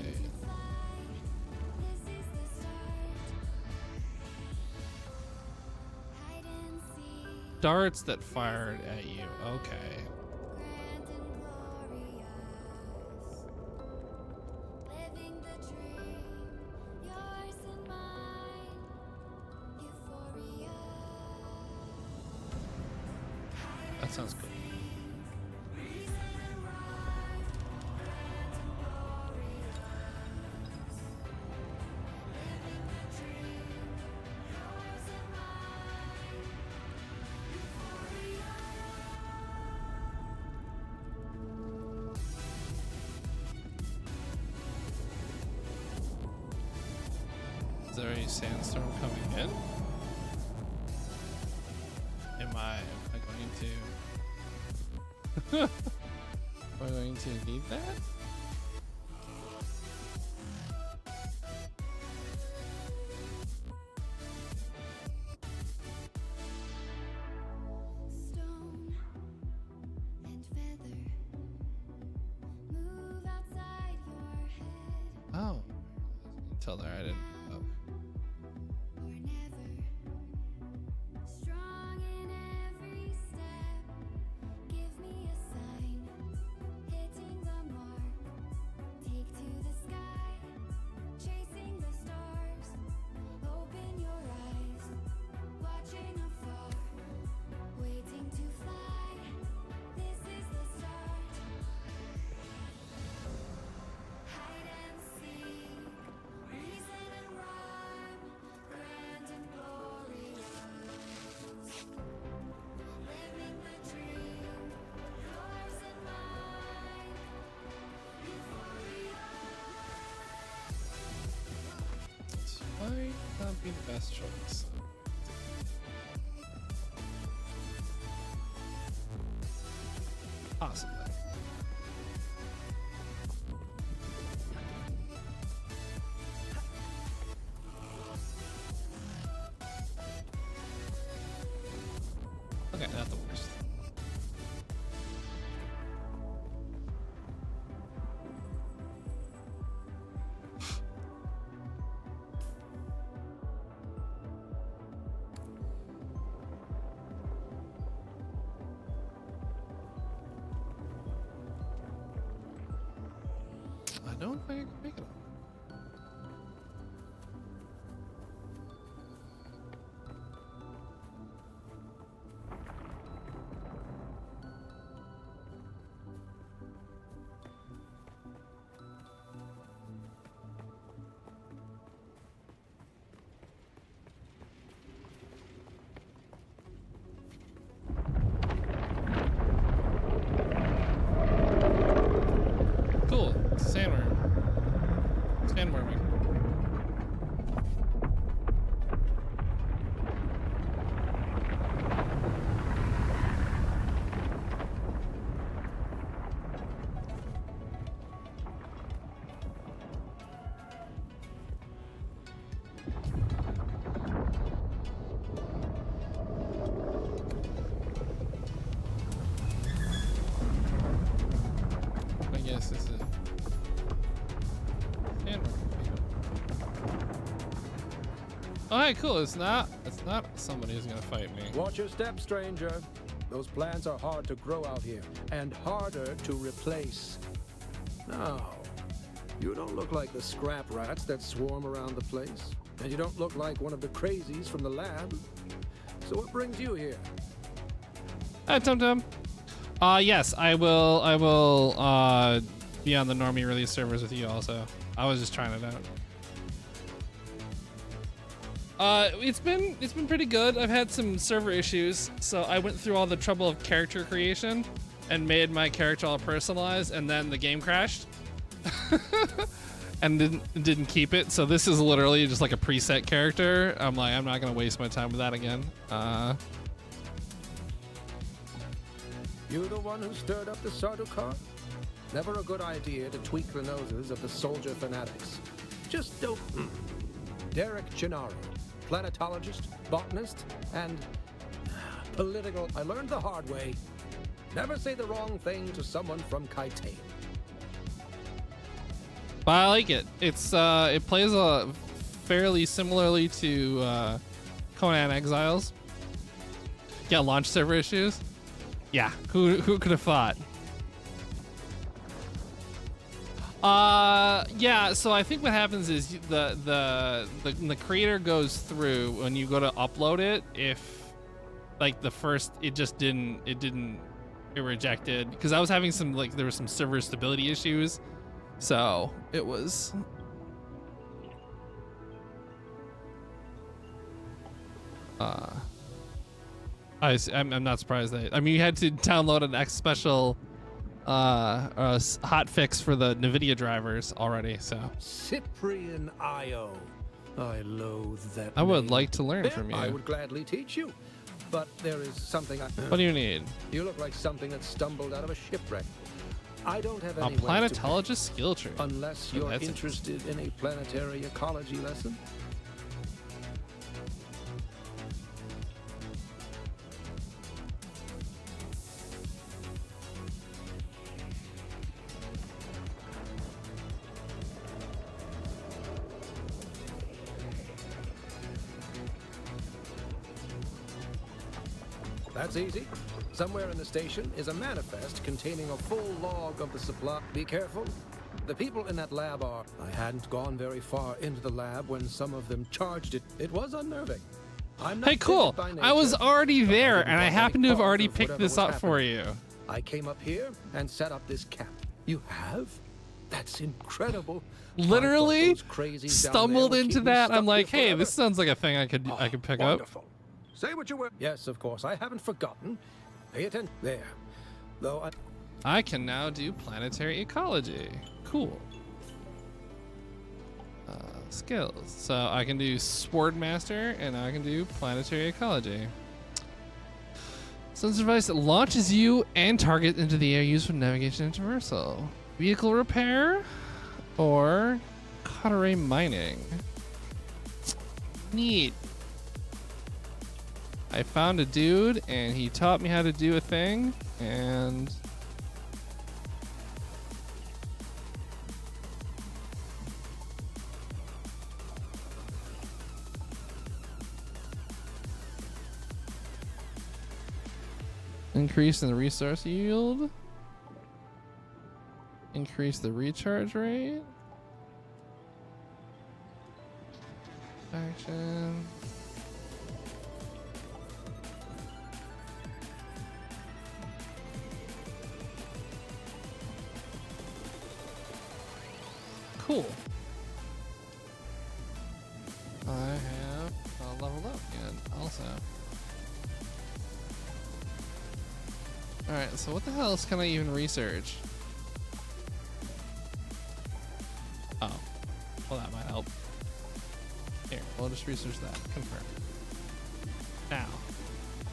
Darts that fired at you. Okay. That sounds good. Is there a sandstorm coming in? Am I going to? Am I going to need that? until there. I didn't. Oh. Strong in every step. Give me a sign. Hitting the mark. Take to the sky. Chasing the stars. Open your eyes. Watching afar. Waiting to fly. This is the start. Hide and seek. Reason and rhyme. Grand and glorious. Living the dream. Yours and mine. Euphoria. This might not be the best choice. Possibly. Okay, not the worst. I don't think I can make it up. Cool. Sandworm. Sandworming. I guess this is Alright, cool. It's not somebody who's gonna fight me. Watch your step, stranger. Those plants are hard to grow out here, and harder to replace. No, you don't look like the scrap rats that swarm around the place, and you don't look like one of the crazies from the lab. So what brings you here? Hi, Tum Tum. Yes, I will be on the Normie release servers with you also. I was just trying it out. It's been pretty good. I've had some server issues, so I went through all the trouble of character creation and made my character all personalized, and then the game crashed and didn't keep it. So this is literally just like a preset character. I'm like, I'm not gonna waste my time with that again. You the one who stirred up the Sardaukar? Never a good idea to tweak the noses of the soldier fanatics. Just don't. Derek Gennaro, planetologist, botanist, and political. I learned the hard way. Never say the wrong thing to someone from Kaitane. But I like it. It's it plays fairly similarly to Conan Exiles. Yeah, launch server issues. Yeah, who could have thought? Yeah, so I think what happens is the creator goes through when you go to upload it. If like the first, it rejected because I was having some there was some server stability issues, so it was. I'm not surprised that you had to download an X special hot fix for the NVIDIA drivers already, so. Cyprian Io. I loathe that I would name. like to learn from you. I would gladly teach you, but there is something I... What do you need? You look like something that stumbled out of a shipwreck. I don't have A any way to planetologist skill tree. unless Oh, you're that's interested in a planetary ecology lesson. That's easy. Somewhere in the station is a manifest containing a full log of the supply. Be careful. The people in that lab are... I hadn't gone very far into the lab when some of them charged it. It was unnerving. I'm not Hey, cool. timid by nature, I was already but I there, didn't and I want happen to any have already cause of picked whatever this was up for happening. you. I came up here and set up this camp. You have? That's incredible. Literally I thought those crazies down there stumbled would into keep me that. stuck I'm like, here hey, forever. this sounds like a thing I could pick up. Wonderful. Say what you will. Yes, of course. I haven't forgotten. Pay attention. There. Though I can now do planetary ecology. Cool. Skills. So I can do Sword Master, and I can do planetary ecology. Sensor device that launches you and target into the air used for navigation and traversal. Vehicle repair or cautery mining. Neat. I found a dude and he taught me how to do a thing, and increase in the resource yield. Increase the recharge rate. Action. Cool. I have leveled up again also. Alright, so what the hell else can I even research? Oh. Well, that might help. Here, we'll just research that. Confirm. Now.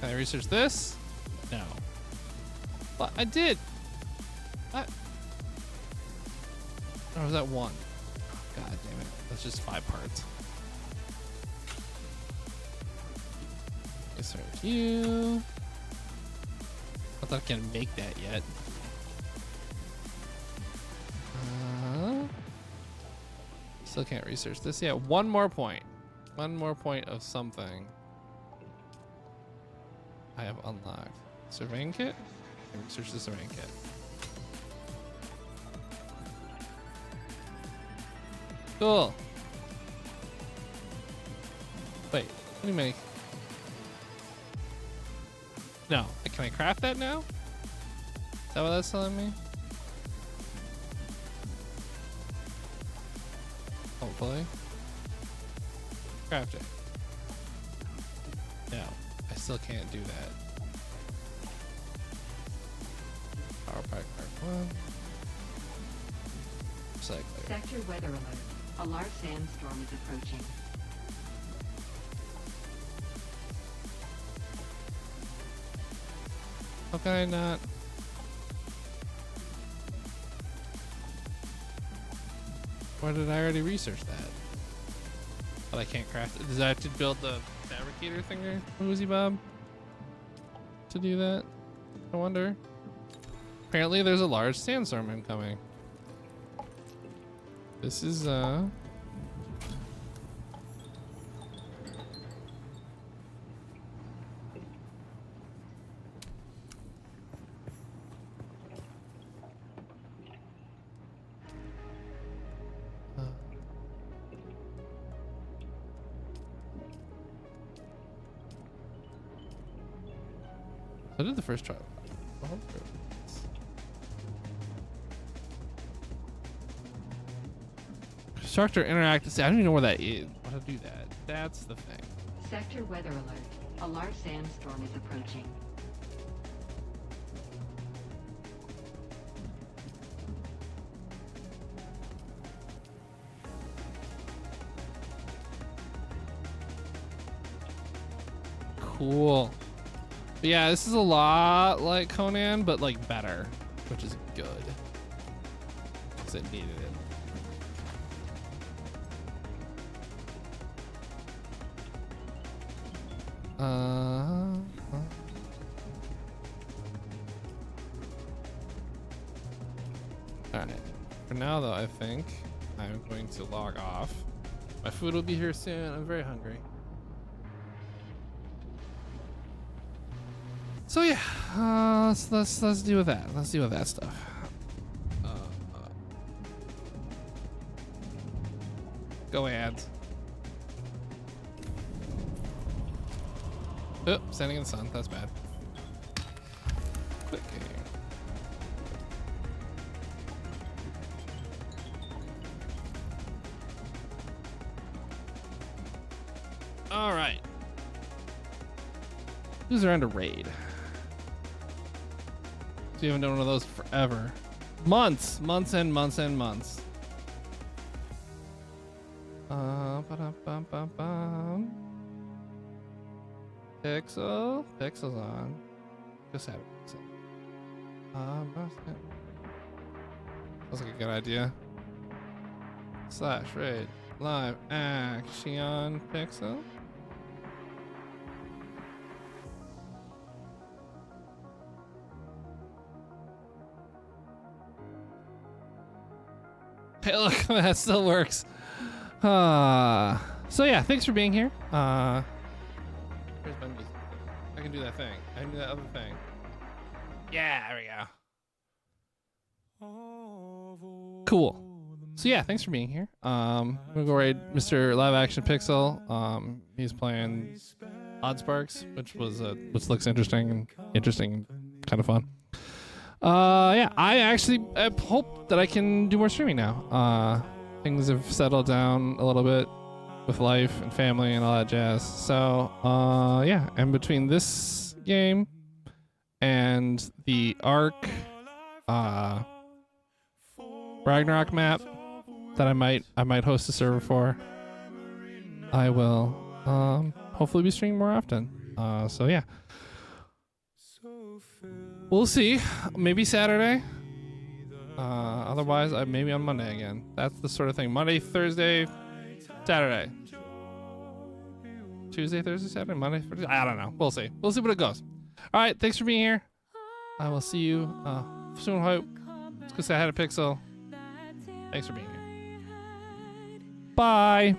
Can I research this? No. But I did! What? Or was that one? God damn it. That's just 5 parts. Research you. I thought I can't make that yet. Still can't research this yet. One more point. One more point of something I have unlocked. Surveying kit? Research the surveying kit. Cool. Wait, what do you make? No, can I craft that now? Is that what that's telling me? Hopefully. Craft it. No, I still can't do that. Power pack part 1. Recycler. Sector weather alert. A large sandstorm is approaching. How can I not? Why did I already research that? But I can't craft it. Does I have to build the fabricator thinger, Woozy Bob? To do that? I wonder. Apparently there's a large sandstorm incoming. This is I did the first trial. Constructor interact. See, I don't even know where that is. How to do that. That's the thing. Sector weather alert. A large sandstorm is approaching. Cool. But yeah, this is a lot like Conan, but like better, which is good. Because it needed it. Alright. For now, though, I think I'm going to log off. My food will be here soon. I'm very hungry. So yeah, let's deal with that. Let's deal with that stuff. Go ads. Oh, standing in the sun. That's bad. Okay. All right. Who's around a raid? So you haven't done one of those forever. Months and months and months. Ba-dum-bum-bum-bum. Pixel's on. Just have it. Sounds like a good idea. / raid live action Pixel. Hey, look, that still works. So yeah, thanks for being here. Where's my music? I can do that thing. I can do that other thing. Yeah, there we go. Cool. So yeah, thanks for being here. I'm gonna go raid Mr. Live Action Pixel. He's playing Oddsparks, which looks interesting and kind of fun. Yeah, I hope that I can do more streaming now. Things have settled down a little bit with life and family and all that jazz. So, yeah, and between this game and the Ark Ragnarok map that I might host a server for, I will hopefully be streaming more often. So yeah. We'll see. Maybe Saturday. Otherwise, maybe on Monday again. That's the sort of thing. Monday, Thursday, Saturday. Tuesday, Thursday, Saturday, Monday, Thursday. I don't know. We'll see. We'll see what it goes. All right. Thanks for being here. I will see you soon. Hope. It's because I had a Pixel. Thanks for being here. Bye.